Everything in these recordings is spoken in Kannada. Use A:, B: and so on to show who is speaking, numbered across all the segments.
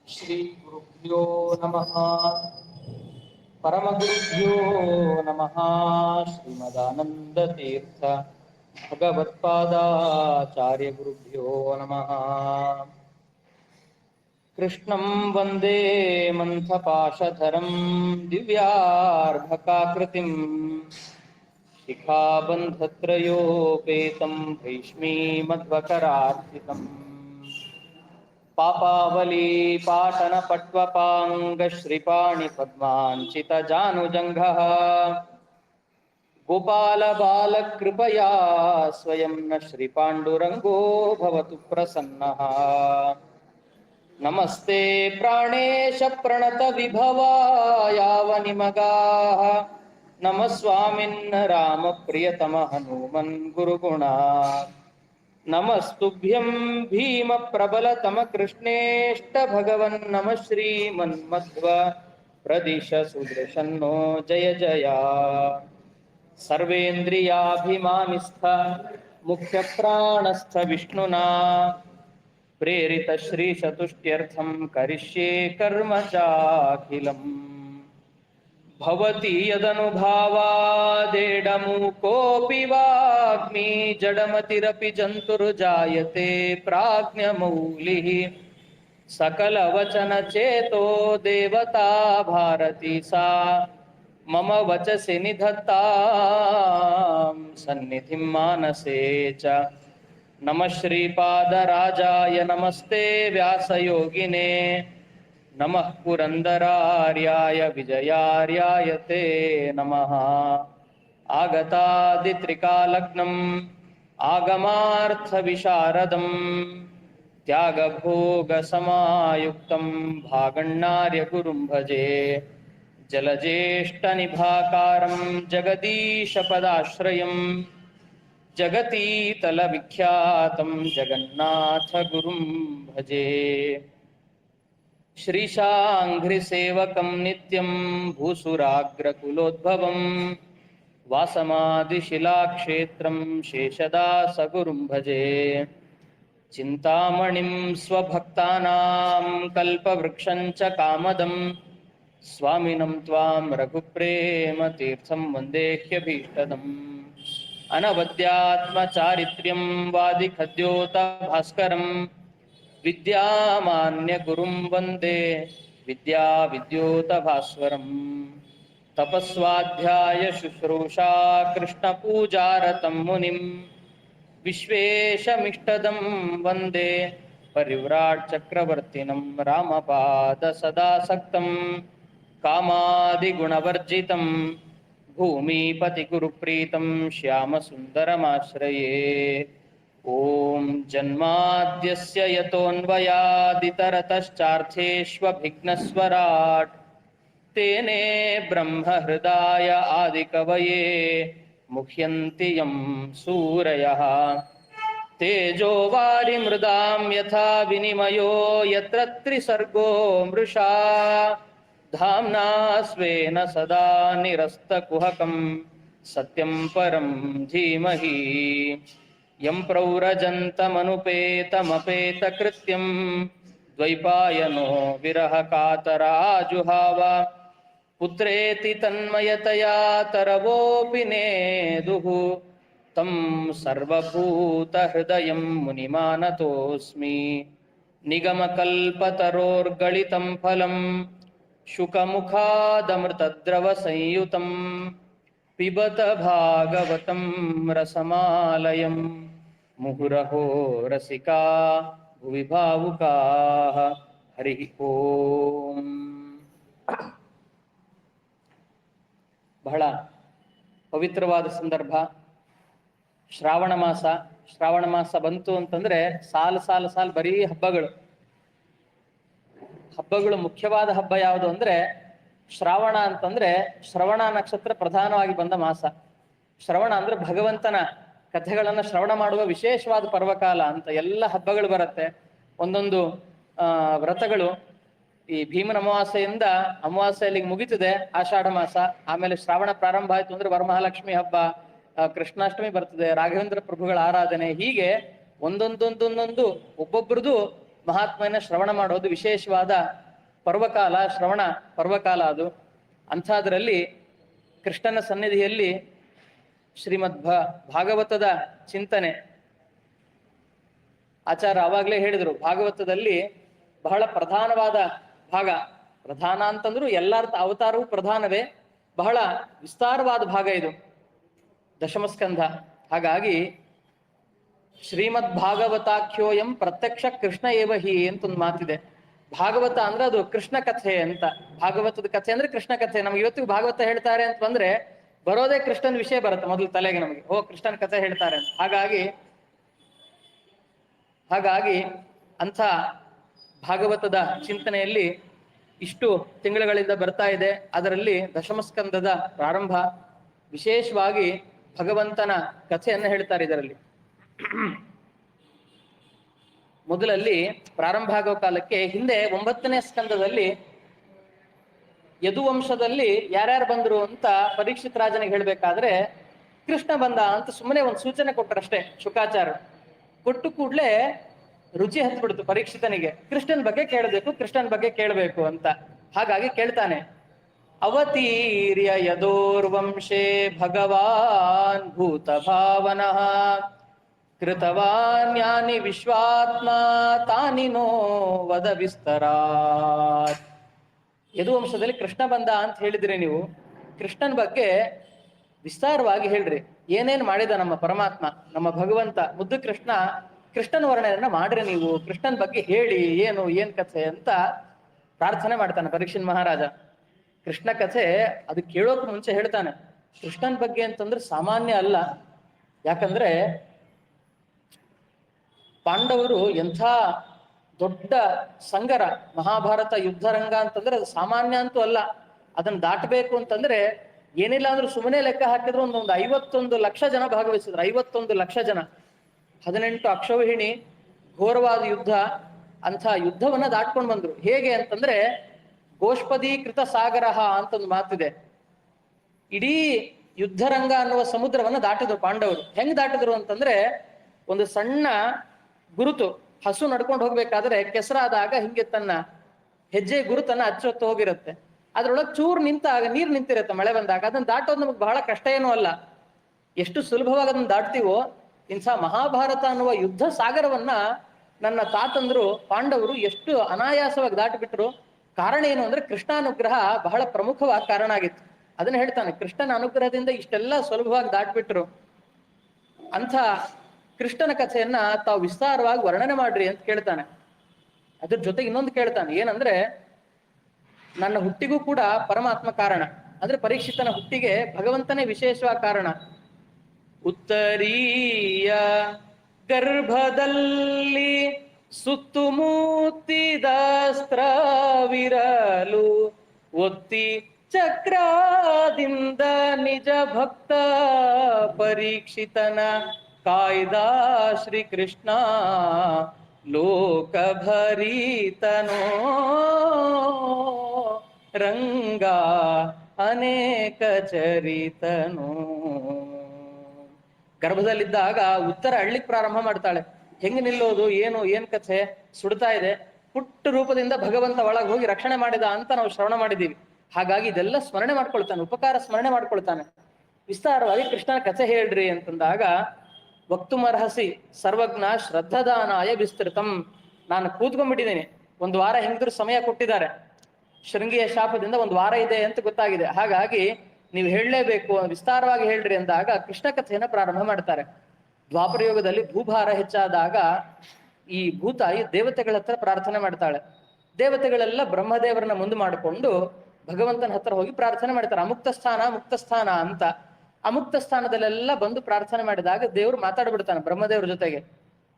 A: ಶ್ರೀ ಗುರುಭ್ಯೋ ನಮಃ ಪರಮಗುರುಭ್ಯೋ ನಮಃ ಶ್ರೀಮದಾನಂದ ತೀರ್ಥ ಭಗವತ್ಪಾದಾಚಾರ್ಯ ಗುರುಭ್ಯೋ ನಮಃ ಕೃಷ್ಣಂ ವಂದೇ ಮಂಥಪಾಶಧರಂ ದಿವ್ಯಾರ್ಧಕಾಕೃತಿಂ ಶಿಖಾಬಂಧತ್ರಯೋಪೇತಂ ಭೈಷ್ಮೀಮಧ್ವಕರಾರ್ಚಿತಂ ಪಾಪಾವಲಿ ಪಾಟನ ಪಟ್ವಪಾಂಗ ಶ್ರೀಪಾಣಿ ಪದ್ಮಾಂಚಿತ ಜಾನುಜಂಘಃ ಗೋಪಾಲ ಬಾಲ ಕೃಪಯಾ ಸ್ವಯಂ ನ ಶ್ರೀಪಾಂಡುರಂಗೋ ಭವತು ಪ್ರಸನ್ನಃ ನಮಸ್ತೆ ಪ್ರಾಣೇಶ ಪ್ರಣತ ವಿಭವಾಯಾವ ನಿಮಗಾಃ ನಮ ಸ್ವಾಮಿನ್ ರಾಮ ಪ್ರಿಯತಮ ಹನುಮನ್ ಗುರುಗುಣಾ ನಮಸ್ತುಭ್ಯಂ ಭೀಮ ಪ್ರಬಲತಮ ಕೃಷ್ಣೇಷ್ಟ ಭಗವನ್ ನಮ ಶ್ರೀಮನ್ಮಧ್ವ ಪ್ರದಿಶ ಸುದೃಶನ್ನೋ ಜಯ ಜಯ ಸರ್ವೇಂದ್ರಿಯಾಭಿಮಾನಿಸ್ಥ ಮುಖ್ಯ ಪ್ರಾಣಸ್ಥ ವಿಷ್ಣುನಾ ಪ್ರೇರಿತ ಶ್ರೀ ಚತುಷ್ಟ್ಯರ್ಥಂ ಕರಿಷ್ಯೆ ಕರ್ಮ ಚಾಖಿಲಂ ಭವತಿ ಯದನುಭಾವಾದೇಡಮೂಕೋऽಪಿ ವಾಗ್ಮಿ ಜಡಮತಿರಪಿ ಜಂತುರ್ಜಾಯತೆ ಪ್ರಾಜ್ಞಮೌಲಿಃ सकलवचनचेतो देवता भारती सा मम वचसि निधत्तां सन्निधिं मानसे च नमः श्रीपादराजाय नमस्ते व्यासयोगिने नमः पुरन्दरार्याय विजयार्याय ते नमः आगतादित्रिकालग्नम् आगमार्थविशारदम् त्यागभोगसमायुक्तं भागण्णार्यगुरुं भजे जलज्येष्ठनिभाकारं जगदीशपदाश्रयं जगतीतलविख्यातं जगन्नाथगुरुं भजे। श्रीशाङ्घ्रिसेवकं नित्यं भूसुराग्रकुलोद्भवं वासमादिशिलाक्षेत्रं शेषदासगुरुं भजे। चिन्तामणिं स्वभक्तानां कल्पवृक्षं च कामदं स्वामिनं त्वां रघुप्रेमतीर्थं वन्देह्यभीष्टदम्। अनवद्यात्मचारित्र्यं वादिखद्योतभास्करं विद्यामान्यगुरुं वन्दे विद्याविद्योतभास्वरम्। तपस्वाध्याय शुश्रूषा कृष्णपूजारतं मुनिं विश्वेशमिष्टदं वन्दे परिव्राट् चक्रवर्तिनं रामपादसदासक्तं कामादिगुणवर्जितं भूमिपतिगुरुप्रीतं श्यामसुन्दरमाश्रये। ॐ जन्माद्यस्य यतोऽन्वयादितरतश्चार्थेष्वभिघ्नस्वराट् तेने ब्रह्महृदाय आदिकवये मुह्यन्ति यं सूरयः। तेजो वारिमृदां यथा विनिमयो यत्र त्रिसर्गो मृषा धाम्ना स्वेन सदा निरस्तकुहकं सत्यं परं धीमहि। यं प्रव्रजन्तमनुपेतमपेतकृत्यं द्वैपायनो विरहकातराजुहाव पुत्रेति तन्मयतया तरवोऽपि नेदुः तं सर्वभूतहृदयं मुनिमानतोऽस्मि। निगमकल्पतरोर्गलितं फलं शुकमुखादमृतद्रवसंयुतं पिबत भागवतं रसमालयं मुहुरहो रसिका भुवि भावुकाः। हरि ओಂ। ಬಹಳ ಪವಿತ್ರವಾದ ಸಂದರ್ಭ ಶ್ರಾವಣ ಮಾಸ. ಶ್ರಾವಣ ಮಾಸ ಬಂತು ಅಂತಂದ್ರೆ ಸಾಲು ಬರೀ ಹಬ್ಬಗಳು ಮುಖ್ಯವಾದ ಹಬ್ಬ ಯಾವುದು ಅಂದ್ರೆ ಶ್ರಾವಣ ಅಂತಂದ್ರೆ ಶ್ರವಣ ನಕ್ಷತ್ರ ಪ್ರಧಾನವಾಗಿ ಬಂದ ಮಾಸ. ಶ್ರವಣ ಅಂದ್ರೆ ಭಗವಂತನ ಕಥೆಗಳನ್ನ ಶ್ರವಣ ಮಾಡುವ ವಿಶೇಷವಾದ ಪರ್ವಕಾಲ ಅಂತ ಎಲ್ಲ ಹಬ್ಬಗಳು ಬರುತ್ತೆ. ಒಂದೊಂದು ವ್ರತಗಳು ಈ ಭೀಮನ ಅಮಾವಾಸ್ಯೆಯಿಂದ ಅಮಾವಾಸ್ಯೆಯಲ್ಲಿ ಮುಗಿತದೆ ಆಷಾಢ ಮಾಸ. ಆಮೇಲೆ ಶ್ರಾವಣ ಪ್ರಾರಂಭ ಆಯ್ತು ಅಂದ್ರೆ ವರಮಹಾಲಕ್ಷ್ಮಿ ಹಬ್ಬ, ಕೃಷ್ಣಾಷ್ಟಮಿ ಬರ್ತದೆ, ರಾಘವೇಂದ್ರ ಪ್ರಭುಗಳ ಆರಾಧನೆ, ಹೀಗೆ ಒಂದೊಂದೊಂದೊಂದೊಂದು ಒಬ್ಬೊಬ್ರದ್ದು ಮಹಾತ್ಮನ ಶ್ರವಣ ಮಾಡೋದು ವಿಶೇಷವಾದ ಪರ್ವಕಾಲ, ಶ್ರವಣ ಪರ್ವಕಾಲ ಅದು. ಅಂಥದ್ರಲ್ಲಿ ಕೃಷ್ಣನ ಸನ್ನಿಧಿಯಲ್ಲಿ ಶ್ರೀಮದ್ ಭಾಗವತದ ಚಿಂತನೆ. ಆಚಾರ್ಯ ಆವಾಗಲೇ ಹೇಳಿದರು, ಭಾಗವತದಲ್ಲಿ ಬಹಳ ಪ್ರಧಾನವಾದ ಭಾಗ, ಪ್ರಧಾನ ಅಂತಂದ್ರು ಎಲ್ಲರ ಅವತಾರವೂ ಪ್ರಧಾನವೇ, ಬಹಳ ವಿಸ್ತಾರವಾದ ಭಾಗ ಇದು ದಶಮಸ್ಕಂಧ. ಹಾಗಾಗಿ ಶ್ರೀಮದ್ ಭಾಗವತಾಖ್ಯೋಯಂ ಪ್ರತ್ಯಕ್ಷ ಕೃಷ್ಣ ಏವ ಹಿ ಅಂತ ಒಂದು ಮಾತಿದೆ. ಭಾಗವತ ಅಂದ್ರೆ ಅದು ಕೃಷ್ಣ ಕಥೆ ಅಂತ. ಭಾಗವತದ ಕಥೆ ಅಂದ್ರೆ ಕೃಷ್ಣ ಕಥೆ. ನಮ್ಗೆ ಇವತ್ತಿಗೂ ಭಾಗವತ ಹೇಳ್ತಾರೆ ಅಂತ ಬಂದ್ರೆ ಬರೋದೇ ಕೃಷ್ಣನ ವಿಷಯ ಬರುತ್ತೆ ಮೊದಲು ತಲೆಗೆ ನಮಗೆ, ಓ ಕೃಷ್ಣನ ಕಥೆ ಹೇಳ್ತಾರೆ ಅಂತ. ಹಾಗಾಗಿ ಅಂಥ ಭಾಗವತದ ಚಿಂತನೆಯಲ್ಲಿ ಇಷ್ಟು ತಿಂಗಳುಗಳಿಂದ ಬರ್ತಾ ಇದೆ. ಅದರಲ್ಲಿ ದಶಮಸ್ಕಂದದ ಪ್ರಾರಂಭ, ವಿಶೇಷವಾಗಿ ಭಗವಂತನ ಕಥೆಯನ್ನು ಹೇಳ್ತಾರೆ ಇದರಲ್ಲಿ. ಮೊದಲಲ್ಲಿ ಪ್ರಾರಂಭ ಆಗೋ ಕಾಲಕ್ಕೆ ಹಿಂದೆ 9ನೇ ಸ್ಕಂದದಲ್ಲಿ ಯದುವಂಶದಲ್ಲಿ ಯಾರ್ಯಾರು ಬಂದ್ರು ಅಂತ ಪರೀಕ್ಷಿತ್ ರಾಜನಿಗೆ ಹೇಳ್ಬೇಕಾದ್ರೆ ಕೃಷ್ಣ ಬಂದ ಅಂತ ಸುಮ್ಮನೆ ಒಂದು ಸೂಚನೆ ಕೊಟ್ಟರಷ್ಟೇ ಶುಕಾಚಾರ. ಕೊಟ್ಟು ಕೂಡ್ಲೆ ರುಚಿ ಹತ್ಬಿಡ್ತು ಪರೀಕ್ಷಿತನಿಗೆ, ಕೃಷ್ಣನ್ ಬಗ್ಗೆ ಕೇಳಬೇಕು ಅಂತ. ಹಾಗಾಗಿ ಕೇಳ್ತಾನೆ, ಅವತೀರ್ಯ ಯದೋರ್ವಂಶೇ ಭಗವಾನ್ ಭೂತ ಭಾವನಃ ಕೃತವಾನ್ಯಾನಿ ವಿಶ್ವಾತ್ಮ ತಾನಿ ನೋ ವದ ವಿಸ್ತರಾತ್. ಯದುವಂಶದಲ್ಲಿ ಕೃಷ್ಣ ಬಂದ ಅಂತ ಹೇಳಿದ್ರಿ ನೀವು, ಕೃಷ್ಣನ ಬಗ್ಗೆ ವಿಸ್ತಾರವಾಗಿ ಹೇಳ್ರಿ. ಏನೇನ್ ಮಾಡಿದ ನಮ್ಮ ಪರಮಾತ್ಮ, ನಮ್ಮ ಭಗವಂತ ಮುದ್ದು ಕೃಷ್ಣನ ವರ್ಣನೆಯನ್ನ ಮಾಡ್ರಿ ನೀವು, ಕೃಷ್ಣನ ಬಗ್ಗೆ ಹೇಳಿ, ಏನ್ ಕಥೆ ಅಂತ ಪ್ರಾರ್ಥನೆ ಮಾಡ್ತಾನೆ ಪರೀಕ್ಷಿತ್ ಮಹಾರಾಜ. ಕೃಷ್ಣ ಕಥೆ ಅದು ಕೇಳೋಕ್ ಮುಂಚೆ ಹೇಳ್ತಾನೆ, ಕೃಷ್ಣನ ಬಗ್ಗೆ ಅಂತಂದ್ರೆ ಸಾಮಾನ್ಯ ಅಲ್ಲ. ಯಾಕಂದ್ರೆ ಪಾಂಡವರು ಎಂಥ ದೊಡ್ಡ ಸಂಗರ, ಮಹಾಭಾರತ ಯುದ್ಧರಂಗ ಅಂತಂದ್ರೆ ಅದು ಸಾಮಾನ್ಯ ಅಂತೂ ಅಲ್ಲ. ಅದನ್ನ ದಾಟಬೇಕು ಅಂತಂದ್ರೆ ಏನಿಲ್ಲ ಅಂದ್ರೂ ಸುಮ್ಮನೆ ಲೆಕ್ಕ ಹಾಕಿದ್ರು ಒಂದೊಂದು 51 ಲಕ್ಷ ಜನ ಭಾಗವಹಿಸಿದ್ರು. 51 ಲಕ್ಷ ಜನ, 18 ಅಕ್ಷೌಹಿಣಿ, ಘೋರವಾದ ಯುದ್ಧ. ಅಂಥ ಯುದ್ಧವನ್ನ ದಾಟ್ಕೊಂಡು ಬಂದ್ರು. ಹೇಗೆ ಅಂತಂದ್ರೆ ಗೋಷ್ಪದೀಕೃತ ಸಾಗರ ಅಂತ ಒಂದು ಮಾತಿದೆ. ಇಡೀ ಯುದ್ಧರಂಗ ಅನ್ನುವ ಸಮುದ್ರವನ್ನ ದಾಟಿದ್ರು ಪಾಂಡವರು. ಹೆಂಗ್ ದಾಟಿದ್ರು ಅಂತಂದ್ರೆ, ಒಂದು ಸಣ್ಣ ಗುರುತು, ಹಸು ನಡ್ಕೊಂಡು ಹೋಗ್ಬೇಕಾದ್ರೆ ಕೆಸರಾದಾಗ ಹಿಂಗೆ ತನ್ನ ಹೆಜ್ಜೆ ಗುರುತನ್ನ ಅಚ್ಚೊತ್ತು ಹೋಗಿರುತ್ತೆ. ಅದ್ರೊಳಗೆ ಚೂರು ನಿಂತಾಗ ನೀರು ನಿಂತಿರುತ್ತೆ ಮಳೆ ಬಂದಾಗ. ಅದನ್ನ ದಾಟೋದು ನಮಗೆ ಬಹಳ ಕಷ್ಟ ಏನೂ ಅಲ್ಲ. ಎಷ್ಟು ಸುಲಭವಾಗಿ ಅದನ್ನ ದಾಟ್ತೀವೋ, ಇಂಥ ಮಹಾಭಾರತ ಅನ್ನುವ ಯುದ್ಧ ಸಾಗರವನ್ನ ನನ್ನ ತಾತಂದ್ರು ಪಾಂಡವರು ಎಷ್ಟು ಅನಾಯಾಸವಾಗಿ ದಾಟಿಬಿಟ್ರು. ಕಾರಣ ಏನು ಅಂದ್ರೆ ಕೃಷ್ಣಾನುಗ್ರಹ ಬಹಳ ಪ್ರಮುಖವಾದ ಕಾರಣ ಆಗಿತ್ತು. ಅದನ್ನ ಹೇಳ್ತಾನೆ, ಕೃಷ್ಣನ ಅನುಗ್ರಹದಿಂದ ಇಷ್ಟೆಲ್ಲ ಸುಲಭವಾಗಿ ದಾಟ್ಬಿಟ್ರು. ಅಂಥ ಕೃಷ್ಣನ ಕಥೆಯನ್ನ ತಾವು ವಿಸ್ತಾರವಾಗಿ ವರ್ಣನೆ ಮಾಡ್ರಿ ಅಂತ ಕೇಳ್ತಾನೆ. ಅದ್ರ ಜೊತೆಗೆ ಇನ್ನೊಂದು ಕೇಳ್ತಾನೆ, ಏನಂದ್ರೆ ನನ್ನ ಹುಟ್ಟಿಗೂ ಕೂಡ ಪರಮಾತ್ಮ ಕಾರಣ. ಅಂದ್ರೆ ಪರೀಕ್ಷಿತನ ಹುಟ್ಟಿಗೆ ಭಗವಂತನೇ ವಿಶೇಷವಾದ ಕಾರಣ. ಉತ್ತರೀಯ ಗರ್ಭದಲ್ಲಿ ಸುತ್ತುಮುತ್ತಿದಸ್ತ್ರವಿರಲು ಒತ್ತಿ ಚಕ್ರದಿಂದ ನಿಜ ಭಕ್ತ ಪರೀಕ್ಷಿತನ ಕಾಯ್ದ ಶ್ರೀಕೃಷ್ಣ ಲೋಕಭರಿತನೋ ರಂಗ ಅನೇಕ ಚರಿತನೋ. ಗರ್ಭದಲ್ಲಿದ್ದಾಗ ಉತ್ತರ ಅಳ್ಳಿಕ್ ಪ್ರಾರಂಭ ಮಾಡ್ತಾಳೆ. ಹೆಂಗ್ ನಿಲ್ಲೋದು, ಏನ್ ಕಥೆ, ಸುಡ್ತಾ ಇದೆ. ಪುಟ್ಟ ರೂಪದಿಂದ ಭಗವಂತ ಒಳಗೆ ಹೋಗಿ ರಕ್ಷಣೆ ಮಾಡಿದ ಅಂತ ನಾವು ಶ್ರವಣ ಮಾಡಿದ್ದೀವಿ. ಹಾಗಾಗಿ ಇದೆಲ್ಲ ಸ್ಮರಣೆ ಮಾಡ್ಕೊಳ್ತಾನೆ, ಉಪಕಾರ ಸ್ಮರಣೆ ಮಾಡ್ಕೊಳ್ತಾನೆ. ವಿಸ್ತಾರವಾಗಿ ಕೃಷ್ಣನ ಕಥೆ ಹೇಳ್ರಿ ಅಂತಂದಾಗ, ವಕ್ತುಮರ್ಹಸಿ ಸರ್ವಜ್ಞ ಶ್ರದ್ಧದಾನಾಯ ವಿಸ್ತೃತಂ. ನಾನು ಕೂತ್ಕೊಂಡ್ಬಿಟ್ಟಿದ್ದೀನಿ, ಒಂದು ವಾರ ಹೆಂಗದ್ರು ಸಮಯ ಕೊಟ್ಟಿದ್ದಾರೆ. ಶೃಂಗಿಯ ಶಾಪದಿಂದ ಒಂದು ವಾರ ಇದೆ ಅಂತ ಗೊತ್ತಾಗಿದೆ. ಹಾಗಾಗಿ ನೀವು ಹೇಳಲೇಬೇಕು, ವಿಸ್ತಾರವಾಗಿ ಹೇಳ್ರಿ ಅಂದಾಗ ಕೃಷ್ಣ ಕಥೆಯನ್ನ ಪ್ರಾರಂಭ ಮಾಡ್ತಾರೆ. ದ್ವಾಪರ ಯುಗದಲ್ಲಿ ಭೂಭಾರ ಹೆಚ್ಚಾದಾಗ ಈ ಭೂತಾಯಿ ದೇವತೆಗಳ ಹತ್ರ ಪ್ರಾರ್ಥನೆ ಮಾಡ್ತಾಳೆ. ದೇವತೆಗಳೆಲ್ಲ ಬ್ರಹ್ಮದೇವರನ್ನ ಮುಂದೆ ಮಾಡಿಕೊಂಡು ಭಗವಂತನ ಹತ್ರ ಹೋಗಿ ಪ್ರಾರ್ಥನೆ ಮಾಡ್ತಾರೆ. ಅಮುಕ್ತ ಸ್ಥಾನ ಮುಕ್ತ ಸ್ಥಾನ ಅಂತ. ಅಮುಕ್ತ ಸ್ಥಾನದಲ್ಲೆಲ್ಲ ಬಂದು ಪ್ರಾರ್ಥನೆ ಮಾಡಿದಾಗ ದೇವ್ರು ಮಾತಾಡ್ಬಿಡ್ತಾನೆ ಬ್ರಹ್ಮದೇವ್ರ ಜೊತೆಗೆ.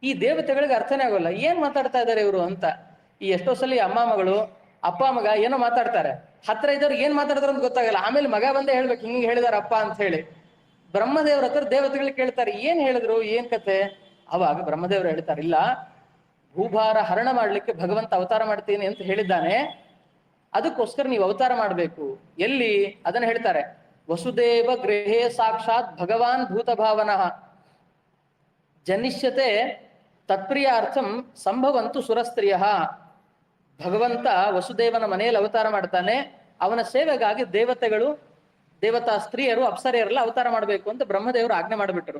A: ಈ ದೇವತೆಗಳಿಗೆ ಅರ್ಥನೇ ಆಗೋಲ್ಲ, ಏನ್ ಮಾತಾಡ್ತಾ ಇದ್ದಾರೆ ಇವರು ಅಂತ. ಈ ಎಷ್ಟೋ ಸಲ ಅಮ್ಮ ಮಗಳು, ಅಪ್ಪ ಮಗ ಏನೋ ಮಾತಾಡ್ತಾರೆ, ಹತ್ರ ಇದ್ದವ್ರಿಗೆ ಏನ್ ಮಾತಾಡಿದ್ರು ಅಂತ ಗೊತ್ತಾಗಲ್ಲ. ಆಮೇಲೆ ಮಗ ಬಂದೇ ಹೇಳ್ಬೇಕು, ಹಿಂಗೆ ಹೇಳಿದಾರ ಅಪ್ಪ ಅಂತ ಹೇಳಿ. ಬ್ರಹ್ಮದೇವ್ರ ಹತ್ರ ದೇವತೆಗಳಿಗೆ ಕೇಳ್ತಾರೆ, ಏನ್ ಹೇಳಿದ್ರು, ಏನ್ ಕತೆ. ಅವಾಗ ಬ್ರಹ್ಮದೇವರು ಹೇಳ್ತಾರೆ, ಇಲ್ಲ, ಭೂಭಾರ ಹರಣ ಮಾಡ್ಲಿಕ್ಕೆ ಭಗವಂತ ಅವತಾರ ಮಾಡ್ತೀನಿ ಅಂತ ಹೇಳಿದ್ದಾನೆ, ಅದಕ್ಕೋಸ್ಕರ ನೀವು ಅವತಾರ ಮಾಡ್ಬೇಕು. ಎಲ್ಲಿ ಅದನ್ನ ಹೇಳ್ತಾರೆ, ವಸುದೇವ ಗೃಹೇ ಸಾಕ್ಷಾತ್ ಭಗವಾನ್ ಭೂತ ಭಾವನಃ ಜನಿಷ್ಯತೆ ತತ್ಪ್ರಿಯಾರ್ಥಂ ಸಂಭವಂತು ಸುರಸ್ತ್ರೀಯ. ಭಗವಂತ ವಸುದೇವನ ಮನೆಯಲ್ಲಿ ಅವತಾರ ಮಾಡ್ತಾನೆ, ಅವನ ಸೇವೆಗಾಗಿ ದೇವತೆಗಳು, ದೇವತಾ ಸ್ತ್ರೀಯರು, ಅಪ್ಸರೆಯರೆಲ್ಲ ಅವತಾರ ಮಾಡಬೇಕು ಅಂತ ಬ್ರಹ್ಮದೇವರು ಆಜ್ಞೆ ಮಾಡಿಬಿಟ್ರು.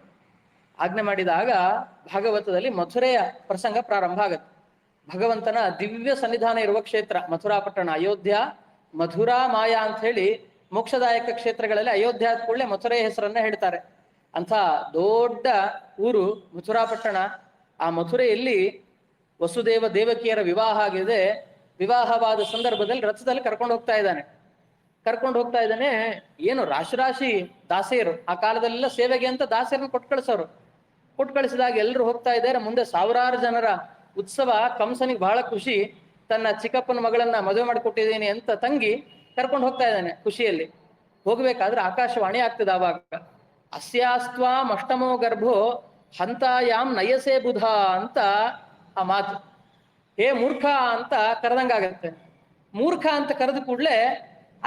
A: ಆಜ್ಞೆ ಮಾಡಿದಾಗ ಭಾಗವತದಲ್ಲಿ ಮಥುರೆಯ ಪ್ರಸಂಗ ಪ್ರಾರಂಭ ಆಗತ್ತೆ. ಭಗವಂತನ ದಿವ್ಯ ಸನ್ನಿಧಾನ ಇರುವ ಕ್ಷೇತ್ರ ಮಥುರಾಪಟ್ಟಣ, ಅಯೋಧ್ಯ, ಮಧುರಾ, ಮಾಯಾ ಅಂತ ಹೇಳಿ ಮೋಕ್ಷದಾಯಕ ಕ್ಷೇತ್ರಗಳಲ್ಲಿ ಅಯೋಧ್ಯ ಆದ ಕೂಡಲೇ ಮಥುರೆಯ ಹೆಸರನ್ನ ಹೇಳ್ತಾರೆ. ಅಂಥ ದೊಡ್ಡ ಊರು ಮಥುರಾಪಟ್ಟಣ. ಆ ಮಥುರೆಯಲ್ಲಿ ವಸುದೇವ ದೇವಕಿಯರ ವಿವಾಹ ಆಗಿದೆ. ವಿವಾಹವಾದ ಸಂದರ್ಭದಲ್ಲಿ ರಥದಲ್ಲಿ ಕರ್ಕೊಂಡು ಹೋಗ್ತಾ ಇದ್ದಾನೆ. ಏನು ರಾಶಿ ರಾಶಿ ದಾಸಿಯರು, ಆ ಕಾಲದಲ್ಲೆಲ್ಲ ಸೇವೆಗೆ ಅಂತ ದಾಸಿಯರನ್ನು ಕೊಟ್ಟು ಕಳಿಸೋರು. ಕೊಟ್ಟು ಕಳಿಸಿದಾಗ ಎಲ್ಲರೂ ಹೋಗ್ತಾ ಇದ್ದಾರೆ. ಮುಂದೆ ಸಾವಿರಾರು ಜನರ ಉತ್ಸವ. ಕಂಸನಿಗೆ ಬಹಳ ಖುಷಿ, ತನ್ನ ಚಿಕ್ಕಪ್ಪನ ಮಗಳನ್ನ ಮದುವೆ ಮಾಡಿಕೊಟ್ಟಿದ್ದೀನಿ ಅಂತ ತಂಗಿ ಕರ್ಕೊಂಡು ಹೋಗ್ತಾ ಇದ್ದಾನೆ ಖುಷಿಯಲ್ಲಿ. ಹೋಗ್ಬೇಕಾದ್ರೆ ಆಕಾಶವಾಣಿ ಆಗ್ತದೆ ಆವಾಗ, ಅಸ್ಯಾಸ್ತ್ವಾಂ ಅಷ್ಟಮೋ ಗರ್ಭೋ ಹಂತಾಯಾಮ್ ನಯಸೇ ಬುಧ ಅಂತ ಆ ಮಾತು. ಹೇ ಮೂರ್ಖ ಅಂತ ಕರೆದಂಗಾಗತ್ತೆ. ಮೂರ್ಖ ಅಂತ ಕರೆದ ಕೂಡಲೇ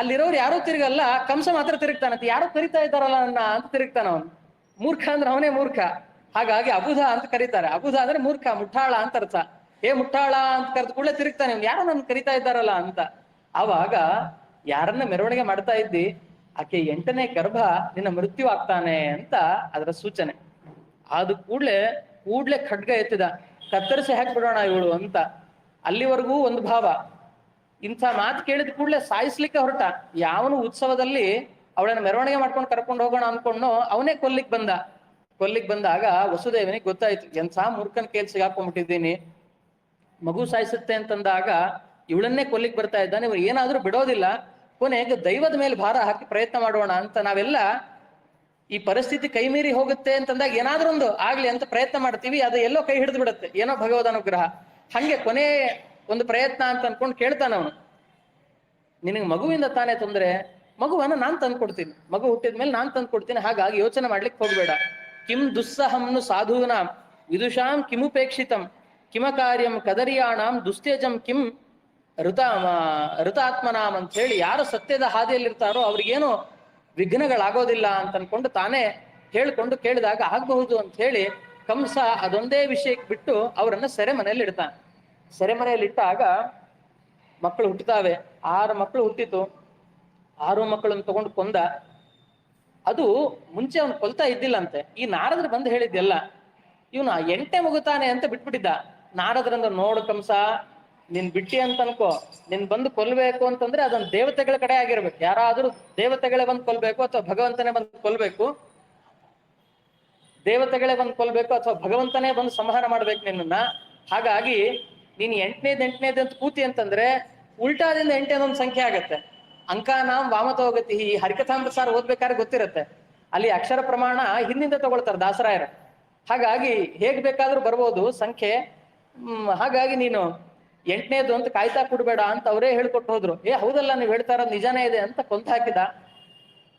A: ಅಲ್ಲಿರೋರು ಯಾರೋ ತಿರುಗಲ್ಲ, ಕಂಸ ಮಾತ್ರ ತಿರುಗ್ತಾನಂತ. ಯಾರೋ ಕರಿತಾ ಇದ್ದಾರಲ್ಲ ನನ್ನ ಅಂತ ತಿರುಗ್ತಾನ ಅವನು. ಮೂರ್ಖ ಅಂದ್ರೆ ಅವನೇ ಮೂರ್ಖ. ಹಾಗಾಗಿ ಅಬುಧ ಅಂತ ಕರೀತಾರೆ. ಅಬುಧ ಅಂದ್ರೆ ಮೂರ್ಖ, ಮುಠಾಳ ಅಂತ ಅರ್ಥ. ಹೇ ಮುಠಾಳ ಅಂತ ಕರೆದ ಕೂಡಲೇ ತಿರುಗ್ತಾನೆ, ಯಾರೋ ನನ್ ಕರಿತಾ ಇದ್ದಾರಲ್ಲ ಅಂತ. ಆವಾಗ ಯಾರನ್ನ ಮೆರವಣಿಗೆ ಮಾಡ್ತಾ ಇದ್ದಿ, ಆಕೆ 8ನೇ ಗರ್ಭ, ನಿನ್ನ ಮೃತ್ಯು ಆಗ್ತಾನೆ ಅಂತ ಅದರ ಸೂಚನೆ. ಆದ ಕೂಡ್ಲೆ ಖಡ್ಗ ಎತ್ತಿದ, ಕತ್ತರಿಸಿ ಹಾಕ್ಬಿಡೋಣ ಇವಳು ಅಂತ. ಅಲ್ಲಿವರೆಗೂ ಒಂದು ಭಾವ. ಇಂಥ ಮಾತು ಕೇಳಿದ ಕೂಡಲೇ ಸಾಯಿಸ್ಲಿಕ್ಕೆ ಹೊರಟ. ಯಾವನು ಉತ್ಸವದಲ್ಲಿ ಅವಳನ್ನ ಮೆರವಣಿಗೆ ಮಾಡ್ಕೊಂಡು ಕರ್ಕೊಂಡು ಹೋಗೋಣ ಅನ್ಕೊಂಡು ಅವನೇ ಕೊಲ್ಲಿಕ್ ಬಂದಾಗ ವಸುದೇವನಿಗೆ ಗೊತ್ತಾಯ್ತು, ಎಂಥ ಮೂರ್ಖನ್ ಕೇಳಿ ಸಿಗಾಕೊಂಡ್ಬಿಟ್ಟಿದ್ದೀನಿ, ಮಗು ಸಾಯಿಸುತ್ತೆ ಅಂತಂದಾಗ ಇವಳನ್ನೇ ಕೊಲ್ಲಿಕ್ ಬರ್ತಾ ಇದ್ದಾನೆ, ಇವ್ರು ಏನಾದ್ರೂ ಬಿಡೋದಿಲ್ಲ, ಕೊನೆಗೆ ದೈವದ ಮೇಲೆ ಭಾರ ಹಾಕಿ ಪ್ರಯತ್ನ ಮಾಡೋಣ ಅಂತ ನಾವೆಲ್ಲ ಈ ಪರಿಸ್ಥಿತಿ ಕೈ ಮೀರಿ ಹೋಗುತ್ತೆ ಅಂತಂದಾಗ ಏನಾದ್ರೂ ಒಂದು ಆಗ್ಲಿ ಅಂತ ಪ್ರಯತ್ನ ಮಾಡ್ತೀವಿ. ಅದು ಎಲ್ಲೋ ಕೈ ಹಿಡಿದು ಬಿಡುತ್ತೆ, ಏನೋ ಭಗವದ್ ಅನುಗ್ರಹ. ಹಂಗೆ ಕೊನೆ ಒಂದು ಪ್ರಯತ್ನ ಅಂತ ಅನ್ಕೊಂಡು ಕೇಳ್ತಾನ ಅವನು, ನಿನಗೆ ಮಗುವಿಂದ ತಾನೇ ತೊಂದರೆ, ಮಗುವನ್ನ ನಾನ್ ತಂದು ಕೊಡ್ತೀನಿ, ಮಗು ಹುಟ್ಟಿದ್ಮೇಲೆ ನಾನ್ ತಂದು ಕೊಡ್ತೀನಿ, ಹಾಗಾಗಿ ಯೋಚನೆ ಮಾಡ್ಲಿಕ್ಕೆ ಹೋಗ್ಬೇಡ. ಕಿಂ ದುಸ್ಸಹಂನು ಸಾಧೂನಾಂ ವಿದುಷಾಂ ಕಿಮುಪೇಕ್ಷಿತಂ ಕಿಮ ಕಾರ್ಯಂ ಕದರಿಯಾಣಾಂ ದುಸ್ತ್ಯಜಂ ಕಿಂ ಋತ ಋತಾತ್ಮನಾಂ ಅಂತ ಹೇಳಿ, ಯಾರು ಸತ್ಯದ ಹಾದಿಯಲ್ಲಿರ್ತಾರೋ ಅವ್ರಿಗೇನು ವಿಘ್ನಗಳಾಗೋದಿಲ್ಲ ಅಂತ ಅನ್ಕೊಂಡು ತಾನೇ ಹೇಳ್ಕೊಂಡು ಕೇಳಿದಾಗ ಆಗಬಹುದು ಅಂತ ಹೇಳಿ ಕಂಸ ಅದೊಂದೇ ವಿಷಯಕ್ಕೆ ಬಿಟ್ಟು ಅವರನ್ನ ಸೆರೆಮನೆಯಲ್ಲಿ ಇಡ್ತಾನೆ. ಸೆರೆಮನೆಯಲ್ಲಿ ಇಟ್ಟಾಗ ಮಕ್ಕಳು ಹುಟ್ಟುತ್ತಾವೆ. 6 ಮಕ್ಕಳು ಹುಟ್ಟಿತು. 6 ಮಕ್ಕಳನ್ನು ತಗೊಂಡು ಕೊಂದ. ಅದು ಮುಂಚೆ ಅವನು ಕೊಲ್ತಾ ಇದ್ದಿಲ್ಲಂತೆ. ಈ ನಾರದ್ರು ಬಂದು ಹೇಳಿದ್ದೆಲ್ಲ ಇವನು 8ನೇ ಮಗುತಾನೆ ಅಂತ ಬಿಟ್ಬಿಟ್ಟಿದ್ದ. ನಾರದ್ರಂದ, ನೋಡು ಕಂಸ, ನಿನ್ ಬಿಟ್ಟಿ ಅಂತ ಅನ್ಕೋ, ನಿನ್ ಬಂದು ಕೊಲ್ಬೇಕು ಅಂತಂದ್ರೆ ಅದೊಂದು ದೇವತೆಗಳ ಕಡೆ ಆಗಿರ್ಬೇಕು. ಯಾರಾದ್ರೂ ದೇವತೆಗಳೇ ಬಂದು ಕೊಲ್ಬೇಕು ಅಥವಾ ಭಗವಂತನೇ ಬಂದು ಕೊಲ್ಬೇಕು, ದೇವತೆಗಳೇ ಬಂದು ಕೊಲ್ಬೇಕು ಅಥವಾ ಭಗವಂತನೇ ಬಂದು ಸಂಹಾರ ಮಾಡ್ಬೇಕು ನಿನ್ನನ್ನ. ಹಾಗಾಗಿ ನೀನ್ 8ನೇದು ಅಂತ ಕೂತಿ ಅಂತಂದ್ರೆ ಉಲ್ಟಾದಿಂದ 8ನೇದೊಂದು ಸಂಖ್ಯೆ ಆಗತ್ತೆ. ಅಂಕಾನಾಂ ವಾಮತೋಗತಿ. ಈ ಹರಿಕಥಾಮೃತಸಾರ ಓದ್ಬೇಕಾದ್ರೆ ಗೊತ್ತಿರತ್ತೆ, ಅಲ್ಲಿ ಅಕ್ಷರ ಪ್ರಮಾಣ ಹಿಂದಿಂದ ತಗೊಳ್ತಾರೆ ದಾಸರಾಯರು. ಹಾಗಾಗಿ ಹೇಗ್ ಬೇಕಾದ್ರೂ ಬರ್ಬೋದು ಸಂಖ್ಯೆ. ಹಾಗಾಗಿ ನೀನು 8ನೇದು ಅಂತ ಕಾಯ್ತಾ ಕೊಡ್ಬೇಡ ಅಂತ ಅವರೇ ಹೇಳ್ಕೊಟ್ಟು ಹೋದ್ರು. ಹೌದಲ್ಲ, ನೀವು ಹೇಳ್ತಾ ಇರೋದು ನಿಜಾನೇ ಇದೆ ಅಂತ ಕೊಂತ ಹಾಕಿದ.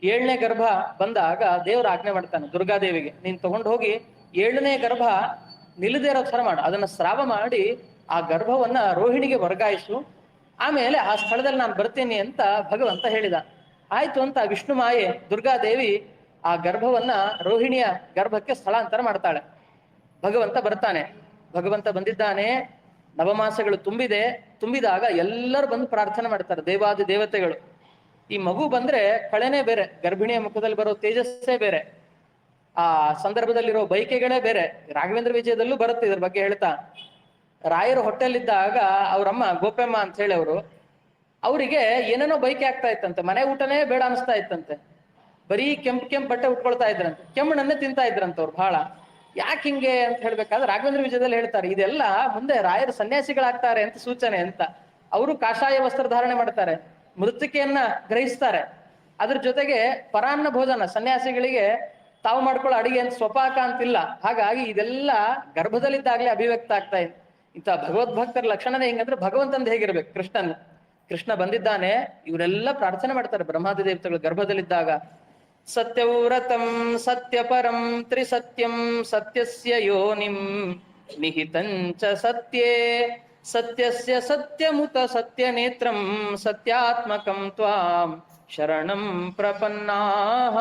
A: 7ನೇ ಗರ್ಭ ಬಂದಾಗ ದೇವ್ರ ಆಜ್ಞೆ ಮಾಡ್ತಾನೆ ದುರ್ಗಾದೇವಿಗೆ, ನೀನ್ ತಗೊಂಡು ಹೋಗಿ 7ನೇ ಗರ್ಭ ನಿಲ್ಲದೇ ಇರೋ ಥರ ಮಾಡು, ಅದನ್ನ ಸ್ರಾವ ಮಾಡಿ ಆ ಗರ್ಭವನ್ನ ರೋಹಿಣಿಗೆ ವರ್ಗಾಯಿಸು, ಆಮೇಲೆ ಆ ಸ್ಥಳದಲ್ಲಿ ನಾನು ಬರ್ತೀನಿ ಅಂತ ಭಗವಂತ ಹೇಳಿದ. ಆಯ್ತು ಅಂತ ವಿಷ್ಣು ಮಾಯೆ ದುರ್ಗಾದೇವಿ ಆ ಗರ್ಭವನ್ನ ರೋಹಿಣಿಯ ಗರ್ಭಕ್ಕೆ ಸ್ಥಳಾಂತರ ಮಾಡ್ತಾಳೆ. ಭಗವಂತ ಬರ್ತಾನೆ. ಭಗವಂತ ಬಂದಿದ್ದಾನೆ, ನವಮಾಸಗಳು ತುಂಬಿದಾಗ ಎಲ್ಲರೂ ಬಂದು ಪ್ರಾರ್ಥನೆ ಮಾಡ್ತಾರೆ, ದೇವಾದಿ ದೇವತೆಗಳು. ಈ ಮಗು ಬಂದ್ರೆ ಕಳೆನೇ ಬೇರೆ, ಗರ್ಭಿಣಿಯ ಮುಖದಲ್ಲಿ ಬರೋ ತೇಜಸ್ಸೇ ಬೇರೆ, ಆ ಸಂದರ್ಭದಲ್ಲಿರೋ ಬೈಕೆಗಳೇ ಬೇರೆ. ರಾಘವೇಂದ್ರ ವಿಜಯದಲ್ಲೂ ಬರುತ್ತೆ ಇದ್ರ ಬಗ್ಗೆ ಹೇಳ್ತಾ. ರಾಯರು ಹೊಟ್ಟೆಲಿದ್ದಾಗ ಅವ್ರಮ್ಮ ಗೋಪೆಮ್ಮ ಅಂತ ಹೇಳಿ ಅವರಿಗೆ ಏನೇನೋ ಬೈಕೆ ಆಗ್ತಾ ಇತ್ತಂತೆ, ಮನೆ ಊಟನೇ ಬೇಡ ಅನಿಸ್ತಾ ಇತ್ತಂತೆ, ಬರೀ ಕೆಂಪು ಬಟ್ಟೆ ಉಟ್ಕೊಳ್ತಾ ಇದ್ರಂತೆ, ಕೆಮ್ಮಣ್ಣನ್ನೇ ತಿಂತಾ ಇದ್ರಂತ ಅವ್ರು ಬಹಳ. ಯಾಕೆ ಹಿಂಗೆ ಅಂತ ಹೇಳ್ಬೇಕಾದ್ರೆ ರಾಘವೇಂದ್ರ ವಿಜಯದಲ್ಲಿ ಹೇಳ್ತಾರೆ, ಇದೆಲ್ಲ ಮುಂದೆ ರಾಯರು ಸನ್ಯಾಸಿಗಳಾಗ್ತಾರೆ ಅಂತ ಸೂಚನೆ ಅಂತ. ಅವರು ಕಾಷಾಯ ವಸ್ತ್ರ ಧಾರಣೆ ಮಾಡ್ತಾರೆ, ಮೃತ್ತಿಕೆಯನ್ನ ಗ್ರಹಿಸ್ತಾರೆ, ಅದ್ರ ಜೊತೆಗೆ ಪರಾನ್ನ ಭೋಜನ, ಸನ್ಯಾಸಿಗಳಿಗೆ ತಾವು ಮಾಡ್ಕೊಳ್ಳೋ ಅಡಿಗೆ ಅಂತ ಸ್ವಪಾಕ ಅಂತಿಲ್ಲ. ಹಾಗಾಗಿ ಇದೆಲ್ಲ ಗರ್ಭದಲ್ಲಿದ್ದಾಗಲೇ ಅಭಿವ್ಯಕ್ತ ಆಗ್ತಾ ಇದೆ. ಇಂಥ ಭಗವದ್ಭಕ್ತರ ಲಕ್ಷಣನೇ ಹಿಂಗಂದ್ರೆ ಭಗವಂತಂದು ಹೇಗಿರ್ಬೇಕು, ಕೃಷ್ಣ ಬಂದಿದ್ದಾನೆ. ಇವರೆಲ್ಲ ಪ್ರಾರ್ಥನೆ ಮಾಡ್ತಾರೆ ಬ್ರಹ್ಮಾದಿ ದೇವತೆಗಳು ಗರ್ಭದಲ್ಲಿದ್ದಾಗ. ಸತ್ಯವ್ರತಂ ಸತ್ಯಪರಂ ತ್ರಿಸತ್ಯಂ ಸತ್ಯಸ್ಯ ಯೋನಿಂ ನಿಹಿತಂಚ ಸತ್ಯೇ ಸತ್ಯಸ್ಯ ಸತ್ಯಮುತ ಸತ್ಯನೇತ್ರಂ ಸತ್ಯಾತ್ಮಕಂ ತ್ವಾಂ ಶರಣಂ ಪ್ರಪನ್ನಾಹ.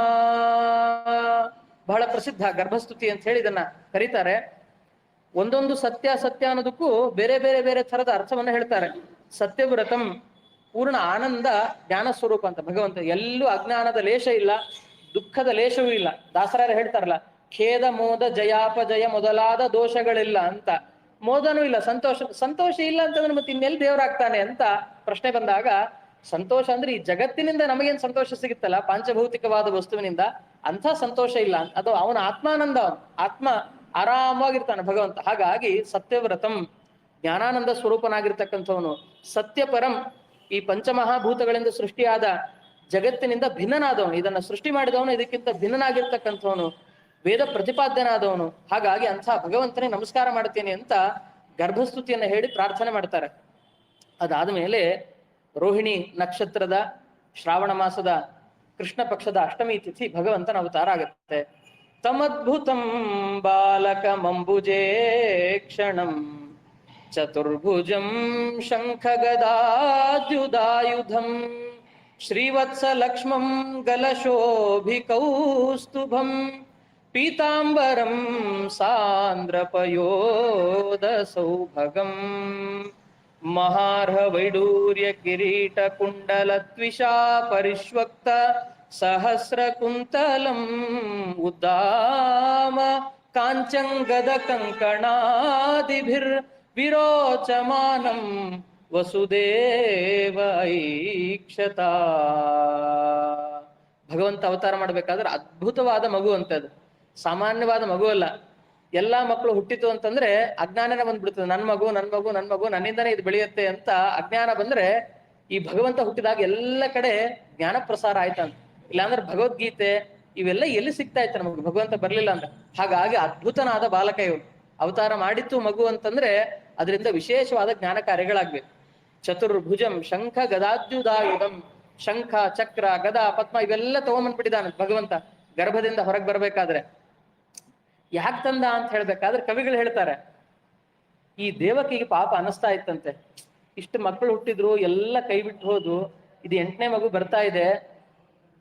A: ಬಹಳ ಪ್ರಸಿದ್ಧ ಗರ್ಭಸ್ತುತಿ ಅಂತ ಹೇಳಿ ಇದನ್ನ ಕರೀತಾರೆ. ಒಂದೊಂದು ಸತ್ಯ ಅನ್ನೋದಕ್ಕೂ ಬೇರೆ ಬೇರೆ ಬೇರೆ ಥರದ ಅರ್ಥವನ್ನ ಹೇಳ್ತಾರೆ. ಸತ್ಯವ್ರತಂ ಪೂರ್ಣ ಆನಂದ ಜ್ಞಾನ ಸ್ವರೂಪ ಅಂತ ಭಗವಂತ. ಎಲ್ಲೂ ಅಜ್ಞಾನದ ಲೇಷ ಇಲ್ಲ, ದುಃಖದ ಲೇಷವೂ ಇಲ್ಲ. ದಾಸರಾಯರು ಹೇಳ್ತಾರಲ್ಲ, ಖೇದ ಮೋದ ಜಯಾಪಜಯ ಮೊದಲಾದ ದೋಷಗಳಿಲ್ಲ ಅಂತ. ಮೋದನೂ ಇಲ್ಲ, ಸಂತೋಷ ಇಲ್ಲ ಅಂತಂದ್ರೆ ಮತ್ತೆ ಇನ್ನೆಲ್ಲಿ ದೇವರಾಗ್ತಾನೆ ಅಂತ ಪ್ರಶ್ನೆ ಬಂದಾಗ, ಸಂತೋಷ ಅಂದ್ರೆ ಈ ಜಗತ್ತಿನಿಂದ ನಮಗೇನ್ ಸಂತೋಷ ಸಿಗುತ್ತಲ್ಲ, ಪಾಂಚಭೌತಿಕವಾದ ವಸ್ತುವಿನಿಂದ, ಅಂಥ ಸಂತೋಷ ಇಲ್ಲ. ಅದು ಅವನ ಆತ್ಮಾನಂದ, ಆತ್ಮ ಆರಾಮವಾಗಿರ್ತಾನೆ ಭಗವಂತ. ಹಾಗಾಗಿ ಸತ್ಯವ್ರತಂ ಜ್ಞಾನಾನಂದ ಸ್ವರೂಪನಾಗಿರ್ತಕ್ಕಂಥವನು. ಸತ್ಯಪರಂ ಈ ಪಂಚಮಹಾಭೂತಗಳಿಂದ ಸೃಷ್ಟಿಯಾದ ಜಗತ್ತಿನಿಂದ ಭಿನ್ನನಾದವನು, ಇದನ್ನ ಸೃಷ್ಟಿ ಮಾಡಿದವನು, ಇದಕ್ಕಿಂತ ಭಿನ್ನನಾಗಿರ್ತಕ್ಕಂಥವನು, ವೇದ ಪ್ರತಿಪಾದ್ಯನಾದವನು. ಹಾಗಾಗಿ ಅಂಥ ಭಗವಂತನೇ ನಮಸ್ಕಾರ ಮಾಡ್ತೇನೆ ಅಂತ ಗರ್ಭಸ್ತುತಿಯನ್ನು ಹೇಳಿ ಪ್ರಾರ್ಥನೆ ಮಾಡ್ತಾರೆ. ಅದಾದ ಮೇಲೆ ರೋಹಿಣಿ ನಕ್ಷತ್ರದ ಶ್ರಾವಣ ಮಾಸದ ಕೃಷ್ಣ ಪಕ್ಷದ ಅಷ್ಟಮಿ ತಿಥಿ ಭಗವಂತನ ಅವತಾರ ಆಗುತ್ತೆ. ತಮದ್ಭುತಂ ಬಾಲಕಮಂಬುಜೇ ಕ್ಷಣಂ ಚತುರ್ಭುಜಂ ಶಂಖಗದಾದ್ಯುಧಾಯುಧಂ ಶ್ರೀವತ್ಸಲಕ್ಷ್ಮಂ ಗಲಶೋಭಿಕೌಸ್ತುಭಂ ಪೀತಾಂಬರಂ ಸಾಂದ್ರಪಯೋದಸೌಭಗಂ ಮಹಾರ್ಹವೈಡೂರ್ಯ ಕಿರೀಟ ಕುಂಡಲತ್ವಿಷಾ ಪರಿಷ್ವಕ್ತ ಸಹಸ್ರಕುಂತಲಂ ಉದ್ದಾಮ ಕಾಂಚಂಗದ ಕಂಕಣಾದಿಭಿರ್ ವಿರೋಚಮಾನಂ ವಸುದೇವ ಐಕ್ಷತಾ. ಭಗವಂತ ಅವತಾರ ಮಾಡ್ಬೇಕಾದ್ರೆ ಅದ್ಭುತವಾದ ಮಗು ಅಂತದ್ದು, ಸಾಮಾನ್ಯವಾದ ಮಗು ಅಲ್ಲ. ಎಲ್ಲಾ ಮಕ್ಕಳು ಹುಟ್ಟಿತು ಅಂತಂದ್ರೆ ಅಜ್ಞಾನನೇ ಬಂದ್ಬಿಡ್ತದೆ. ನನ್ ಮಗು ನನ್ನಿಂದನೇ ಇದು ಬೆಳೆಯುತ್ತೆ ಅಂತ ಅಜ್ಞಾನ ಬಂದ್ರೆ, ಈ ಭಗವಂತ ಹುಟ್ಟಿದಾಗ ಎಲ್ಲ ಕಡೆ ಜ್ಞಾನ ಪ್ರಸಾರ ಆಯ್ತಂತ. ಇಲ್ಲಾಂದ್ರೆ ಭಗವದ್ಗೀತೆ ಇವೆಲ್ಲ ಎಲ್ಲಿ ಸಿಗ್ತಾ ಇತ್ತು ನಮಗೆ, ಭಗವಂತ ಬರ್ಲಿಲ್ಲ ಅಂದ್ರೆ. ಹಾಗಾಗಿ ಅದ್ಭುತನಾದ ಬಾಲಕ ಇವರು. ಅವತಾರ ಮಾಡಿತ್ತು ಮಗು ಅಂತಂದ್ರೆ ಅದರಿಂದ ವಿಶೇಷವಾದ ಜ್ಞಾನ ಕಾರ್ಯಗಳಾಗ್ಬೇಕು. ಚತುರ್ಭುಜಂ ಶಂಖ ಗದಾದ್ಯುಧಾಯುಧಂ ಶಂಖ, ಚಕ್ರ, ಗದಾ, ಪದ್ಮ ಇವೆಲ್ಲ ತಗೊಂಡ್ಬಂದ್ಬಿಟ್ಟಿದ್ದಾನೆ ಭಗವಂತ ಗರ್ಭದಿಂದ ಹೊರಗೆ ಬರ್ಬೇಕಾದ್ರೆ. ಯಾಕೆ ತಂದ ಅಂತ ಹೇಳ್ಬೇಕಾದ್ರೆ ಕವಿಗಳು ಹೇಳ್ತಾರೆ, ಈ ದೇವಕಿಗೆ ಪಾಪ ಅನಿಸ್ತಾ ಇತ್ತಂತೆ, ಇಷ್ಟು ಮಕ್ಕಳು ಹುಟ್ಟಿದ್ರು, ಎಲ್ಲ ಕೈ ಬಿಟ್ಟು ಹೋದು, ಇದು 8ನೇ ಮಗು ಬರ್ತಾ ಇದೆ,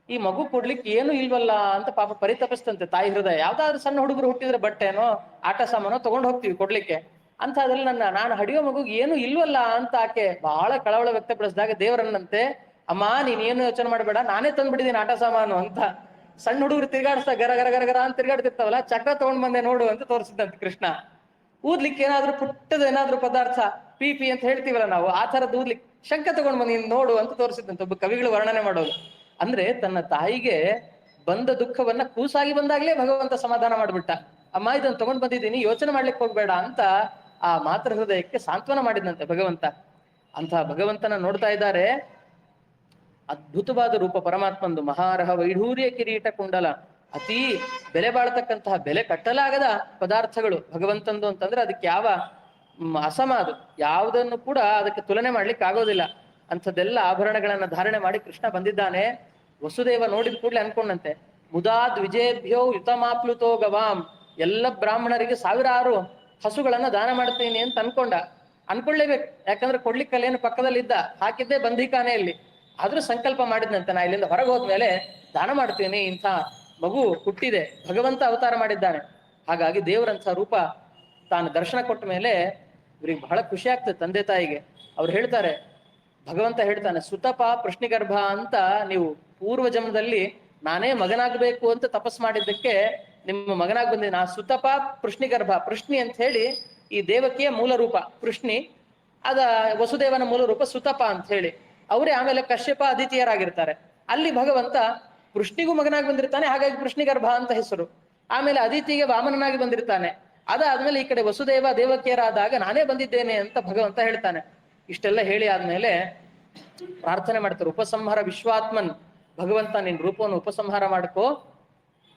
A: ಈ ಮಗು ಕೊಡ್ಲಿಕ್ಕೆ ಏನು ಇಲ್ವಲ್ಲ ಅಂತ ಪಾಪ ಪರಿತಪಿಸ್ತಂತೆ ತಾಯಿ ಹೃದಯ. ಯಾವ್ದಾದ್ರು ಸಣ್ಣ ಹುಡುಗರು ಹುಟ್ಟಿದ್ರೆ ಬಟ್ಟೆನೋ ಆಟ ಸಾಮಾನೋ ತಗೊಂಡು ಹೋಗ್ತೀವಿ ಕೊಡ್ಲಿಕ್ಕೆ, ಅಂತ ಅದ್ರಲ್ಲಿ ನಾನು ಹಡಿಯೋ ಮಗುಗೆ ಏನು ಇಲ್ವಲ್ಲ ಅಂತ ಆಕೆ ಬಹಳ ಕಳವಳ ವ್ಯಕ್ತಪಡಿಸಿದಾಗ ದೇವರನ್ನಂತೆ, ಅಮ್ಮ ನೀನೇನು ಯೋಚನೆ ಮಾಡಬೇಡ, ನಾನೇ ತಂದ್ಬಿಟ್ಟಿದ್ದೀನಿ ಆಟ ಸಾಮಾನು ಅಂತ. ಸಣ್ಣ ಹುಡುಗರು ತಿರ್ಗಾಡಿಸ್ತಾ ಗರ ಗರ ಗರ ಗರ ಅಂತ ತಿರ್ಗಾಡ್ತಿರ್ತಾವಲ್ಲ, ಚಕ್ರ ತಗೊಂಡ್ ಬಂದೆ ನೋಡು ಅಂತ ತೋರಿಸಿದಂತೆ ಕೃಷ್ಣ. ಊದ್ಲಿಕ್ಕೆ ಏನಾದ್ರು ಪುಟ್ಟದ ಏನಾದ್ರು ಪದಾರ್ಥ ಪಿ ಪಿ ಅಂತ ಹೇಳ್ತೀವಲ್ಲ ನಾವು, ಆ ತರದ್ ಊದ್ಲಿಕ್ಕೆ ಶಂಕ ತಗೊಂಡ್ ಬಂದು ನೀನ್ ನೋಡು ಅಂತ ತೋರಿಸಿದಂತೆ ಒಬ್ಬ ಕವಿಗಳು ವರ್ಣನೆ ಮಾಡೋದು. ಅಂದ್ರೆ ತನ್ನ ತಾಯಿಗೆ ಬಂದ ದುಃಖವನ್ನ ಕೂಸಾಗಿ ಬಂದಾಗ್ಲೇ ಭಗವಂತ ಸಮಾಧಾನ ಮಾಡ್ಬಿಟ್ಟ. ಅಮ್ಮ ಇದನ್ನ ತಗೊಂಡ್ ಬಂದಿದ್ದೀನಿ, ಯೋಚನೆ ಮಾಡ್ಲಿಕ್ಕೆ ಹೋಗ್ಬೇಡ ಅಂತ ಆ ಮಾತೃ ಹೃದಯಕ್ಕೆ ಸಾಂತ್ವನ ಮಾಡಿದಂತೆ ಭಗವಂತ. ಅಂತ ಭಗವಂತನ ನೋಡ್ತಾ ಇದ್ದಾರೆ. ಅದ್ಭುತವಾದ ರೂಪ ಪರಮಾತ್ಮಂದು. ಮಹಾರಹ ವೈಢೂರ್ಯ ಕಿರೀಟ ಕುಂಡಲ, ಅತೀ ಬೆಲೆ ಬಾಳ್ತಕ್ಕಂತಹ ಬೆಲೆ ಕಟ್ಟಲಾಗದ ಪದಾರ್ಥಗಳು ಭಗವಂತಂದು ಅಂತಂದ್ರೆ ಅದಕ್ಕೆ ಯಾವ ಅಸಮ, ಅದು ಯಾವುದನ್ನು ಕೂಡ ಅದಕ್ಕೆ ತುಲನೆ ಮಾಡ್ಲಿಕ್ಕೆ ಆಗೋದಿಲ್ಲ. ಅಂಥದ್ದೆಲ್ಲ ಆಭರಣಗಳನ್ನ ಧಾರಣೆ ಮಾಡಿ ಕೃಷ್ಣ ಬಂದಿದ್ದಾನೆ. ವಸುದೇವ ನೋಡಿದ ಕೂಡಲೇ ಅನ್ಕೊಂಡಂತೆ, ಮುದಾದ್ ವಿಜೇಭ್ಯೋ ಯುತಮಾಪ್ಲುತೋ ಗವಾಂ, ಎಲ್ಲ ಬ್ರಾಹ್ಮಣರಿಗೆ 1000 ಹಸುಗಳನ್ನ ದಾನ ಮಾಡ್ತೀನಿ ಅಂತ ಅನ್ಕೊಳ್ಳೇಬೇಕು. ಯಾಕಂದ್ರೆ ಕೊಡ್ಲಿಕ್ಕಲ್ಲೇನು ಪಕ್ಕದಲ್ಲಿ ಇದ್ದ, ಹಾಕಿದ್ದೇ ಬಂಧಿಖಾನೆಯಲ್ಲಿ. ಆದ್ರೂ ಸಂಕಲ್ಪ ಮಾಡಿದ್ನಂತೆ, ನಾ ಇಲ್ಲಿಂದ ಹೊರಗೆ ಹೋದ್ಮೇಲೆ ದಾನ ಮಾಡ್ತೀನಿ, ಇಂಥ ಮಗು ಹುಟ್ಟಿದೆ, ಭಗವಂತ ಅವತಾರ ಮಾಡಿದ್ದಾನೆ. ಹಾಗಾಗಿ ದೇವರಂಥ ರೂಪ ತಾನು ದರ್ಶನ ಕೊಟ್ಟ ಮೇಲೆ ಇವ್ರಿಗೆ ಬಹಳ ಖುಷಿ ಆಗ್ತದೆ ತಂದೆ ತಾಯಿಗೆ. ಅವ್ರು ಹೇಳ್ತಾರೆ, ಭಗವಂತ ಹೇಳ್ತಾನೆ, ಸುತಪ ಪೃಷ್ಣಿಗರ್ಭ ಅಂತ ನೀವು ಪೂರ್ವ ಜನ್ಮದಲ್ಲಿ ನಾನೇ ಮಗನಾಗಬೇಕು ಅಂತ ತಪಸ್ ಮಾಡಿದ್ದಕ್ಕೆ ನಿಮ್ಮ ಮಗನಾಗಿ ಬಂದಿದ್ದೀನಿ. ಆ ಸುತಪ ಪೃಷ್ಣಿಗರ್ಭ, ಪೃಷ್ಣಿ ಅಂತ ಹೇಳಿ ಈ ದೇವಕಿಯ ಮೂಲ ರೂಪ ಪೃಷ್ಣಿ, ಅದ ವಸುದೇವನ ಮೂಲ ರೂಪ ಸುತಪ ಅಂತ ಹೇಳಿ. ಅವರೇ ಆಮೇಲೆ ಕಶ್ಯಪ ಅದಿತಿಯರಾಗಿರ್ತಾರೆ. ಅಲ್ಲಿ ಭಗವಂತ ಕೃಷ್ಣಿಗೂ ಮಗನಾಗಿ ಬಂದಿರ್ತಾನೆ, ಹಾಗಾಗಿ ಕೃಷ್ಣಿಗರ್ಭ ಅಂತ ಹೆಸರು. ಆಮೇಲೆ ಅದಿತಿಗೆ ವಾಮನನಾಗಿ ಬಂದಿರ್ತಾನೆ. ಅದಾದ್ಮೇಲೆ ಈ ಕಡೆ ವಸುದೇವ ದೇವಕಿಯರಾದಾಗ ನಾನೇ ಬಂದಿದ್ದೇನೆ ಅಂತ ಭಗವಂತ ಹೇಳ್ತಾನೆ. ಇಷ್ಟೆಲ್ಲ ಹೇಳಿ ಆದ್ಮೇಲೆ ಪ್ರಾರ್ಥನೆ ಮಾಡ್ತಾರೆ, ಉಪಸಂಹಾರ ವಿಶ್ವಾತ್ಮನ್, ಭಗವಂತ ನಿನ್ ರೂಪವನ್ನು ಉಪಸಂಹಾರ ಮಾಡ್ಕೋ,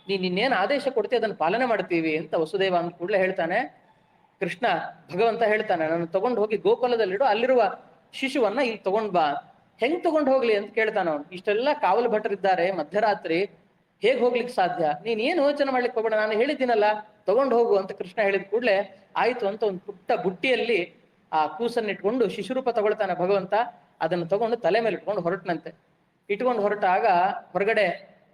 A: ನಿನ್ನೇನು ಆದೇಶ ಕೊಡ್ತಿ ಅದನ್ನು ಪಾಲನೆ ಮಾಡ್ತೀವಿ ಅಂತ ವಸುದೇವ ಅಂದ ಕೂಡಲೇ ಹೇಳ್ತಾನೆ. ಕೃಷ್ಣ ಭಗವಂತ ಹೇಳ್ತಾನೆ, ನಾನು ತಗೊಂಡು ಹೋಗಿ ಗೋಕುಲದಲ್ಲಿಡು, ಅಲ್ಲಿರುವ ಶಿಶುವನ್ನ ಇಲ್ಲಿ ತಗೊಂಡ್ ಬಾ. ಹೆಂಗ್ ತಗೊಂಡ್ ಹೋಗ್ಲಿ ಅಂತ ಕೇಳ್ತಾನ ಅವನು. ಇಷ್ಟೆಲ್ಲ ಕಾವಲು ಭಟರಿದ್ದಾರೆ, ಮಧ್ಯರಾತ್ರಿ ಹೇಗ್ ಹೋಗ್ಲಿಕ್ಕೆ ಸಾಧ್ಯ? ನೀನ್ ಏನ್ ಯೋಚನೆ ಮಾಡ್ಲಿಕ್ಕೆ ಹೋಗ್ಬೇಡ, ನಾನು ಹೇಳಿದ್ದೀನಲ್ಲ ತಗೊಂಡ್ ಹೋಗು ಅಂತ ಕೃಷ್ಣ ಹೇಳಿದ ಕೂಡಲೇ ಆಯ್ತು ಅಂತ ಒಂದು ಪುಟ್ಟ ಬುಟ್ಟಿಯಲ್ಲಿ ಆ ಕೂಸನ್ನಿಟ್ಕೊಂಡು ಶಿಶುರೂಪ ತಗೊಳ್ತಾನೆ ಭಗವಂತ. ಅದನ್ನು ತಗೊಂಡು ತಲೆ ಮೇಲೆ ಇಟ್ಕೊಂಡು ಹೊರಟನಂತೆ. ಇಟ್ಕೊಂಡು ಹೊರಟಾಗ ಹೊರಗಡೆ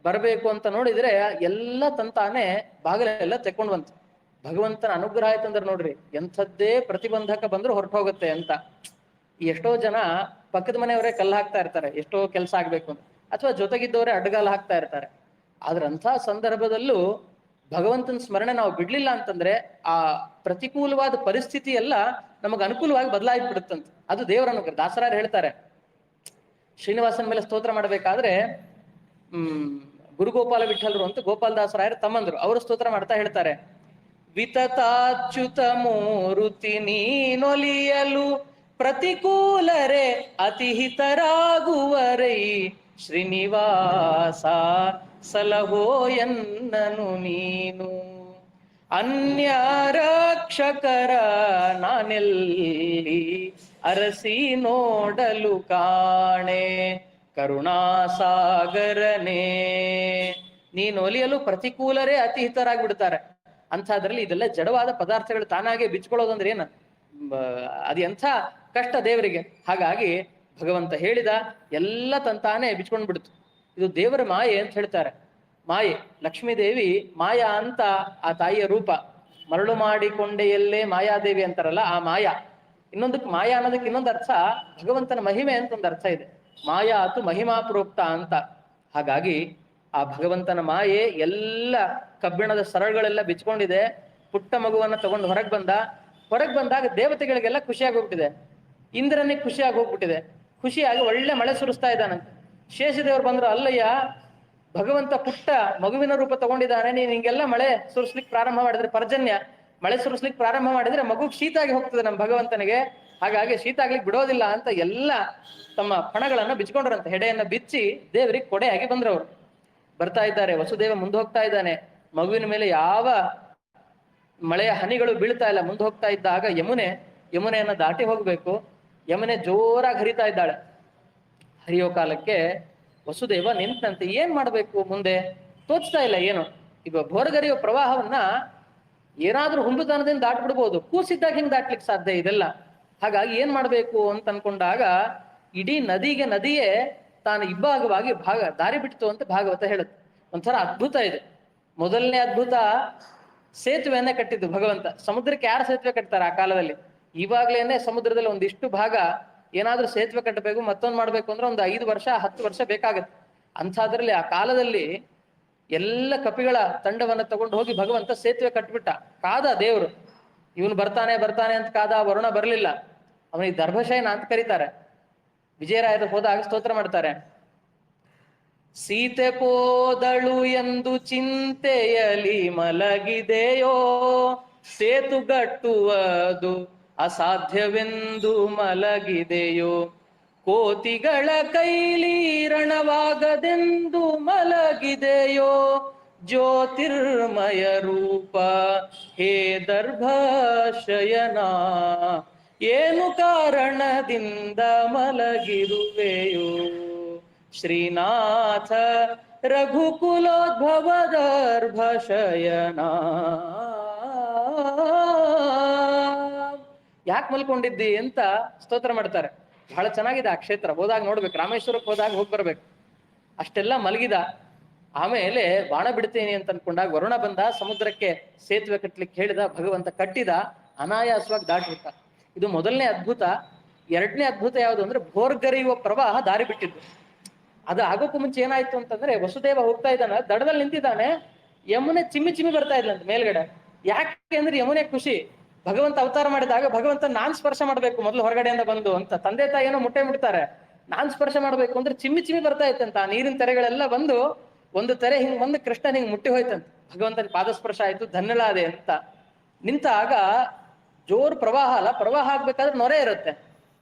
A: ಬರಬೇಕು ಅಂತ ನೋಡಿದ್ರೆ ಎಲ್ಲ ತಂತಾನೆ ಬಾಗಿಲೆಲ್ಲ ತೆಕ್ಕೊಂಡು ಬಂತು. ಭಗವಂತನ ಅನುಗ್ರಹ ಆಯ್ತಂದ್ರೆ ನೋಡ್ರಿ, ಎಂಥದ್ದೇ ಪ್ರತಿಬಂಧಕ ಬಂದ್ರು ಹೊರಟು ಹೋಗುತ್ತೆ ಅಂತ. ಎಷ್ಟೋ ಜನ ಪಕ್ಕದ ಮನೆಯವರೇ ಕಲ್ಲು ಹಾಕ್ತಾ ಇರ್ತಾರೆ ಎಷ್ಟೋ ಕೆಲಸ ಆಗ್ಬೇಕು ಅಂತ, ಅಥವಾ ಜೊತೆಗಿದ್ದವರೇ ಅಡ್ಡಗಾಲ ಹಾಕ್ತಾ ಇರ್ತಾರೆ. ಆದ್ರೆ ಅಂಥ ಸಂದರ್ಭದಲ್ಲೂ ಭಗವಂತನ ಸ್ಮರಣೆ ನಾವು ಬಿಡ್ಲಿಲ್ಲ ಅಂತಂದ್ರೆ ಆ ಪ್ರತಿಕೂಲವಾದ ಪರಿಸ್ಥಿತಿ ಎಲ್ಲ ನಮಗ್ ಅನುಕೂಲವಾಗಿ ಬದಲಾಗ್ಬಿಡುತ್ತಂತೆ. ಅದು ದೇವರ ಅನುಗ್ರಹ. ದಾಸರಾರು ಹೇಳ್ತಾರೆ, ಶ್ರೀನಿವಾಸನ ಮೇಲೆ ಸ್ತೋತ್ರ ಮಾಡ್ಬೇಕಾದ್ರೆ ಗುರುಗೋಪಾಲ ವಿಠಲರು ಅಂತ ಗೋಪಾಲದಾಸರಾಯರು ತಮ್ಮಂದ್ರು, ಅವರು ಸ್ತೋತ್ರ ಮಾಡ್ತಾ ಹೇಳ್ತಾರೆ, ವಿತತಾಚ್ಯುತ ಮೂರುತಿ ನೀನೊಲಿಯಲು ಪ್ರತಿಕೂಲರೆ ಅತಿಹಿತರಾಗುವರೈ, ಶ್ರೀನಿವಾಸ ಸಲಹೋ ಎನ್ನನು ನೀನು, ಅನ್ಯ ರಕ್ಷಕರ ನಾನೆಲ್ಲಿ ಅರಸಿ ನೋಡಲು ಕಾಣೆ, ಕರುಣಾಸಾಗರನೇ. ನೀನು ಒಲಿಯಲು ಪ್ರತಿಕೂಲರೇ ಅತಿ ಹಿತರಾಗ್ಬಿಡ್ತಾರೆ. ಅಂಥದ್ರಲ್ಲಿ ಇದೆಲ್ಲ ಜಡವಾದ ಪದಾರ್ಥಗಳು ತಾನಾಗೆ ಬಿಚ್ಕೊಳ್ಳೋದಂದ್ರೆ ಏನು, ಅದು ಎಂಥ ಕಷ್ಟ ದೇವರಿಗೆ. ಹಾಗಾಗಿ ಭಗವಂತ ಹೇಳಿದ ಎಲ್ಲ ತಂತಾನೆ ಬಿಚ್ಕೊಂಡ್ ಬಿಡ್ತು. ಇದು ದೇವರ ಮಾಯೆ ಅಂತ ಹೇಳ್ತಾರೆ. ಮಾಯೆ, ಲಕ್ಷ್ಮೀದೇವಿ ಮಾಯಾ ಅಂತ ಆ ತಾಯಿಯ ರೂಪ. ಮರಳು ಮಾಡಿಕೊಂಡೆಯಲ್ಲೇ ಮಾಯಾದೇವಿ ಅಂತಾರಲ್ಲ, ಆ ಮಾಯಾ. ಇನ್ನೊಂದಕ್ಕೆ ಮಾಯಾ ಅನ್ನೋದಕ್ಕೆ ಇನ್ನೊಂದು ಅರ್ಥ ಭಗವಂತನ ಮಹಿಮೆ ಅಂತ ಒಂದು ಅರ್ಥ ಇದೆ. ಮಾಯಾ ಅದು ಮಹಿಮಾ ಪ್ರೋಕ್ತ ಅಂತ. ಹಾಗಾಗಿ ಆ ಭಗವಂತನ ಮಾಯೆ ಎಲ್ಲ ಕಬ್ಬಿಣದ ಸರಳುಗಳೆಲ್ಲ ಬಿಚ್ಕೊಂಡಿದೆ. ಪುಟ್ಟ ಮಗುವನ್ನ ತಗೊಂಡು ಹೊರಗೆ ಬಂದಾಗ ದೇವತೆಗಳಿಗೆಲ್ಲ ಖುಷಿಯಾಗಿ ಹೋಗ್ಬಿಟ್ಟಿದೆ. ಇಂದ್ರನಿಗೆ ಖುಷಿಯಾಗಿ ಹೋಗ್ಬಿಟ್ಟಿದೆ. ಖುಷಿಯಾಗಿ ಒಳ್ಳೆ ಮಳೆ ಸುರಿಸ್ತಾ ಇದ್ದಾನಂತೆ. ಶೇಷದೇವರು ಬಂದ್ರು, ಅಲ್ಲಯ್ಯ ಭಗವಂತ ಪುಟ್ಟ ಮಗುವಿನ ರೂಪ ತಗೊಂಡಿದ್ದಾನೆ, ನೀನ್ ಹಿಂಗೆಲ್ಲ ಮಳೆ ಸುರಿಸ್ಲಿಕ್ಕೆ ಪ್ರಾರಂಭ ಮಾಡಿದ್ರೆ, ಪರ್ಜನ್ಯ ಮಳೆ ಸುರಿಸ್ಲಿಕ್ಕೆ ಪ್ರಾರಂಭ ಮಾಡಿದ್ರೆ ಮಗುಗ್ ಶೀತ ಆಗಿ ಹೋಗ್ತದೆ ನಮ್ಮ ಭಗವಂತನಿಗೆ, ಹಾಗಾಗಿ ಶೀತ ಆಗ್ಲಿಕ್ಕೆ ಬಿಡೋದಿಲ್ಲ ಅಂತ ಎಲ್ಲ ತಮ್ಮ ಪಣಗಳನ್ನ ಬಿಚ್ಕೊಂಡ್ರಂತೆ. ಹೆಡೆಯನ್ನ ಬಿಚ್ಚಿ ದೇವರಿಗೆ ಕೊಡೆಯಾಗಿ ಬಂದ್ರವ್ರು. ಬರ್ತಾ ಇದ್ದಾರೆ, ವಸುದೇವ ಮುಂದೆ ಹೋಗ್ತಾ ಇದ್ದಾನೆ. ಮಗುವಿನ ಮೇಲೆ ಯಾವ ಮಳೆಯ ಹನಿಗಳು ಬೀಳ್ತಾ ಇಲ್ಲ. ಮುಂದೆ ಹೋಗ್ತಾ ಇದ್ದಾಗ ಯಮುನೆಯನ್ನ ದಾಟಿ ಹೋಗ್ಬೇಕು. ಯಮುನೆ ಜೋರಾಗಿ ಹರಿತಾ ಇದ್ದಾಳೆ. ಹರಿಯೋ ಕಾಲಕ್ಕೆ ವಸುದೇವ ನಿಂತಂತೆ ಏನ್ ಮಾಡ್ಬೇಕು ಮುಂದೆ ತೋಚ್ತಾ ಇಲ್ಲ ಏನು. ಈಗ ಭೋರ್ಗರೆಯುವ ಪ್ರವಾಹವನ್ನ ಏನಾದ್ರೂ ಹುಂಬುತನದಿಂದ ದಾಟ್ಬಿಡ್ಬೋದು, ಕೂಸಿದ್ದಾಗ ಹಿಂಗ್ ದಾಟ್ಲಿಕ್ಕೆ ಸಾಧ್ಯ ಇದೆಲ್ಲ. ಹಾಗಾಗಿ ಏನ್ ಮಾಡ್ಬೇಕು ಅಂತ ಅನ್ಕೊಂಡಾಗ ಇಡೀ ನದಿಯೇ ತಾನು ಇಬ್ಬಾಗವಾಗಿ ದಾರಿ ಬಿಡ್ತು ಅಂತ ಭಾಗವತ ಹೇಳುತ್ತೆ. ಒಂಥರ ಅದ್ಭುತ ಇದೆ. ಮೊದಲನೇ ಅದ್ಭುತ ಸೇತುವೆಯನ್ನೇ ಕಟ್ಟಿದ್ದು ಭಗವಂತ. ಸಮುದ್ರಕ್ಕೆ ಯಾರು ಸೇತುವೆ ಕಟ್ತಾರೆ ಆ ಕಾಲದಲ್ಲಿ? ಇವಾಗ್ಲೇನೆ ಸಮುದ್ರದಲ್ಲಿ ಒಂದಿಷ್ಟು ಭಾಗ ಏನಾದ್ರೂ ಸೇತುವೆ ಕಟ್ಟಬೇಕು, ಮತ್ತೊಂದು ಮಾಡ್ಬೇಕು ಅಂದ್ರೆ ಒಂದು 5 ವರ್ಷ 10 ವರ್ಷ ಬೇಕಾಗತ್ತೆ. ಅಂಥದ್ರಲ್ಲಿ ಆ ಕಾಲದಲ್ಲಿ ಎಲ್ಲ ಕಪಿಗಳ ತಂಡವನ್ನ ತಗೊಂಡು ಹೋಗಿ ಭಗವಂತ ಸೇತುವೆ ಕಟ್ಬಿಟ್ಟ. ಕಾದ ದೇವರು, ಇವನು ಬರ್ತಾನೆ ಅಂತ ಕಾದ. ವರುಣ ಬರ್ಲಿಲ್ಲ. ಅವನಿಗೆ ದರ್ಭಶಯನ ಅಂತ ಕರೀತಾರೆ. ವಿಜಯರಾಯರು ಹೋದಾಗ ಸ್ತೋತ್ರ ಮಾಡ್ತಾರೆ, ಸೀತೆ ಪೋದಳು ಎಂದು ಚಿಂತೆಯಲಿ ಮಲಗಿದೆಯೋ, ಸೇತುಗಟ್ಟುವುದು ಅಸಾಧ್ಯವೆಂದು ಮಲಗಿದೆಯೋ, ಕೋತಿಗಳ ಕೈಲಿ ರಣವಾಗದೆಂದು ಮಲಗಿದೆಯೋ, ಜ್ಯೋತಿರ್ಮಯ ರೂಪ ಹೇ ದರ್ಭಶಯನ, ಏನು ಕಾರಣದಿಂದ ಮಲಗಿರುವೆಯೋ, ಶ್ರೀನಾಥ ರಘುಕುಲೋದ್ಭವ ದರ್ಭಶಯನ. ಯಾಕೆ ಮಲ್ಕೊಂಡಿದ್ದಿ ಅಂತ ಸ್ತೋತ್ರ ಮಾಡ್ತಾರೆ. ಬಹಳ ಚೆನ್ನಾಗಿದೆ ಆ ಕ್ಷೇತ್ರ. ಹೋದಾಗ ನೋಡ್ಬೇಕು, ರಾಮೇಶ್ವರಕ್ಕೆ ಹೋದಾಗ ಹೋಗಿ ಬರ್ಬೇಕು. ಅಷ್ಟೆಲ್ಲ ಮಲಗಿದ. ಆಮೇಲೆ ಬಾಣ ಬಿಡ್ತೇನೆ ಅಂತ ಅನ್ಕೊಂಡಾಗ ವರುಣ ಬಂದ, ಸಮುದ್ರಕ್ಕೆ ಸೇತುವೆ ಕಟ್ಟಲಿಕ್ಕೆ ಹೇಳಿದ. ಭಗವಂತ ಕಟ್ಟಿದ, ಅನಾಯಾಸವಾಗಿ ದಾಟ್ಬಿಟ್ಟ. ಇದು ಮೊದಲನೇ ಅದ್ಭುತ. ಎರಡನೇ ಅದ್ಭುತ ಯಾವುದು ಅಂದ್ರೆ ಭೋರ್ಗರೆಯುವ ಪ್ರವಾಹ ದಾರಿ ಬಿಟ್ಟಿದ್ದು. ಅದು ಆಗೋಕ್ಕೂ ಮುಂಚೆ ಏನಾಯ್ತು ಅಂತಂದ್ರೆ, ವಸುದೇವ ಹೋಗ್ತಾ ಇದ್ದಾನ, ದಡದಲ್ಲಿ ನಿಂತಿದ್ದಾನೆ, ಯಮುನೆ ಚಿಮ್ಮಿ ಬರ್ತಾ ಇದ್ಲಂತ ಮೇಲ್ಗಡೆ. ಯಾಕೆ ಅಂದ್ರೆ ಯಮುನೆ ಖುಷಿ, ಭಗವಂತ ಅವತಾರ ಮಾಡಿದಾಗ ಭಗವಂತ ನಾನ್ ಸ್ಪರ್ಶ ಮಾಡ್ಬೇಕು ಮೊದಲು ಹೊರಗಡೆಯಿಂದ ಬಂದು ಅಂತ. ತಂದೆ ತಾಯಿ ಏನೋ ಮುಟ್ತಾರೆ, ನಾನ್ ಸ್ಪರ್ಶ ಮಾಡ್ಬೇಕು ಅಂದ್ರೆ ಚಿಮ್ಮಿ ಬರ್ತಾ ಇತ್ತಂತ. ಆ ನೀರಿನ ತೆರೆಗಳೆಲ್ಲ ಬಂದು ಒಂದು ತೆರೆ ಹಿಂಗ್ ಬಂದು ಕೃಷ್ಣ ಹಿಂಗ್ ಮುಟ್ಟಿ ಹೋಯ್ತಂತ. ಭಗವಂತನ ಪಾದಸ್ಪರ್ಶ ಆಯ್ತು, ಧನ್ಯಳಾದೆ ಅಂತ ನಿಂತಾಗ ಜೋರ್ ಪ್ರವಾಹ ಅಲ್ಲ, ಪ್ರವಾಹ ಆಗ್ಬೇಕಾದ್ರೆ ನೊರೆ ಇರುತ್ತೆ.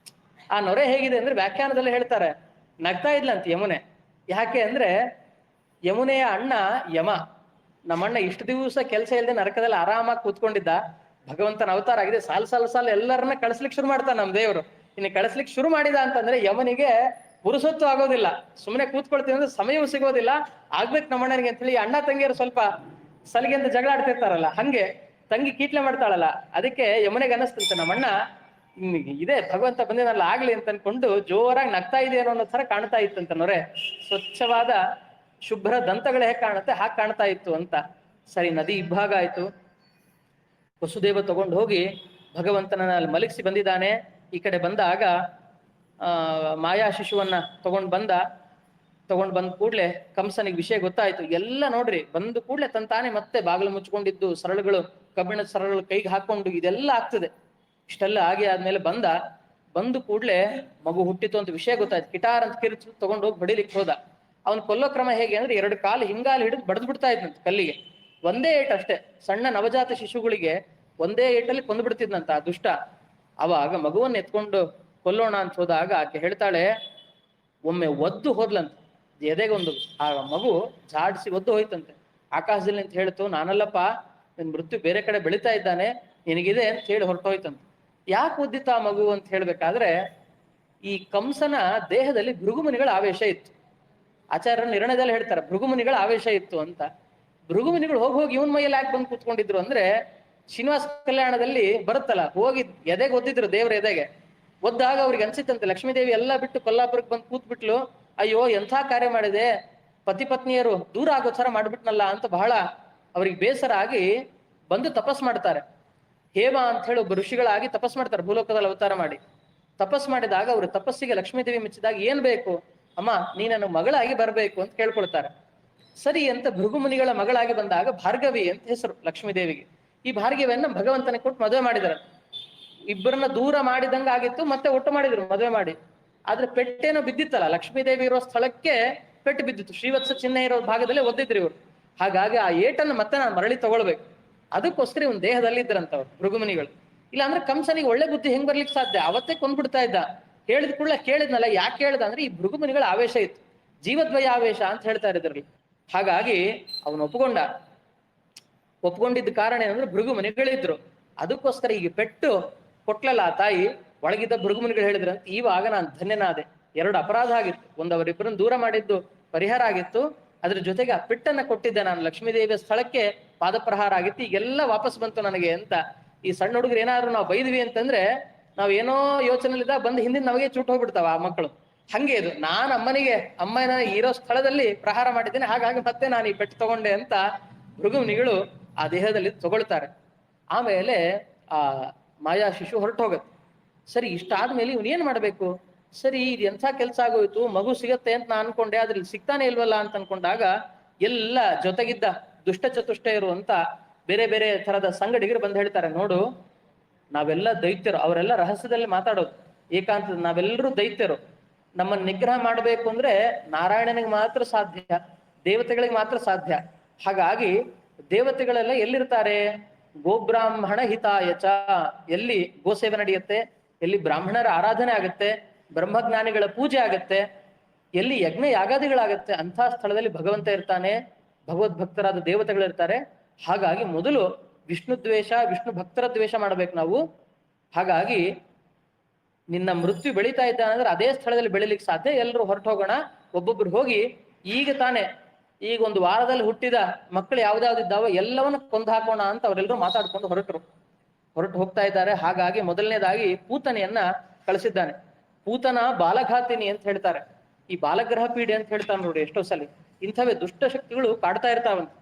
A: ಆ ನೊರೆ ಹೇಗಿದೆ ಅಂದ್ರೆ ವ್ಯಾಖ್ಯಾನದಲ್ಲಿ ಹೇಳ್ತಾರೆ, ನಗ್ತಾ ಇದ್ಲಂತ ಯಮುನೆ. ಯಾಕೆ ಅಂದ್ರೆ ಯಮುನೆಯ ಅಣ್ಣ ಯಮ. ನಮ್ಮಣ್ಣ ಇಷ್ಟು ದಿವಸ ಕೆಲಸ ಇಲ್ಲದೆ ನರಕದಲ್ಲಿ ಆರಾಮಾಗಿ ಕೂತ್ಕೊಂಡಿದ್ದ. ಭಗವಂತನ ಅವತಾರ ಆಗಿದೆ, ಸಾಲ್ ಎಲ್ಲರನ್ನ ಕಳಿಸ್ಲಿಕ್ಕೆ ಶುರು ಮಾಡ್ತಾನೆ ನಮ್ ದೇವರು. ಇನ್ನು ಕಳಿಸ್ಲಿಕ್ಕೆ ಶುರು ಮಾಡಿದ ಅಂತಂದ್ರೆ ಯಮನಿಗೆ ಪುರುಸೊತ್ತು ಆಗೋದಿಲ್ಲ, ಸುಮ್ಮನೆ ಕೂತ್ಕೊಳ್ತೀವಿ ಅಂದ್ರೆ ಸಮಯವೂ ಸಿಗೋದಿಲ್ಲ. ಆಗ್ಬೇಕು ನಮ್ಮಣ್ಣನಿಗೆ ಅಂತೇಳಿ ಅಣ್ಣ ತಂಗಿಯರು ಸ್ವಲ್ಪ ಸಲಿಗೆ ಅಂತ ಜಗಳ ಆಡ್ತಿರ್ತಾರಲ್ಲ, ಹಂಗೆ ತಂಗಿ ಕೀಟ್ಲೆ ಮಾಡ್ತಾಳಲ್ಲ, ಅದಕ್ಕೆ ಯಮನಿಗೆ ಅನಿಸ್ತಂತೆ ನಮ್ಮಣ್ಣ ಇದೆ ಭಗವಂತ ಬಂದಿನಲ್ಲ ಆಗ್ಲಿ ಅಂತ ಅನ್ಕೊಂಡು ಜೋರಾಗಿ ನಗ್ತಾ ಇದೆ ಅನ್ನೋ ತರ ಕಾಣ್ತಾ ಇತ್ತಂತ ನೊರೆ. ಸ್ವಚ್ಛವಾದ ಶುಭ್ರ ದಂತಗಳೇ ಹೇಗೆ ಕಾಣುತ್ತೆ ಹಾಗೆ ಕಾಣ್ತಾ ಇತ್ತು ಅಂತ. ಸರಿ, ನದಿ ಇಬ್ಬಾಗ ಆಯ್ತು. ವಸುದೇವ ತಗೊಂಡು ಹೋಗಿ ಭಗವಂತನ ಅಲ್ಲಿ ಮಲಗಿಸಿ ಬಂದಿದ್ದಾನೆ. ಈ ಕಡೆ ಬಂದಾಗ ಮಾಯಾ ಶಿಶುವನ್ನ ತಗೊಂಡ್ ಬಂದ ಕೂಡ್ಲೆ ಕಂಸನಿಗೆ ವಿಷಯ ಗೊತ್ತಾಯ್ತು. ಎಲ್ಲ ನೋಡ್ರಿ, ಬಂದು ಕೂಡ್ಲೆ ತಂತಾನೆ ಮತ್ತೆ ಬಾಗಿಲು ಮುಚ್ಕೊಂಡಿದ್ದು, ಸರಳುಗಳು ಕಬ್ಬಿಣದ ಸರಳುಗಳು ಕೈಗೆ ಹಾಕೊಂಡು ಇದೆಲ್ಲ ಆಗ್ತದೆ. ಇಷ್ಟೆಲ್ಲ ಆಗಿ ಆದ್ಮೇಲೆ ಬಂದು ಕೂಡ್ಲೆ ಮಗು ಹುಟ್ಟಿತು ಅಂತ ವಿಷಯ ಗೊತ್ತಾಯ್ತು. ಕಿಟಾರ್ ಅಂತ ಕಿರ್ಚು ತಗೊಂಡು ಹೋಗಿ ಬಡಿಲಿಕ್ಕೆ ಹೋದ. ಅವನು ಕೊಲ್ಲೋ ಕ್ರಮ ಹೇಗೆ ಅಂದ್ರೆ 2 ಕಾಲು ಹಿಂಗಾಲು ಹಿಡಿದು ಬಡ್ದು ಬಿಡ್ತಾ ಇದ್ನಂತ ಕಲ್ಲಿಗೆ. ಒಂದೇ ಏಟ್ ಅಷ್ಟೇ, ಸಣ್ಣ ನವಜಾತ ಶಿಶುಗಳಿಗೆ ಒಂದೇ ಏಟಲ್ಲಿ ಕೊಂದು ಬಿಡ್ತಿದ್ನಂತ ಆ ದುಷ್ಟ. ಅವಾಗ ಮಗುವನ್ನ ಎತ್ಕೊಂಡು ಕೊಲ್ಲೋಣ ಅಂತ ಹೋದಾಗ ಆಕೆ ಹೇಳ್ತಾಳೆ, ಒಮ್ಮೆ ಒದ್ದು ಹೋದ್ಲಂತ ಎದೆಗೊಂದು. ಆ ಮಗು ಜಾಡಿಸಿ ಒದ್ದು ಹೋಯ್ತಂತೆ. ಆಕಾಶದಲ್ಲಿ ಅಂತ ಹೇಳ್ತು, ನಾನಲ್ಲಪ್ಪ, ನಿನ್ ಮೃತ್ಯು ಬೇರೆ ಕಡೆ ಬೆಳಿತಾ ಇದ್ದಾನೆ, ನಿನಗಿದೆ ಅಂತ ಹೇಳಿ ಹೊರಟೋಯ್ತಂತ. ಯಾಕೆ ಒದ್ದಿತ್ತ ಆ ಮಗು ಅಂತ ಹೇಳ್ಬೇಕಾದ್ರೆ, ಈ ಕಂಸನ ದೇಹದಲ್ಲಿ ಭೃಗುಮುನಿಗಳ ಆವೇಶ ಇತ್ತು. ಆಚಾರ್ಯರ ನಿರ್ಣಯದಲ್ಲಿ ಹೇಳ್ತಾರೆ ಭೃಗುಮುನಿಗಳ ಆವೇಶ ಇತ್ತು ಅಂತ. ಭೃಗುಮುನಿಗಳು ಹೋಗಿ ಇವನ್ ಮೈಯಲ್ಲಿ ಯಾಕೆ ಬಂದು ಕೂತ್ಕೊಂಡಿದ್ರು ಅಂದ್ರೆ, ಶ್ರೀನಿವಾಸ ಕಲ್ಯಾಣದಲ್ಲಿ ಬರುತ್ತಲ್ಲ, ಹೋಗಿ ಎದೆಗೆ ಒದ್ದಿದ್ರು, ದೇವ್ರ ಎದೆಗೆ ಒದ್ದಾಗ ಅವ್ರಿಗೆ ಅನ್ಸಿತ್ತಂತೆ, ಲಕ್ಷ್ಮೀದೇವಿ ಎಲ್ಲ ಬಿಟ್ಟು ಕೊಲ್ಲಾಪುರಕ್ಕೆ ಬಂದು ಕೂತ್ಬಿಟ್ಲು, ಅಯ್ಯೋ ಎಂಥ ಕಾರ್ಯ ಮಾಡಿದೆ, ಪತಿ ಪತ್ನಿಯರು ದೂರ ಆಗೋಚಾರ ಮಾಡ್ಬಿಟ್ನಲ್ಲ ಅಂತ ಬಹಳ ಅವ್ರಿಗೆ ಬೇಸರ ಆಗಿ ಬಂದು ತಪಸ್ ಮಾಡ್ತಾರೆ. ಹೇಮ ಅಂತ ಹೇಳಿ ಒಬ್ಬ ಋಷಿಗಳಾಗಿ ತಪಸ್ ಮಾಡ್ತಾರೆ, ಭೂಲೋಕದಲ್ಲಿ ಅವತಾರ ಮಾಡಿ. ತಪಸ್ ಮಾಡಿದಾಗ ಅವ್ರ ತಪಸ್ಸಿಗೆ ಲಕ್ಷ್ಮೀದೇವಿ ಮೆಚ್ಚಿದಾಗ ಏನ್ ಬೇಕು ಅಮ್ಮ, ನೀ ನನ್ನ ಮಗಳಾಗಿ ಬರ್ಬೇಕು ಅಂತ ಕೇಳ್ಕೊಳ್ತಾರೆ. ಸರಿ ಅಂತ ಭೃಗುಮುನಿಗಳ ಮಗಳಾಗಿ ಬಂದಾಗ ಭಾರ್ಗವಿ ಅಂತ ಹೆಸರು ಲಕ್ಷ್ಮೀದೇವಿಗೆ. ಈ ಭಾರ್ಗವಿಯನ್ನ ಭಗವಂತನ ಕೊಟ್ಟು ಮದುವೆ ಮಾಡಿದಾರೆ. ಇಬ್ಬರನ್ನ ದೂರ ಮಾಡಿದಂಗ ಆಗಿತ್ತು, ಮತ್ತೆ ಒಟ್ಟು ಮಾಡಿದ್ರು ಮದುವೆ ಮಾಡಿ. ಆದ್ರೆ ಪೆಟ್ಟೇನೋ ಬಿದ್ದಿತ್ತಲ್ಲ, ಲಕ್ಷ್ಮೀದೇವಿ ಇರೋ ಸ್ಥಳಕ್ಕೆ ಪೆಟ್ಟು ಬಿದ್ದಿತ್ತು, ಶ್ರೀವತ್ಸ ಚಿಹ್ನೆ ಇರೋ ಭಾಗದಲ್ಲಿ ಒದ್ದಿದ್ರು ಇವರು. ಹಾಗಾಗಿ ಆ ಏಟನ್ನು ಮತ್ತೆ ನಾನು ಮರಳಿ ತಗೊಳ್ಬೇಕು, ಅದಕ್ಕೋಸ್ಕರ ಇವನ್ ದೇಹದಲ್ಲಿ ಇದ್ರಂತವ್ರು ಭೃಗುಮುನಿಗಳು. ಇಲ್ಲ ಅಂದ್ರೆ ಕಂಸನಿಗೆ ಒಳ್ಳೆ ಬುದ್ಧಿ ಹೆಂಗ್ ಬರ್ಲಿಕ್ಕೆ ಸಾಧ್ಯ, ಅವತ್ತೇ ಕೊಂದ್ಬಿಡ್ತಾ ಇದ್ದ. ಹೇಳಿದ ಕೂಡಲೇ ಕೇಳಿದ್ನಲ್ಲ, ಯಾಕೆ ಕೇಳ್ದ ಅಂದ್ರೆ ಈ ಭೃಗುಮುನಿಗಳ ಆವೇಶ ಇತ್ತು, ಜೀವದ್ವಯ ಆವೇಶ ಅಂತ ಹೇಳ್ತಾ ಇದ್ರಲ್ಲಿ. ಹಾಗಾಗಿ ಅವನು ಒಪ್ಕೊಂಡಿದ್ದ ಕಾರಣ ಏನಂದ್ರೆ ಭೃಗುಮುನಿಗಳಿದ್ರು. ಅದಕ್ಕೋಸ್ಕರ ಈಗ ಪೆಟ್ಟು ಕೊಟ್ಲಲ್ಲ ಆ ತಾಯಿ, ಒಳಗಿದ್ದ ಭೃಗುಮುನಿಗಳು ಹೇಳಿದ್ರಂತ, ಇವಾಗ ನಾನು ಧನ್ಯನಾದೆ. 2 ಅಪರಾಧ ಆಗಿತ್ತು. ಒಂದು ಅವರಿಬ್ಬರನ್ನು ದೂರ ಮಾಡಿದ್ದು ಪರಿಹಾರ ಆಗಿತ್ತು. ಅದ್ರ ಜೊತೆಗೆ ಆ ಪಿಟ್ಟನ್ನ ಕೊಟ್ಟಿದ್ದೆ ನಾನು ಲಕ್ಷ್ಮೀದೇವಿಯ ಸ್ಥಳಕ್ಕೆ ಪಾದಪ್ರಹಾರ ಆಗಿತ್ತು, ಈಗೆಲ್ಲ ವಾಪಸ್ ಬಂತು ನನಗೆ ಅಂತ. ಈ ಸಣ್ಣ ಹುಡುಗರು ಏನಾದ್ರು ನಾವು ಬೈದ್ವಿ ಅಂತಂದ್ರೆ ನಾವ್ ಏನೋ ಯೋಚನೆಲಿದ್ದ ಬಂದು ಹಿಂದಿನ ನಮಗೆ ಚುಟ್ಟು ಹೋಗ್ಬಿಡ್ತಾವ ಆ ಮಕ್ಕಳು. ಹಂಗೆ ಇದು, ನಾನು ಅಮ್ಮನ ಇರೋ ಸ್ಥಳದಲ್ಲಿ ಪ್ರಹಾರ ಮಾಡಿದ್ದೇನೆ, ಹಾಗಾಗಿ ಮತ್ತೆ ನಾನು ಈ ಪೆಟ್ಟು ತಗೊಂಡೆ ಅಂತ ಭೃಗುನಿಗಳು ಆ ದೇಹದಲ್ಲಿ ತಗೊಳ್ತಾರೆ. ಆಮೇಲೆ ಆ ಮಾಯಾ ಶಿಶು ಹೊರಟು ಹೋಗುತ್ತೆ. ಸರಿ, ಇಷ್ಟಾದ್ಮೇಲೆ ಇವನ್ ಏನ್ ಮಾಡ್ಬೇಕು? ಸರಿ, ಇದು ಎಂಥ ಕೆಲ್ಸ ಆಗೋಯ್ತು, ಮಗು ಸಿಗತ್ತೆ ಅಂತ ನಾನು ಅನ್ಕೊಂಡೆ, ಅದ್ರಲ್ಲಿ ಸಿಗ್ತಾನೆ ಇಲ್ವಲ್ಲ ಅಂತ ಅನ್ಕೊಂಡಾಗ ಎಲ್ಲ ಜೊತೆಗಿದ್ದ ದುಷ್ಟ ಚತುಷ್ಟಯರು ಅಂತ ಬೇರೆ ಬೇರೆ ತರದ ಸಂಗಡಿಗರು ಬಂದು ಹೇಳ್ತಾರೆ, ನೋಡು ನಾವೆಲ್ಲ ದೈತ್ಯರು. ಅವರೆಲ್ಲ ರಹಸ್ಯದಲ್ಲಿ ಮಾತಾಡೋದು, ಏಕಾಂತ, ನಾವೆಲ್ಲರೂ ದೈತ್ಯರು. ನಮ್ಮನ್ನ ನಿಗ್ರಹ ಮಾಡಬೇಕು ಅಂದ್ರೆ ನಾರಾಯಣನಿಗೆ ಮಾತ್ರ ಸಾಧ್ಯ, ದೇವತೆಗಳಿಗೆ ಮಾತ್ರ ಸಾಧ್ಯ. ಹಾಗಾಗಿ ದೇವತೆಗಳೆಲ್ಲ ಎಲ್ಲಿರ್ತಾರೆ? ಗೋಬ್ರಾಹ್ಮಣ ಹಿತಾಯಚ, ಎಲ್ಲಿ ಗೋಸೇವೆ ನಡೆಯುತ್ತೆ, ಎಲ್ಲಿ ಬ್ರಾಹ್ಮಣರ ಆರಾಧನೆ ಆಗುತ್ತೆ, ಬ್ರಹ್ಮಜ್ಞಾನಿಗಳ ಪೂಜೆ ಆಗತ್ತೆ, ಎಲ್ಲಿ ಯಜ್ಞ ಯಾಗಾದಿಗಳಾಗತ್ತೆ, ಅಂಥ ಸ್ಥಳದಲ್ಲಿ ಭಗವಂತ ಇರ್ತಾನೆ, ಭಗವದ್ಭಕ್ತರಾದ ದೇವತೆಗಳಿರ್ತಾರೆ. ಹಾಗಾಗಿ ಮೊದಲು ವಿಷ್ಣು ದ್ವೇಷ, ವಿಷ್ಣು ಭಕ್ತರ ದ್ವೇಷ ಮಾಡ್ಬೇಕು ನಾವು. ಹಾಗಾಗಿ ನಿನ್ನ ಮೃತ್ಯು ಬೆಳೀತಾ ಇದ್ದಾನೆ ಅಂದ್ರೆ ಅದೇ ಸ್ಥಳದಲ್ಲಿ ಬೆಳಿಲಿಕ್ಕೆ ಸಾಧ್ಯ. ಎಲ್ಲರೂ ಹೊರಟು ಹೋಗೋಣ, ಒಬ್ಬೊಬ್ರು ಹೋಗಿ ಈಗ ತಾನೆ ಈಗ ಒಂದು ವಾರದಲ್ಲಿ ಹುಟ್ಟಿದ ಮಕ್ಕಳು ಯಾವ್ದಾವ್ದಿದ್ದಾವೋ ಎಲ್ಲವನ್ನ ಕೊಂದು ಹಾಕೋಣ ಅಂತ ಅವರೆಲ್ಲರೂ ಮಾತಾಡ್ಕೊಂಡು ಹೊರಟು ಹೋಗ್ತಾ ಇದ್ದಾರೆ. ಹಾಗಾಗಿ ಮೊದಲನೇದಾಗಿ ಪೂತನೆಯನ್ನ ಕಳಿಸಿದ್ದಾನೆ. ಪೂತನ ಬಾಲಘಾತಿನಿ ಅಂತ ಹೇಳ್ತಾರೆ, ಈ ಬಾಲಗ್ರಹ ಪೀಡೆ ಅಂತ ಹೇಳ್ತಾನೆ ನೋಡಿ. ಎಷ್ಟೋ ಸಲ ಇಂಥವೇ ದುಷ್ಟ ಶಕ್ತಿಗಳು ಕಾಡ್ತಾ ಇರ್ತಾವಂತ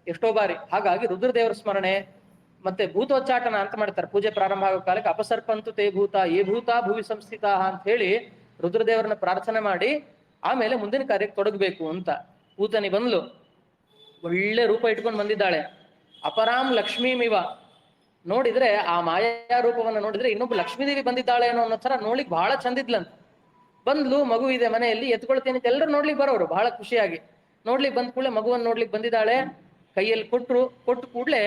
A: ಎಷ್ಟೋ ಬಾರಿ. ಹಾಗಾಗಿ ರುದ್ರದೇವರ ಸ್ಮರಣೆ ಮತ್ತೆ ಭೂತೋಚ್ಚಾಟನ ಅಂತ ಮಾಡ್ತಾರೆ ಪೂಜೆ ಪ್ರಾರಂಭ ಆಗೋ ಕಾಲಕ್ಕೆ. ಅಪಸರ್ಪಂತು ತೇ ಭೂತ ಏ ಭೂತ ಭುವಿ ಸಂಸ್ಥಿತ ಅಂತ ಹೇಳಿ ರುದ್ರದೇವರನ್ನ ಪ್ರಾರ್ಥನೆ ಮಾಡಿ ಆಮೇಲೆ ಮುಂದಿನ ಕಾರ್ಯಕ್ಕೆ ತೊಡಗಬೇಕು ಅಂತ. ಪೂತನಿ ಬಂದ್ಲು, ಒಳ್ಳೆ ರೂಪ ಇಟ್ಕೊಂಡು ಬಂದಿದ್ದಾಳೆ. ಅಪರಾಮ್ ಲಕ್ಷ್ಮೀಮಿವ, ನೋಡಿದ್ರೆ ಆ ಮಾಯಾ ರೂಪವನ್ನು ನೋಡಿದ್ರೆ ಇನ್ನೊಬ್ಬ ಲಕ್ಷ್ಮೀದೇವಿ ಬಂದಿದ್ದಾಳೆ ಅನ್ನೋ ತರ ನೋಡ್ಲಿಕ್ಕೆ ಬಹಳ ಚಂದಿದ್ಲಂತ. ಬಂದ್ಲು, ಮಗು ಇದೆ ಮನೆಯಲ್ಲಿ, ಎತ್ಕೊಳ್ತೇನೆ ಅಂತ ಎಲ್ಲರೂ ನೋಡ್ಲಿಕ್ಕೆ ಬರೋರು ಬಹಳ ಖುಷಿಯಾಗಿ. ನೋಡ್ಲಿಕ್ಕೆ ಬಂದ ಕೂಡಲೇ ಮಗುವನ್ನು ನೋಡ್ಲಿಕ್ಕೆ ಬಂದಿದ್ದಾಳೆ. ಕೈಯಲ್ಲಿ ಕೊಟ್ಟು ಕೂಡಲೇ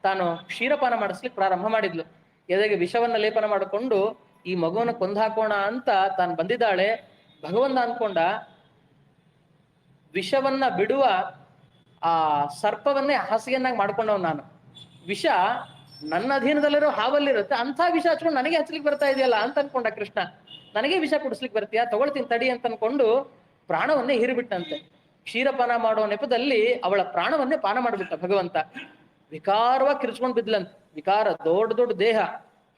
A: ತಾನು ಕ್ಷೀರಪಾನ ಮಾಡಿಸ್ಲಿಕ್ಕೆ ಪ್ರಾರಂಭ ಮಾಡಿದ್ಲು. ಎದೆಗೆ ವಿಷವನ್ನ ಲೇಪನ ಮಾಡಿಕೊಂಡು ಈ ಮಗುವನ್ನು ಕೊಂದಾಕೋಣ ಅಂತ ತಾನು ಬಂದಿದ್ದಾಳೆ. ಭಗವಂತ ಅನ್ಕೊಂಡ, ವಿಷವನ್ನ ಬಿಡುವ ಆ ಸರ್ಪವನ್ನೇ ಹಾಸಿಗೆಯನ್ನಾಗಿ ಮಾಡ್ಕೊಂಡವ್ ನಾನು. ವಿಷ ನನ್ನ ಅಧೀನದಲ್ಲಿರೋ ಹಾವಲ್ಲಿರುತ್ತೆ, ಅಂಥ ವಿಷ ಹಚ್ಕೊಂಡು ನನಗೆ ಹಚ್ಲಿಕ್ಕೆ ಬರ್ತಾ ಇದೆಯಲ್ಲ ಅಂತ ಅನ್ಕೊಂಡ ಕೃಷ್ಣ. ನನಗೆ ವಿಷ ಕುಡಿಸ್ಲಿಕ್ಕೆ ಬರ್ತೀಯಾ, ತಗೊಳ್ತೀನಿ ತಡಿ ಅಂತ ಅನ್ಕೊಂಡು ಪ್ರಾಣವನ್ನೇ ಹೀರಿಬಿಟ್ಟಂತೆ. ಕ್ಷೀರಪಾನ ಮಾಡೋ ನೆಪದಲ್ಲಿ ಅವಳ ಪ್ರಾಣವನ್ನೇ ಪಾನ ಮಾಡಿಬಿಟ್ಟ ಭಗವಂತ. ವಿಕಾರವಾಗಿ ಕಿರ್ಚ್ಕೊಂಡು ಬಿದ್ಲಂತ. ವಿಕಾರ, ದೊಡ್ಡ ದೊಡ್ಡ ದೇಹ,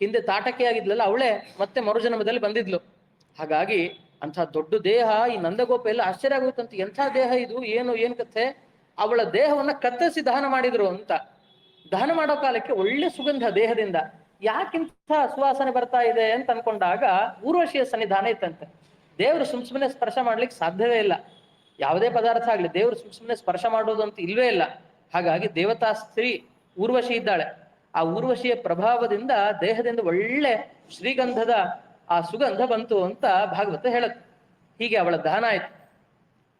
A: ಹಿಂದೆ ತಾಟಕೆ ಆಗಿದ್ಲಲ್ಲ ಅವಳೇ ಮತ್ತೆ ಮರುಜನ್ಮದಲ್ಲಿ ಬಂದಿದ್ಲು. ಹಾಗಾಗಿ ಅಂಥ ದೊಡ್ಡ ದೇಹ, ಈ ನಂದಗೋಪ ಎಲ್ಲ ಆಶ್ಚರ್ಯ ಆಗುತ್ತಂತ, ಎಂಥ ದೇಹ ಇದು, ಏನ್ ಕಥೆ. ಅವಳ ದೇಹವನ್ನ ಕತ್ತರಿಸಿ ದಹನ ಮಾಡಿದ್ರು ಅಂತ. ದಹನ ಮಾಡೋ ಕಾಲಕ್ಕೆ ಒಳ್ಳೆ ಸುಗಂಧ ದೇಹದಿಂದ, ಯಾಕಿಂತ ಸುವಾಸನೆ ಬರ್ತಾ ಇದೆ ಅಂತ ಅನ್ಕೊಂಡಾಗ ಊರ್ವಶಿಯ ಸನ್ನಿಧಾನ ಇತ್ತಂತೆ. ದೇವರು ಸುಮ್ಸುಮ್ಮನೆ ಸ್ಪರ್ಶ ಮಾಡ್ಲಿಕ್ಕೆ ಸಾಧ್ಯವೇ ಇಲ್ಲ. ಯಾವುದೇ ಪದಾರ್ಥ ಆಗ್ಲಿ ದೇವರು ಸುಮ್ಸುಮ್ಮನೆ ಸ್ಪರ್ಶ ಮಾಡೋದು ಅಂತ ಇಲ್ವೇ ಇಲ್ಲ. ಹಾಗಾಗಿ ದೇವತಾ ಸ್ತ್ರೀ ಊರ್ವಶಿ ಇದ್ದಾಳೆ. ಆ ಊರ್ವಶಿಯ ಪ್ರಭಾವದಿಂದ ದೇಹದಿಂದ ಒಳ್ಳೆ ಶ್ರೀಗಂಧದ ಆ ಸುಗಂಧ ಬಂತು ಅಂತ ಭಾಗವತ ಹೇಳುತ್ತೆ. ಹೀಗೆ ಅವಳ ದಹನ ಆಯ್ತು,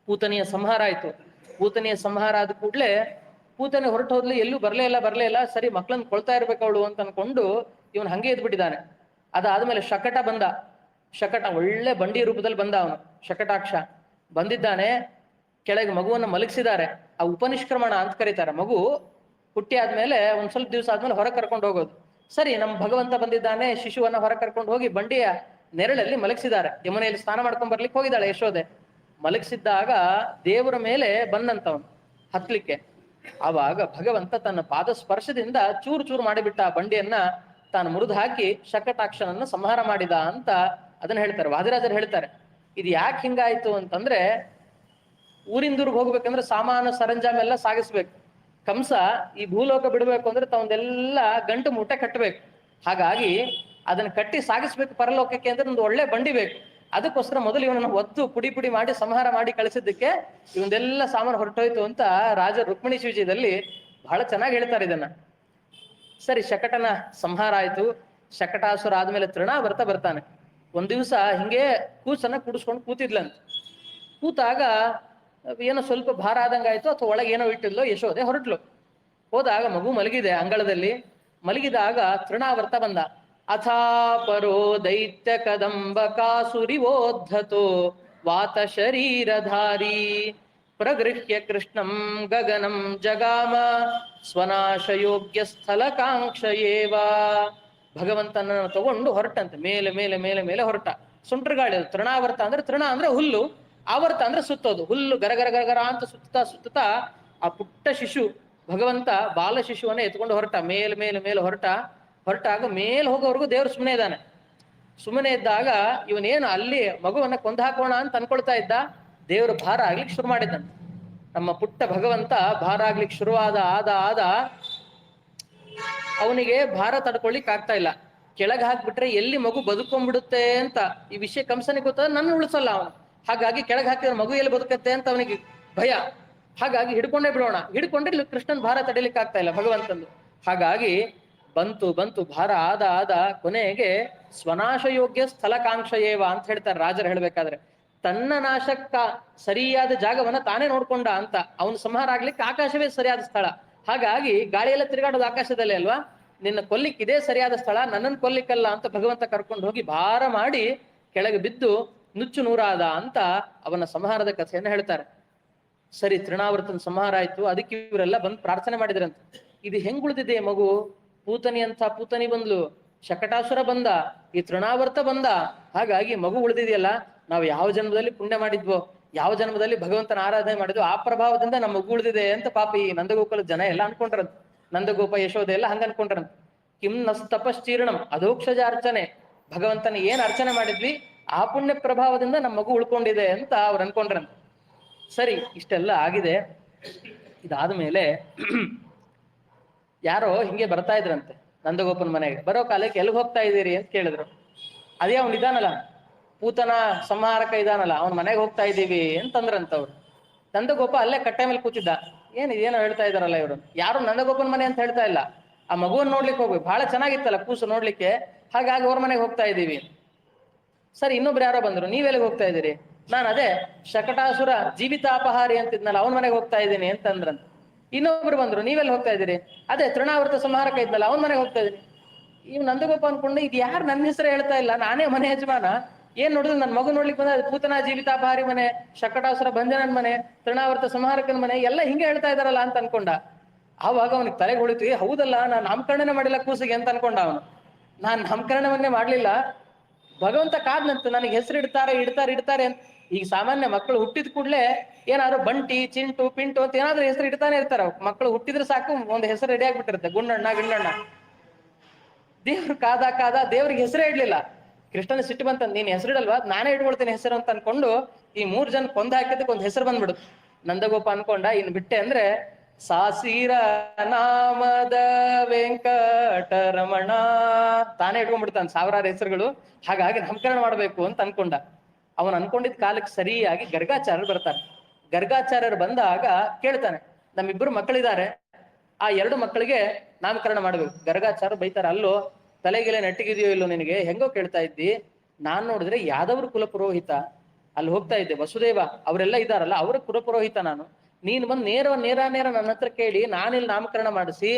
A: ಪೂತನಿಯ ಸಂಹಾರ ಆಯ್ತು. ಪೂತನಿಯ ಸಂಹಾರ ಆದ ಕೂಡಲೇ ಪೂತನೆ ಹೊರಟು ಹೋದ್ಲಿ, ಎಲ್ಲೂ ಬರ್ಲೇ ಇಲ್ಲ. ಸರಿ, ಮಕ್ಳನ್ನ ಕೊಳ್ತಾ ಇರ್ಬೇಕು ಅವಳು ಅಂತ ಅನ್ಕೊಂಡು ಇವನು ಹಂಗೆ ಎದ್ಬಿಟ್ಟಿದ್ದಾನೆ. ಅದಾದ್ಮೇಲೆ ಶಕಟ ಬಂದ. ಶಕಟ ಒಳ್ಳೆ ಬಂಡಿ ರೂಪದಲ್ಲಿ ಬಂದ ಅವನು. ಶಕಟಾಕ್ಷ ಬಂದಿದ್ದಾನೆ. ಕೆಳಗೆ ಮಗುವನ್ನು ಮಲಗಿಸಿದ್ದಾರೆ. ಆ ಉಪನಿಷ್ಕ್ರಮಣ ಅಂತ ಕರೀತಾರೆ. ಮಗು ಹುಟ್ಟಿ ಆದ್ಮೇಲೆ ಒಂದ್ ಸ್ವಲ್ಪ ದಿವಸ ಆದ್ಮೇಲೆ ಹೊರ ಕರ್ಕೊಂಡು ಹೋಗೋದು. ಸರಿ, ನಮ್ಮ ಭಗವಂತ ಬಂದಿದ್ದಾನೆ, ಶಿಶುವನ್ನ ಹೊರ ಕರ್ಕೊಂಡು ಹೋಗಿ ಬಂಡಿಯ ನೆರಳಲ್ಲಿ ಮಲಗಿಸಿದ್ದಾರೆ. ಯಮುನೆಯಲ್ಲಿ ಸ್ನಾನ ಮಾಡ್ಕೊಂಡ್ ಬರ್ಲಿಕ್ಕೆ ಹೋಗಿದ್ದಾಳೆ ಯಶೋದೆ. ಮಲಗಿಸಿದ್ದಾಗ ದೇವರ ಮೇಲೆ ಬಂದಂತವನು ಹತ್ಲಿಕ್ಕೆ. ಆವಾಗ ಭಗವಂತ ತನ್ನ ಪಾದ ಸ್ಪರ್ಶದಿಂದ ಚೂರು ಚೂರು ಮಾಡಿಬಿಟ್ಟ ಆ ಬಂಡಿಯನ್ನ, ತಾನು ಮುರಿದು ಹಾಕಿ ಶಕಟಾಕ್ಷನನ್ನು ಸಂಹಾರ ಮಾಡಿದ ಅಂತ ಅದನ್ನ ಹೇಳ್ತಾರೆ. ವಾದಿರಾಜರು ಹೇಳ್ತಾರೆ, ಇದು ಯಾಕೆ ಹಿಂಗಾಯ್ತು ಅಂತಂದ್ರೆ, ಊರಿಂದೂರ್ಗೆ ಹೋಗ್ಬೇಕಂದ್ರೆ ಸಾಮಾನು ಸರಂಜಾಮೆಲ್ಲ ಸಾಗಿಸ್ಬೇಕು. ಕಂಸ ಈ ಭೂಲೋಕ ಬಿಡ್ಬೇಕು ಅಂದ್ರೆ ತಾವಂದೆಲ್ಲ ಗಂಟು ಮೂಟೆ ಕಟ್ಟಬೇಕು. ಹಾಗಾಗಿ ಅದನ್ನ ಕಟ್ಟಿ ಸಾಗಿಸ್ಬೇಕು ಪರಲೋಕಕ್ಕೆ ಅಂದ್ರೆ ಒಂದು ಒಳ್ಳೆ ಬಂಡಿ ಬೇಕು. ಅದಕ್ಕೋಸ್ಕರ ಮೊದಲು ಇವನನ್ನು ಒತ್ತು ಪುಡಿ ಮಾಡಿ ಸಂಹಾರ ಮಾಡಿ ಕಳಿಸಿದ್ದಕ್ಕೆ ಇವನ್ನೆಲ್ಲ ಸಾಮಾನು ಹೊರಟೋಯ್ತು ಅಂತ ರಾಜ ರುಕ್ಮಿಣಿ ವಿಜಯದಲ್ಲಿ ಬಹಳ ಚೆನ್ನಾಗಿ ಹೇಳ್ತಾರೆ ಇದನ್ನ. ಸರಿ, ಶಕಟನ ಸಂಹಾರ ಆಯ್ತು. ಶಕಟಾಸುರ ಆದ್ಮೇಲೆ ತೃಣಾವರ್ತ ಬರ್ತಾನೆ. ಒಂದ್ ದಿವಸ ಹಿಂಗೆ ಕೂಸನ್ನ ಕುಡಿಸ್ಕೊಂಡು ಕೂತಿದ್ಲಂತ. ಕೂತಾಗ ಏನೋ ಸ್ವಲ್ಪ ಭಾರ ಆದಂಗಾಯ್ತು, ಅಥವಾ ಒಳಗೆ ಏನೋ ಇಟ್ಟಿದ್ಲು. ಯಶೋದೆ ಹೊರಟ್ಲು. ಹೋದಾಗ ಮಗು ಮಲಗಿದೆ ಅಂಗಳದಲ್ಲಿ. ಮಲಗಿದಾಗ ತೃಣಾವರ್ತ ಬಂದ. ಅಥಾ ಪರೋ ದೈತ್ಯ ಕದಂಬ ಕಾಸುರಿವೋದ್ಧತೋ ವಾತ ಶರೀರಧಾರಿ ಪ್ರಗೃಹ್ಯ ಕೃಷ್ಣಂ ಗಗನಂ ಜಗಾಮ ಸ್ವನಾಶಯೋಗ್ಯ ಸ್ಥಳಕಾಂಕ್ಷಯೇವ. ಭಗವಂತನ ತಗೊಂಡು ಹೊರಟಂತೆ. ಮೇಲೆ ಹೊರಟ. ಸುಂಟ್ರಗಾಳಿ ಅದು. ತೃಣಾವರ್ತ ಅಂದ್ರೆ, ತೃಣ ಅಂದ್ರೆ ಹುಲ್ಲು, ಆವರ್ತ ಅಂದ್ರೆ ಸುತ್ತೋದು, ಹುಲ್ಲು ಗರಗರ ಗರಗರ ಅಂತ ಸುತ್ತಾ ಸುತ್ತಾ ಆ ಪುಟ್ಟ ಶಿಶು ಭಗವಂತ ಬಾಲ ಶಿಶುವನ್ನ ಎತ್ಕೊಂಡು ಹೊರಟ, ಮೇಲೆ ಹೊರಟಾಗ ಮೇಲೆ ಹೋಗೋವರೆಗೂ ದೇವ್ರು ಸುಮ್ಮನೆ ಇದ್ದಾನೆ. ಸುಮ್ಮನೆ ಇದ್ದಾಗ ಇವನೇನು ಅಲ್ಲಿ ಮಗುವನ್ನ ಕೊಂದು ಹಾಕೋಣ ಅಂತ ಅನ್ಕೊಳ್ತಾ ಇದ್ದ, ದೇವರು ಭಾರ ಆಗ್ಲಿಕ್ಕೆ ಶುರು ಮಾಡಿದ್ದಾನೆ. ನಮ್ಮ ಪುಟ್ಟ ಭಗವಂತ ಭಾರ ಆಗ್ಲಿಕ್ಕೆ ಶುರುವಾದ ಆದ ಅವನಿಗೆ ಭಾರ ತಡ್ಕೊಳ್ಳಿಕ್ ಆಗ್ತಾ ಇಲ್ಲ. ಕೆಳಗೆ ಹಾಕ್ಬಿಟ್ರೆ ಎಲ್ಲಿ ಮಗು ಬದುಕೊಂಡ್ಬಿಡುತ್ತೆ ಅಂತ ಈ ವಿಷಯ ಕಂಸನಿಗೆ ಗೊತ್ತಾದ, ನನ್ನ ಉಳಿಸಲ್ಲ ಅವನು. ಹಾಗಾಗಿ ಕೆಳಗೆ ಹಾಕಿದ್ರೆ ಮಗು ಎಲ್ಲಿ ಬದುಕತ್ತೆ ಅಂತ ಅವನಿಗೆ ಭಯ. ಹಾಗಾಗಿ ಹಿಡ್ಕೊಂಡೇ ಬಿಡೋಣ, ಹಿಡ್ಕೊಂಡ್ರೆ ಕೃಷ್ಣನ್ ಭಾರ ತಡಿಲಿಕ್ಕೆ ಆಗ್ತಾ ಇಲ್ಲ ಭಗವಂತಂದು. ಹಾಗಾಗಿ ಬಂತು ಭಾರ ಆದ ಕೊನೆಗೆ ಸ್ವನಾಶ ಯೋಗ್ಯ ಸ್ಥಳಕಾಂಕ್ಷಯೇವ ಅಂತ ಹೇಳ್ತಾರೆ ರಾಜರು ಹೇಳ್ಬೇಕಾದ್ರೆ. ತನ್ನ ನಾಶಕ್ಕ ಸರಿಯಾದ ಜಾಗವನ್ನ ತಾನೇ ನೋಡ್ಕೊಂಡ ಅಂತ. ಅವನು ಸಂಹಾರ ಆಗ್ಲಿಕ್ಕೆ ಆಕಾಶವೇ ಸರಿಯಾದ ಸ್ಥಳ. ಹಾಗಾಗಿ ಗಾಳಿಯೆಲ್ಲ ತಿರುಗಾಡೋದು ಆಕಾಶದಲ್ಲೇ ಅಲ್ವಾ, ನಿನ್ನ ಕೊಲ್ಲಿಕ್ ಇದೇ ಸರಿಯಾದ ಸ್ಥಳ, ನನ್ನನ್ನು ಕೊಲ್ಲಿಕ್ಕಲ್ಲ ಅಂತ ಭಗವಂತ ಕರ್ಕೊಂಡು ಹೋಗಿ ಭಾರ ಮಾಡಿ ಕೆಳಗೆ ಬಿದ್ದು ನುಚ್ಚು ನೂರಾದ ಅಂತ ಅವನ ಸಂಹಾರದ ಕಥೆಯನ್ನು ಹೇಳ್ತಾರೆ. ಸರಿ, ತೃಣಾವರ್ತನ ಸಂಹಾರ ಆಯ್ತು. ಅದಕ್ಕೆ ಇವರೆಲ್ಲ ಬಂದು ಪ್ರಾರ್ಥನೆ ಮಾಡಿದ್ರಂತ. ಇದು ಹೆಂಗ್ ಉಳಿದಿದೆ ಮಗು? ಪೂತನಿ ಅಂತ ಪೂತನಿ ಬಂದ್ಲು, ಶಕಟಾಸುರ ಬಂದ, ಈ ತೃಣಾವರ್ತ ಬಂದ, ಹಾಗಾಗಿ ಮಗು ಉಳಿದಿದೆಯಲ್ಲ, ನಾವು ಯಾವ ಜನ್ಮದಲ್ಲಿ ಪುಣ್ಯ ಮಾಡಿದ್ವೋ, ಯಾವ ಜನ್ಮದಲ್ಲಿ ಭಗವಂತನ ಆರಾಧನೆ ಮಾಡಿದ್ವೋ ಆ ಪ್ರಭಾವದಿಂದ ನಮ್ಮ ಮಗು ಉಳಿದಿದೆ ಅಂತ ಪಾಪ ಈ ನಂದಗೋಕುಲ ಜನ ಎಲ್ಲ ಅನ್ಕೊಂಡ್ರಂತ. ನಂದಗೋಪ ಯಶೋಧ ಎಲ್ಲ ಹಂಗ ಅನ್ಕೊಂಡ್ರಂತ. ಕಿಂ ನಸ್ ತಪಶ್ಚೀರ್ಣಂ ಅಧೋಕ್ಷಜ ಅರ್ಚನೆ, ಭಗವಂತನ ಏನ್ ಅರ್ಚನೆ ಮಾಡಿದ್ವಿ ಆ ಪುಣ್ಯ ಪ್ರಭಾವದಿಂದ ನಮ್ಮ ಮಗು ಉಳ್ಕೊಂಡಿದೆ ಅಂತ ಅವ್ರು ಅನ್ಕೊಂಡ್ರಂತ. ಸರಿ, ಇಷ್ಟೆಲ್ಲ ಆಗಿದೆ. ಇದಾದ ಮೇಲೆ ಯಾರೋ ಹಿಂಗೆ ಬರ್ತಾ ಇದ್ರಂತೆ ನಂದಗೋಪನ ಮನೆಗೆ. ಬರೋ ಕಾಲಕ್ಕೆ ಎಲ್ಲಿಗೆ ಹೋಗ್ತಾ ಇದ್ದೀರಿ ಅಂತ ಕೇಳಿದ್ರು. ಅದೇ ಅವ್ನು ಇದಾನಲ್ಲ, ಪೂತನ ಸಂಹಾರಕ ಇದಾನಲ್ಲ, ಅವನ ಮನೆಗೆ ಹೋಗ್ತಾ ಇದ್ದೀವಿ ಅಂತಂದ್ರಂತವ್ರು. ನಂದಗೋಪ ಅಲ್ಲೇ ಕಟ್ಟೆ ಮೇಲೆ ಕೂತಿದ್ದ. ಏನೋ ಹೇಳ್ತಾ ಇದಾರಲ್ಲ ಇವರು, ಯಾರು ನಂದಗೋಪನ ಮನೆ ಅಂತ ಹೇಳ್ತಾ ಇಲ್ಲ, ಆ ಮಗುವನ್ನ ನೋಡ್ಲಿಕ್ಕೆ ಹೋಗ್ಬೇಕು, ಬಹಳ ಚೆನ್ನಾಗಿತ್ತಲ್ಲ ಕೂಸು ನೋಡ್ಲಿಕ್ಕೆ, ಹಾಗಾಗಿ ಅವ್ರ ಮನೆಗೆ ಹೋಗ್ತಾ ಇದ್ದೀವಿ. ಸರಿ, ಇನ್ನೊಬ್ರು ಯಾರೋ ಬಂದ್ರು, ನೀವೆಲ್ಲಿಗೆ ಹೋಗ್ತಾ ಇದ್ದೀರಿ? ನಾನು ಅದೇ ಶಕಟಾಸುರ ಜೀವಿತಾಪಹಾರಿ ಅಂತಿದ್ನಲ್ಲ ಅವನ ಮನೆಗೆ ಹೋಗ್ತಾ ಇದ್ದೀನಿ ಅಂತಂದ್ರಂತ. ಇನ್ನೊಬ್ರು ಬಂದ್ರು, ನೀವೆಲ್ಲಿ ಹೋಗ್ತಾ ಇದ್ದೀರಿ? ಅದೇ ತೃಣಾವರ್ತ ಸಂಹಾರಕ ಇದ್ನಲ್ಲ ಅವನ ಮನೆಗೆ ಹೋಗ್ತಾ ಇದ್ದೀನಿ. ಇವ್ ನಂದಗೋಪ ಅನ್ಕೊಂಡು, ಇದು ಯಾರು ನನ್ನ ಹೆಸರು ಹೇಳ್ತಾ ಇಲ್ಲ, ನಾನೇ ಮನೆ ಯಜಮಾನ, ಏನ್ ನೋಡಿದ್ರು ನನ್ನ ಮಗು ನೋಡ್ಲಿಕ್ಕೆ ಬಂದ, ಪೂತನ ಜೀವಿತಾಪಹಾರಿ ಮನೆ, ಶಕಟಾಸುರ ಭಂಜನನ್ ಮನೆ, ತೃಣಾವರ್ತ ಸಂಹಾರಕನ ಮನೆ ಎಲ್ಲ ಹಿಂಗೆ ಹೇಳ್ತಾ ಇದಾರಲ್ಲ ಅಂತ ಅನ್ಕೊಂಡ. ಆವಾಗ ಅವನಿಗೆ ತಲೆಗೆ ಹೊಳಿತು, ಹೌದಲ್ಲ, ನಾನು ನಾಮಕರಣನೇ ಮಾಡಿಲ್ಲ ಕೂಸಿಗೆ ಅಂತ ಅನ್ಕೊಂಡ ಅವನು. ನಾನ್ ನಾಮಕರಣವನ್ನೇ ಮಾಡ್ಲಿಲ್ಲ, ಭಗವಂತ ಕಾದ್ನಂತ ನನಗೆ ಹೆಸರು ಇಡ್ತಾರೆ ಅಂತ. ಈಗ ಸಾಮಾನ್ಯ ಮಕ್ಕಳು ಹುಟ್ಟಿದ ಕೂಡ್ಲೆ ಏನಾದ್ರು ಬಂಟಿ, ಚಿಂಟು, ಪಿಂಟು ಅಂತ ಏನಾದ್ರೂ ಹೆಸರು ಇಡ್ತಾನೆ ಇರ್ತಾರ. ಮಕ್ಕಳು ಹುಟ್ಟಿದ್ರೆ ಸಾಕು ಒಂದು ಹೆಸರು ರೆಡಿ ಆಗ್ಬಿಟ್ಟಿರುತ್ತೆ, ಗುಂಡಣ್ಣ ಗಿಂಡಣ್ಣ. ದೇವ್ರು ಕಾದ ದೇವ್ರಿಗೆ ಹೆಸರೇ ಇಡ್ಲಿಲ್ಲ. ಕೃಷ್ಣನ ಸಿಟ್ಟು ಬಂತ, ನೀನ್ ಹೆಸರಿಡಲ್ವಾ, ನಾನೇ ಇಟ್ಕೊಳ್ತೀನಿ ಹೆಸರು ಅಂತ ಅನ್ಕೊಂಡು ಈ 3 ಜನ ಕೊಂದ ಹಾಕಿದಕ್ಕೆ ಒಂದು ಹೆಸರು ಬಂದ್ಬಿಡುತ್ತೆ. ನಂದಗೋಪ ಅನ್ಕೊಂಡ, ಇನ್ ಬಿಟ್ಟೆ ಅಂದ್ರೆ ಸಾಸೀರ ನಾಮದ ವೆಂಕಟರಮಣ ತಾನೇ ಇಟ್ಕೊಂಡ್ಬಿಡ್ತಾನೆ ಸಾವಿರಾರು ಹೆಸರುಗಳು. ಹಾಗಾಗಿ ನಾಮಕರಣ ಮಾಡ್ಬೇಕು ಅಂತ ಅನ್ಕೊಂಡ. ಅವನ್ ಅನ್ಕೊಂಡಿದ್ ಕಾಲಕ್ಕೆ ಸರಿಯಾಗಿ ಗರ್ಗಾಚಾರ್ಯರು ಬರ್ತಾರೆ. ಗರ್ಗಾಚಾರ್ಯರು ಬಂದಾಗ ಕೇಳ್ತಾನೆ, ನಮ್ಮಿಬ್ಬರು ಮಕ್ಕಳಿದ್ದಾರೆ, ಆ 2 ಮಕ್ಕಳಿಗೆ ನಾಮಕರಣ ಮಾಡ್ಬೇಕು. ಗರ್ಗಾಚಾರ್ಯರು ಬೈತಾರೆ, ಅಲ್ಲೋ ತಲೆಗೆಲೆ ನೆಟ್ಟಿಗಿದೆಯೋ ಇಲ್ಲೋ ನಿನಗೆ, ಹೆಂಗೋ ಕೇಳ್ತಾ ಇದ್ದಿ, ನಾನ್ ನೋಡಿದ್ರೆ ಯಾದವ್ರ ಕುಲಪುರೋಹಿತ, ಅಲ್ಲಿ ಹೋಗ್ತಾ ಇದ್ದೆ, ವಸುದೇವ ಅವರೆಲ್ಲ ಇದ್ದಾರಲ್ಲ ಅವರ ಕುಲಪುರೋಹಿತ ನಾನು. ನೀನ್ ಬಂದು ನೇರ ನನ್ನ ಹತ್ರ ಕೇಳಿ ನಾನಿಲ್ಲಿ ನಾಮಕರಣ ಮಾಡಿಸಿ,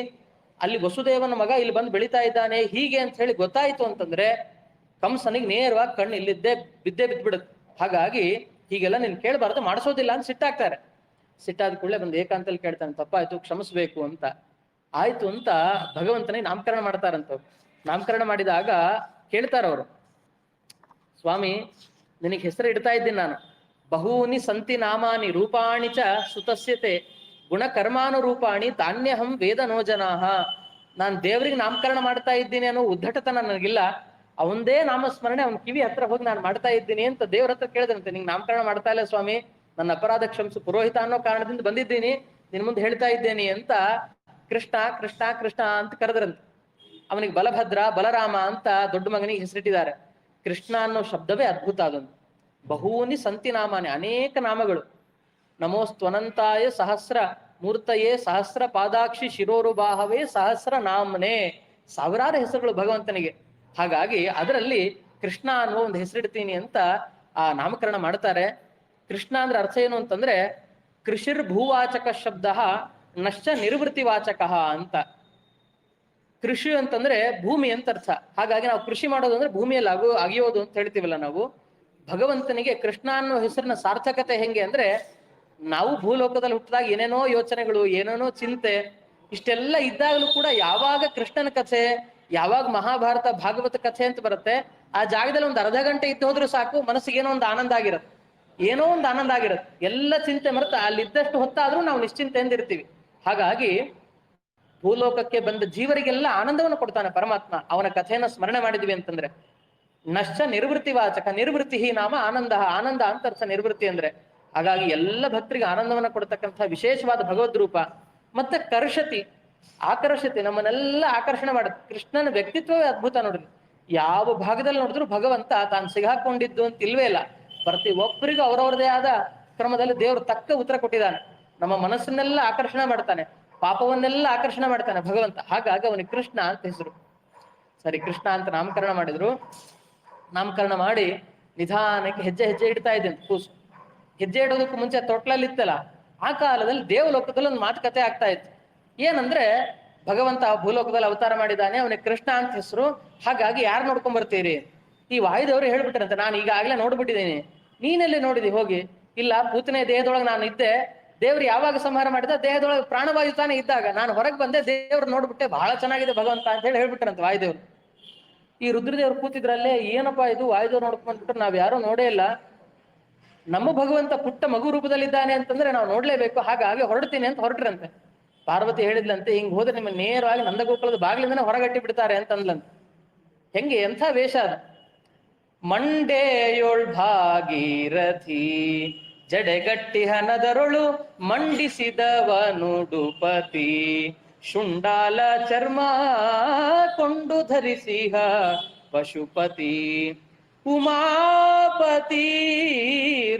A: ಅಲ್ಲಿ ವಸುದೇವನ ಮಗ ಇಲ್ಲಿ ಬಂದು ಬೆಳಿತಾ ಇದ್ದಾನೆ ಹೀಗೆ ಅಂತ ಹೇಳಿ ಗೊತ್ತಾಯ್ತು ಅಂತಂದ್ರೆ ಕಂಸನಿಗೆ ನೇರವಾಗಿ ಕಣ್ಣು ಇಲ್ಲಿದ್ದೇ ಬಿದ್ಬಿಡುತ್ತೆ. ಹಾಗಾಗಿ ಹೀಗೆಲ್ಲ ನೀನ್ ಕೇಳಬಾರ್ದು, ಮಾಡಿಸೋದಿಲ್ಲ ಅಂತ ಸಿಟ್ಟಾಗ್ತಾರೆ. ಸಿಟ್ಟಾದ ಕೂಡಲೇ ಬಂದು ಏಕಾಂತಲ್ಲಿ ಕೇಳ್ತಾನೆ, ತಪ್ಪಾಯ್ತು ಕ್ಷಮಿಸ್ಬೇಕು ಅಂತ. ಆಯ್ತು ಅಂತ ಭಗವಂತನಿಗೆ ನಾಮಕರಣ ಮಾಡ್ತಾರಂತವ್ರು. ನಾಮಕರಣ ಮಾಡಿದಾಗ ಕೇಳ್ತಾರವ್ರು, ಸ್ವಾಮಿ ನಿನಗೆ ಹೆಸರು ಇಡ್ತಾ ಇದ್ದೀನಿ ನಾನು, ಬಹೂನಿ ಸಂತಿ ನಾಮಾನಿ ರೂಪಾಣಿ ಚ ಸುತಸ್ಯತೆ ಗುಣಕರ್ಮಾನುರೂಪಾಣಿ ತಾನ್ಯಹಂ ವೇದ ನೋ ಜನಾಹ. ನಾನು ದೇವರಿಗೆ ನಾಮಕರಣ ಮಾಡ್ತಾ ಇದ್ದೀನಿ ಅನ್ನೋ ಉದ್ದಟತನ ನನಗಿಲ್ಲ, ಅವಂದೇ ನಾಮಸ್ಮರಣೆ ಅವನ ಕಿವಿ ಹತ್ರ ಹೋಗಿ ನಾನು ಮಾಡ್ತಾ ಇದ್ದೀನಿ ಅಂತ ದೇವ್ರ ಹತ್ರ ಕೇಳಿದಂತೆ. ನಿಂಗೆ ನಾಮಕರಣ ಮಾಡ್ತಾ ಇಲ್ಲ ಸ್ವಾಮಿ, ನನ್ನ ಅಪರಾಧ ಕ್ಷಮಿಸು, ಪುರೋಹಿತ ಅನ್ನೋ ಕಾರಣದಿಂದ ಬಂದಿದ್ದೀನಿ, ನಿನ್ ಮುಂದೆ ಹೇಳ್ತಾ ಇದ್ದೇನೆ ಅಂತ ಕೃಷ್ಣ ಕೃಷ್ಣ ಕೃಷ್ಣ ಅಂತ ಕರೆದ್ರಂತೆ. ಅವನಿಗೆ ಬಲಭದ್ರ ಬಲರಾಮ ಅಂತ ದೊಡ್ಡ ಮಗನಿಗೆ ಹೆಸರಿಟ್ಟಿದ್ದಾರೆ. ಕೃಷ್ಣ ಅನ್ನೋ ಶಬ್ದವೇ ಅದ್ಭುತ. ಅದೊಂದು ಬಹೂನಿ ಸಂತಿ ನಾಮಾನೆ, ಅನೇಕ ನಾಮಗಳು. ನಮೋಸ್ತ್ವನಂತಾಯ ಸಹಸ್ರ ಮೂರ್ತಯೇ ಸಹಸ್ರ ಪಾದಾಕ್ಷಿ ಶಿರೋರುಬಾಹವೇ ಸಹಸ್ರ ನಾಮನೆ, ಸಾವಿರಾರು ಹೆಸರುಗಳು ಭಗವಂತನಿಗೆ. ಹಾಗಾಗಿ ಅದರಲ್ಲಿ ಕೃಷ್ಣ ಅನ್ನುವ ಒಂದು ಹೆಸರಿಡ್ತೀನಿ ಅಂತ ಆ ನಾಮಕರಣ ಮಾಡ್ತಾರೆ. ಕೃಷ್ಣ ಅಂದ್ರೆ ಅರ್ಥ ಏನು ಅಂತಂದ್ರೆ, ಕೃಷಿರ್ ಭೂವಾಚಕ ಶಬ್ದ ನಶ್ಚ ನಿರ್ವೃತ್ತಿ ವಾಚಕ ಅಂತ. ಕೃಷಿ ಅಂತಂದ್ರೆ ಭೂಮಿ ಅಂತ ಅರ್ಥ. ಹಾಗಾಗಿ ನಾವು ಕೃಷಿ ಮಾಡೋದು ಅಂದ್ರೆ ಭೂಮಿಯಲ್ಲಿ ಅಗಿಯೋದು ಅಂತ ಹೇಳ್ತೀವಲ್ಲ ನಾವು. ಭಗವಂತನಿಗೆ ಕೃಷ್ಣ ಅನ್ನೋ ಹೆಸರಿನ ಸಾರ್ಥಕತೆ ಹೆಂಗೆ ಅಂದ್ರೆ, ನಾವು ಭೂಲೋಕದಲ್ಲಿ ಹುಟ್ಟಿದಾಗ ಏನೇನೋ ಯೋಚನೆಗಳು, ಏನೇನೋ ಚಿಂತೆ ಇಷ್ಟೆಲ್ಲ ಇದ್ದಾಗಲೂ ಕೂಡ ಯಾವಾಗ ಕೃಷ್ಣನ ಕಥೆ, ಯಾವಾಗ ಮಹಾಭಾರತ ಭಾಗವತ ಕಥೆ ಅಂತ ಬರುತ್ತೆ, ಆ ಜಾಗದಲ್ಲಿ ಒಂದು ಅರ್ಧ ಗಂಟೆ ಇದ್ದು ಹೋದ್ರೂ ಸಾಕು, ಮನಸ್ಸಿಗೆ ಏನೋ ಒಂದು ಆನಂದ ಆಗಿರುತ್ತೆ. ಏನೋ ಒಂದು ಆನಂದ ಆಗಿರುತ್ತೆ. ಎಲ್ಲ ಚಿಂತೆ ಮರೆತು ಅಲ್ಲಿದ್ದಷ್ಟು ಹೊತ್ತಾದ್ರೂ ನಾವು ನಿಶ್ಚಿಂತೆಯಿಂದ ಇರ್ತೀವಿ. ಹಾಗಾಗಿ ಭೂಲೋಕಕ್ಕೆ ಬಂದ ಜೀವರಿಗೆಲ್ಲ ಆನಂದವನ್ನು ಕೊಡ್ತಾನೆ ಪರಮಾತ್ಮ ಅವನ ಕಥೆಯನ್ನು ಸ್ಮರಣೆ ಮಾಡಿದ್ವಿ ಅಂತಂದ್ರೆ. ನಶ್ಚ ನಿರ್ವೃತ್ತಿ ವಾಚಕ, ನಿರ್ವೃತ್ತಿ ನಾಮ ಆನಂದ, ಆನಂದ ಅಂತರ್ಥ ನಿರ್ವೃತ್ತಿ ಅಂದ್ರೆ. ಹಾಗಾಗಿ ಎಲ್ಲ ಭಕ್ತರಿಗೆ ಆನಂದವನ್ನು ಕೊಡ್ತಕ್ಕಂಥ ವಿಶೇಷವಾದ ಭಗವದ್ ರೂಪ. ಮತ್ತೆ ಕರ್ಷತಿ, ಆಕರ್ಷತೆ, ನಮ್ಮನ್ನೆಲ್ಲ ಆಕರ್ಷಣೆ ಮಾಡುತ್ತೆ. ಕೃಷ್ಣನ ವ್ಯಕ್ತಿತ್ವವೇ ಅದ್ಭುತ ನೋಡ್ರಿ. ಯಾವ ಭಾಗದಲ್ಲಿ ನೋಡಿದ್ರು ಭಗವಂತ ತಾನು ಸಿಗಾಕೊಂಡಿದ್ದು ಅಂತ ಇಲ್ವೇ ಇಲ್ಲ. ಪ್ರತಿ ಒಬ್ಬರಿಗೂ ಅವರವರದೇ ಆದ ಕ್ರಮದಲ್ಲಿ ದೇವರು ತಕ್ಕ ಉತ್ತರ ಕೊಟ್ಟಿದ್ದಾನೆ. ನಮ್ಮ ಮನಸ್ಸನ್ನೆಲ್ಲ ಆಕರ್ಷಣೆ ಮಾಡ್ತಾನೆ, ಪಾಪವನ್ನೆಲ್ಲ ಆಕರ್ಷಣೆ ಮಾಡ್ತಾನೆ ಭಗವಂತ. ಹಾಗಾಗಿ ಅವನಿಗೆ ಕೃಷ್ಣ ಅಂತ ಹೆಸರು. ಸರಿ, ಕೃಷ್ಣ ಅಂತ ನಾಮಕರಣ ಮಾಡಿದ್ರು. ನಾಮಕರಣ ಮಾಡಿ ನಿಧಾನಕ್ಕೆ ಹೆಜ್ಜೆ ಹೆಜ್ಜೆ ಇಡ್ತಾ ಇದ್ದೇನೆ. ಕೂಸು ಹೆಜ್ಜೆ ಇಡೋದಕ್ಕೂ ಮುಂಚೆ ತೊಟ್ಲಲ್ಲಿ ಇತ್ತಲ್ಲ, ಆ ಕಾಲದಲ್ಲಿ ದೇವಲೋಕದಲ್ಲಿ ಒಂದು ಮಾತುಕತೆ ಆಗ್ತಾ ಇತ್ತು. ಏನಂದ್ರೆ ಭಗವಂತ ಭೂಲೋಕದಲ್ಲಿ ಅವತಾರ ಮಾಡಿದ್ದಾನೆ, ಅವನಿಗೆ ಕೃಷ್ಣ ಅಂತ ಹೆಸರು. ಹಾಗಾಗಿ ಯಾರು ನೋಡ್ಕೊಂಡ್ ಬರ್ತೀರಿ? ಈ ವಾಯುದೇವರು ಹೇಳ್ಬಿಟ್ರಂತೆ, ನಾನು ಈಗಾಗಲೇ ನೋಡ್ಬಿಟ್ಟಿದ್ದೀನಿ. ನೀನೆಲ್ಲಿ ನೋಡಿದಿ ಹೋಗಿ? ಇಲ್ಲ, ಪೂತನೆ ದೇಹದೊಳಗೆ ನಾನು ಇದ್ದೆ. ದೇವ್ರು ಯಾವಾಗ ಸಂಹಾರ ಮಾಡಿದ? ದೇಹದೊಳಗೆ ಪ್ರಾಣವಾಯು ತಾನೇ ಇದ್ದಾಗ ನಾನು ಹೊರಗೆ ಬಂದೆ, ದೇವ್ರು ನೋಡ್ಬಿಟ್ಟೆ, ಬಹಳ ಚೆನ್ನಾಗಿದೆ ಭಗವಂತ ಅಂತ ಹೇಳಿ ಹೇಳ್ಬಿಟ್ರಂತೆ ವಾಯುದೇವ್ರು. ಈ ರುದ್ರದೇವ್ರು ಕೂತಿದ್ರಲ್ಲೇ, ಏನಪ್ಪಾ ಇದು ವಾಯುದೇವ್ರು ನೋಡ್ಕೊಂಡ್ಬಿಟ್ರು, ನಾವ್ ಯಾರು ನೋಡೇ ಇಲ್ಲ, ನಮ್ಮ ಭಗವಂತ ಪುಟ್ಟ ಮಗು ರೂಪದಲ್ಲಿದ್ದಾನೆ ಅಂತಂದ್ರೆ ನಾವು ನೋಡ್ಲೇಬೇಕು, ಹಾಗಾಗಿ ಹೊರಡ್ತೀನಿ ಅಂತ ಹೊರಟ್ರಂತೆ. ಪಾರ್ವತಿ ಹೇಳಿದ್ಲಂತೆ, ಹಿಂಗ್ ಹೋದ್ರೆ ನಿಮ್ಮ ನೇರವಾಗಿ ನಂದಗೋಕುಲದ ಬಾಗಿಲಿಂದನೇ ಹೊರಗಟ್ಟಿ ಬಿಡ್ತಾರೆ ಅಂತ ಅಂದ್ಲಂತೆ. ಹೆಂಗೆ, ಎಂಥ ವೇಷ ಅದು! ಮಂಡೆಯೊಳ್ ಭಾಗೀರಥಿ ಜಡೆಗಟ್ಟಿ ಹನದರೊಳು ಮಂಡಿಸಿದವ ನುಡುಪತಿ, ಶುಂಡಾಲ ಚರ್ಮ ಕೊಂಡು ಧರಿಸಿಹ ಪಶುಪತಿ, ಉಮಾಪತಿ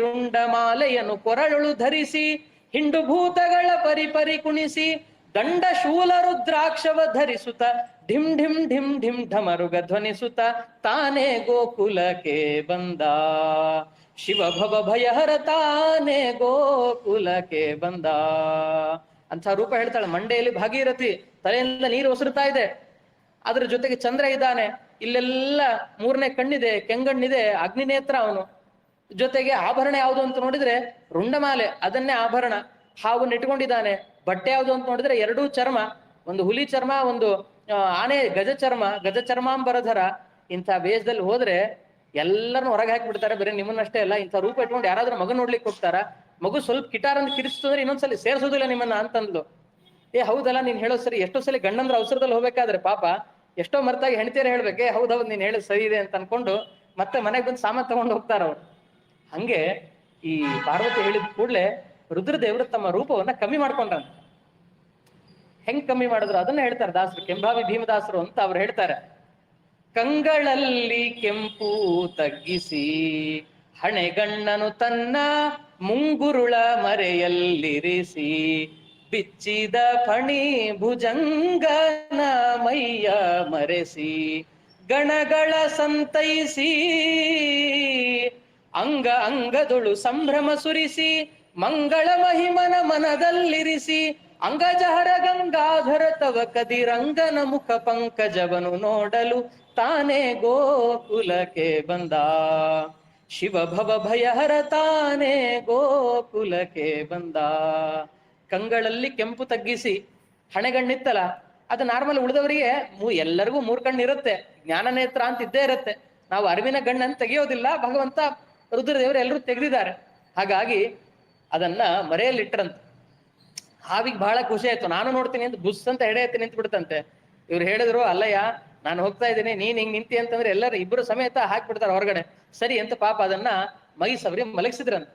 A: ರುಂಡಮಾಲೆಯನ್ನು ಕೊರಳಳು ಧರಿಸಿ, ಹಿಂಡು ಭೂತಗಳ ಪರಿಪರಿ ಕುಣಿಸಿ, ದಂಡ ಶೂಲ ರುದ್ರಾಕ್ಷವ ಧರಿಸುತ್ತ, ಢಿಂ ಢಿಂ ಢಿಂ ಢಿಂ ಢಮರುಗ ಧ್ವನಿಸುತ್ತ, ತಾನೇ ಗೋಕುಲಕ್ಕೆ ಬಂದ. ಶಿವ ಭವ ಭಯಹರ ತಾನೇ ಗೋಕುಲಕ್ಕೆ ಬಂದ ಅಂತ ರೂಪ ಹೇಳ್ತಾಳೆ. ಮಂಡೆಯಲ್ಲಿ ಭಾಗೀರಥಿ, ತಲೆಯಿಂದ ನೀರು ಒಸರುತ್ತಾ ಇದೆ. ಅದ್ರ ಜೊತೆಗೆ ಚಂದ್ರ ಇದ್ದಾನೆ, ಇಲ್ಲೆಲ್ಲ ಮೂರನೇ ಕಣ್ಣಿದೆ, ಕೆಂಗಣ್ಣಿದೆ, ಅಗ್ನಿನೇತ್ರ ಅವನು. ಜೊತೆಗೆ ಆಭರಣ ಯಾವುದು ಅಂತ ನೋಡಿದ್ರೆ ರುಂಡಮಾಲೆ, ಅದನ್ನೇ ಆಭರಣ. ಹಾವನ್ನು ಇಟ್ಕೊಂಡಿದ್ದಾನೆ. ಬಟ್ಟೆ ಯಾವುದು ಅಂತ ನೋಡಿದ್ರೆ ಎರಡೂ ಚರ್ಮ, ಒಂದು ಹುಲಿ ಚರ್ಮ, ಒಂದು ಆನೆ ಗಜ ಚರ್ಮ, ಗಜ ಚರ್ಮಾಂಬರಧರ. ಇಂಥ ವೇಷದಲ್ಲಿ ಹೋದ್ರೆ ಎಲ್ಲರನ್ನು ಹೊರಗೆ ಹಾಕಿಬಿಡ್ತಾರೆ. ಬರೀ ನಿಮ್ಮನ್ನಷ್ಟೇ ಅಲ್ಲ, ಇಂಥ ರೂಪ ಇಟ್ಕೊಂಡು ಯಾರಾದ್ರೂ ಮಗು ನೋಡ್ಲಿಕ್ಕೆ ಹೋಗ್ತಾರ, ಮಗು ಸ್ವಲ್ಪ ಕಿಟಾರ್ ಅಂತ ಕಿರಿಸ್ತಂದ್ರೆ ಇನ್ನೊಂದ್ಸಲಿ ಸೇರ್ಸೋದಿಲ್ಲ ನಿಮ್ಮನ್ನ ಅಂತಂದ್ಲು. ಹೌದಲ್ಲ ನೀನ್ ಹೇಳೋ ಸರಿ. ಎಷ್ಟೋ ಸಲ ಗಂಡಂದ್ರ ಅವಸರದಲ್ಲಿ ಹೋಗ್ಬೇಕಾದ್ರೆ ಪಾಪ ಎಷ್ಟೋ ಮರ್ತಾಗಿ ಹೆಣ್ತಿಯರು ಹೇಳ್ಬೇಕೆ, ಹೌದೌದು ನೀನ್ ಹೇಳೋದು ಸರಿ ಇದೆ ಅಂತ ಅನ್ಕೊಂಡು ಮತ್ತೆ ಮನೆಗೆ ಬಂದು ಸಾಮಾನು ತಗೊಂಡು ಹೋಗ್ತಾರ ಅವ್ರು. ಹಂಗೆ ಈ ಪಾರ್ವತಿ ಹೇಳಿದ ಕೂಡ್ಲೆ ರುದ್ರದೇವರು ತಮ್ಮ ರೂಪವನ್ನ ಕಮ್ಮಿ ಮಾಡ್ಕೊಂಡ್ರ. ಹೆಂಗ್ ಕಮ್ಮಿ ಮಾಡಿದ್ರು ಅದನ್ನ ಹೇಳ್ತಾರೆ ದಾಸರು, ಕೆಂಭಾವಿ ಭೀಮದಾಸರು ಅಂತ ಅವ್ರು ಹೇಳ್ತಾರೆ. ಕಂಗಳಲ್ಲಿ ಕೆಂಪು ತಗ್ಗಿಸಿ ಹಣೆಗಣ್ಣನು ತನ್ನ ಮುಂಗುರುಳ ಮರೆಯಲ್ಲಿರಿಸಿ, ಬಿಚ್ಚಿದ ಫಣಿ ಭುಜಂಗನ ಮೈಯ ಮರೆಸಿ, ಗಣಗಳ ಸಂತೈಸಿ ಅಂಗ ಅಂಗದೊಳು ಸಂಭ್ರಮ ಸುರಿಸಿ, ಮಂಗಳ ಮಹಿಮನ ಮನದಲ್ಲಿರಿಸಿ, ಅಂಗಜಹರ ಗಂಗಾಧರ ತವ ಕದಿರಂಗನ ಮುಖ ಪಂಕಜವನು ನೋಡಲು ತಾನೇ ಗೋಕುಲಕ್ಕೆ ಬಂದ. ಶಿವ ಭವ ಭಯಹರ ತಾನೇ ಗೋಕುಲಕ್ಕೆ ಬಂದ. ಕಂಗಳಲ್ಲಿ ಕೆಂಪು ತಗ್ಗಿಸಿ, ಹಣೆಗಣ್ಣಿತ್ತಲ್ಲ ಅದು ನಾರ್ಮಲ್ ಉಳಿದವರಿಗೆ ಎಲ್ಲರಿಗೂ ಮೂರ್ ಕಣ್ಣಿರುತ್ತೆ, ಜ್ಞಾನ ನೇತ್ರ ಅಂತ ಇದ್ದೇ ಇರುತ್ತೆ. ನಾವು ಅರಿವಿನ ಗಣ್ಣನ್ನು ತೆಗೆಯೋದಿಲ್ಲ, ಭಗವಂತ ರುದ್ರದೇವರು ಎಲ್ಲರೂ ತೆಗೆದಿದ್ದಾರೆ. ಹಾಗಾಗಿ ಅದನ್ನ ಮರೆಯಲ್ಲಿಟ್ರಂತೆ. ಹಾವಿಗೆ ಬಹಳ ಖುಷಿ ಆಯ್ತು, ನಾನು ನೋಡ್ತೀನಿ ಅಂತ ಬುಸ್ ಅಂತ ಎಡೆ ಎತ್ತಿ ನಿಂತು ಬಿಡ್ತಂತೆ. ಇವ್ರು ಹೇಳಿದ್ರು, ಅಲ್ಲಯ್ಯ ನಾನು ಹೋಗ್ತಾ ಇದ್ದೀನಿ, ನೀನ್ ಹಿಂಗ್ ನಿಂತಿ ಅಂತಂದ್ರೆ ಎಲ್ಲರೂ ಇಬ್ಬರು ಸಮೇತ ಹಾಕ್ಬಿಡ್ತಾರೆ ಹೊರಗಡೆ. ಸರಿ ಅಂತ ಪಾಪ ಅದನ್ನ ಮೈ ಸವರಿ ಮಲಗಿಸಿದ್ರಂತ.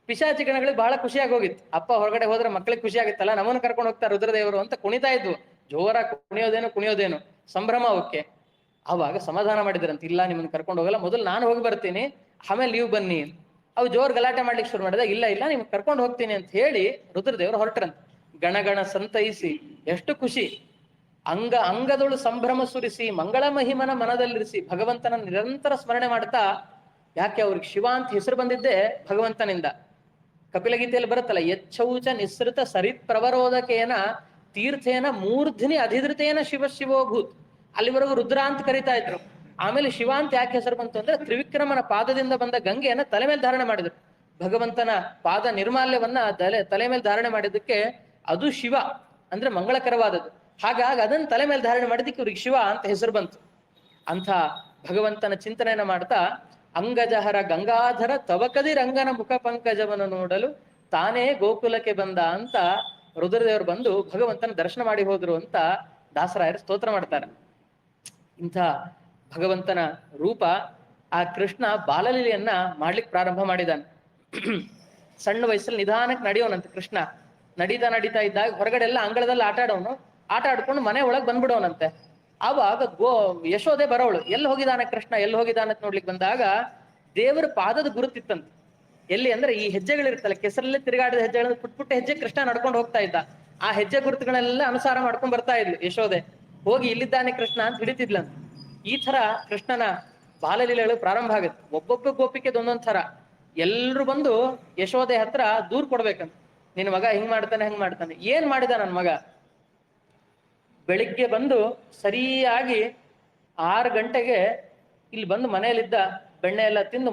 A: ಪಿಶಾಚಿ ಗಣಗಳಿಗೆ ಬಹಳ ಖುಷಿಯಾಗಿ ಹೋಗಿತ್ತು. ಅಪ್ಪ ಹೊರಗಡೆ ಹೋದ್ರೆ ಮಕ್ಳಿಗೆ ಖುಷಿ ಆಗುತ್ತಲ್ಲ, ನಮ್ಮನ್ನು ಕರ್ಕೊಂಡು ಹೋಗ್ತಾರೆ ರುದ್ರದೇವರು ಅಂತ ಕುಣಿತಾ ಇದ್ವು. ಜೋರ ಕುಣಿಯೋದೇನು ಸಂಭ್ರಮ ಅವಕ್ಕೆ. ಅವಾಗ ಸಮಾಧಾನ ಮಾಡಿದ್ರಂತ, ಇಲ್ಲ ನಿಮ್ಮನ್ನ ಕರ್ಕೊಂಡು ಹೋಗಲ್ಲ, ಮೊದಲು ನಾನು ಹೋಗಿ ಬರ್ತೀನಿ, ಆಮೇಲೆ ನೀವು ಬನ್ನಿ. ಅವು ಜೋರ್ ಗಲಾಟೆ ಮಾಡ್ಲಿಕ್ಕೆ ಶುರು ಮಾಡಿದಾಗ, ಇಲ್ಲ ನಿಮ್ಗೆ ಕರ್ಕೊಂಡು ಹೋಗ್ತೀನಿ ಅಂತ ಹೇಳಿ ರುದ್ರದೇವರು ಹೊರಟ್ರಂತ. ಗಣಗಣ ಸಂತೈಸಿ, ಎಷ್ಟು ಖುಷಿ. ಅಂಗದೊಳು ಸಂಭ್ರಮ ಸುರಿಸಿ, ಮಂಗಳ ಮಹಿಮನ ಮನದಲ್ಲಿರಿಸಿ, ಭಗವಂತನ ನಿರಂತರ ಸ್ಮರಣೆ ಮಾಡ್ತಾ. ಯಾಕೆ ಅವ್ರಿಗೆ ಶಿವ ಅಂತ ಹೆಸರು ಬಂದಿದ್ದೆ ಭಗವಂತನಿಂದ. ಕಪಿಲಗೀತೆಯಲ್ಲಿ ಬರುತ್ತಲ್ಲ, ಯಚ್ಚೌಚ ನಿಸೃತ ಸರಿತ್ ಪ್ರವರೋಧಕೇನ ತೀರ್ಥೇನ ಮೂರ್ಧಿನಿ ಅಧಿಧೃತೇನ ಶಿವ ಶಿವೋಭೂತ್. ಅಲ್ಲಿವರೆಗೂ ರುದ್ರ ಅಂತ ಕರಿತಾ ಇದ್ರು. ಆಮೇಲೆ ಶಿವ ಅಂತ ಯಾಕೆ ಹೆಸರು ಬಂತು ಅಂದ್ರೆ, ತ್ರಿವಿಕ್ರಮನ ಪಾದದಿಂದ ಬಂದ ಗಂಗೆಯನ್ನ ತಲೆ ಮೇಲೆ ಧಾರಣೆ ಮಾಡಿದ್ರು. ಭಗವಂತನ ಪಾದ ನಿರ್ಮಾಲ್ಯವನ್ನ ತಲೆ ಮೇಲೆ ಧಾರಣೆ ಮಾಡಿದ್ದಕ್ಕೆ ಅದು ಶಿವ ಅಂದ್ರೆ ಮಂಗಳಕರವಾದದ್ದು. ಹಾಗಾಗಿ ಅದನ್ನ ತಲೆ ಮೇಲೆ ಧಾರಣೆ ಮಾಡಿದ್ದಕ್ಕೆ ಇವ್ರಿಗೆ ಶಿವ ಅಂತ ಹೆಸರು ಬಂತು. ಅಂಥ ಭಗವಂತನ ಚಿಂತನೆಯನ್ನ ಮಾಡ್ತಾ ಅಂಗಜಹರ ಗಂಗಾಧರ ತವಕದಿ ರಂಗನ ಮುಖ ಪಂಕಜವನ್ನು ನೋಡಲು ತಾನೇ ಗೋಕುಲಕ್ಕೆ ಬಂದ ಅಂತ ರುದ್ರದೇವರು ಬಂದು ಭಗವಂತನ ದರ್ಶನ ಮಾಡಿ ಹೋದ್ರು ಅಂತ ದಾಸರಾಯರು ಸ್ತೋತ್ರ ಮಾಡ್ತಾರೆ. ಇಂಥ ಭಗವಂತನ ರೂಪ. ಆ ಕೃಷ್ಣ ಬಾಲಲೀಲೆಯನ್ನ ಮಾಡ್ಲಿಕ್ಕೆ ಪ್ರಾರಂಭ ಮಾಡಿದಾನೆ. ಸಣ್ಣ ವಯಸ್ಸಲ್ಲಿ ನಿಧಾನಕ್ಕೆ ನಡೆಯೋನಂತೆ ಕೃಷ್ಣ. ನಡೀತಾ ಇದ್ದಾಗ ಹೊರಗಡೆ ಎಲ್ಲ ಅಂಗಳದಲ್ಲಿ ಆಟ ಆಡ್ಕೊಂಡು ಮನೆ ಒಳಗೆ ಬಂದ್ಬಿಡೋನಂತೆ. ಆವಾಗ ಯಶೋದೆ ಬರೋಳು, ಎಲ್ಲಿ ಹೋಗಿದ್ದಾನೆ ಕೃಷ್ಣ, ಎಲ್ಲಿ ಹೋಗಿದ್ದಾನೆ ಅಂತ ನೋಡ್ಲಿಕ್ಕೆ ಬಂದಾಗ ದೇವರ ಪಾದದ ಗುರುತಿತ್ತಂತೆ. ಎಲ್ಲಿ ಅಂದ್ರೆ ಈ ಹೆಜ್ಜೆಗಳಿರ್ತಲ್ಲ, ಕೆಸರಲ್ಲೇ ತಿರುಗಾಡಿದ ಹೆಜ್ಜೆಗಳನ್ನು ಪುಟ್ಟ ಹೆಜ್ಜೆ ಕೃಷ್ಣ ನಡ್ಕೊಂಡು ಹೋಗ್ತಾ ಇದ್ದ. ಆ ಹೆಜ್ಜೆ ಗುರುತುಗಳೆಲ್ಲ ಅನುಸಾರ ಮಾಡ್ಕೊಂಡ್ ಬರ್ತಾ ಇದ್ಲು ಯಶೋದೆ. ಹೋಗಿ ಇಲ್ಲಿದ್ದಾನೆ ಕೃಷ್ಣ ಅಂತ ಹಿಡಿತಿದ್ಲಂತ. ಈ ತರ ಕೃಷ್ಣನ ಬಾಲಲೀಲೆಗಳು ಪ್ರಾರಂಭ ಆಗುತ್ತೆ. ಒಬ್ಬೊಬ್ಬ ಗೋಪಿಕೆದು ಒಂದೊಂದ್ ಥರ. ಎಲ್ರು ಬಂದು ಯಶೋದೆ ಹತ್ರ ದೂರ್ ಕೊಡ್ಬೇಕಂತ, ನಿನ್ ಮಗ ಹಿಂಗ್ ಮಾಡ್ತಾನೆ. ಏನ್ ಮಾಡಿದ ನನ್ ಮಗ? ಬೆಳಿಗ್ಗೆ ಬಂದು ಸರಿಯಾಗಿ 6 ಗಂಟೆಗೆ ಇಲ್ಲಿ ಬಂದು ಮನೆಯಲ್ಲಿದ್ದ ಬೆಣ್ಣೆ ಎಲ್ಲ ತಿಂದು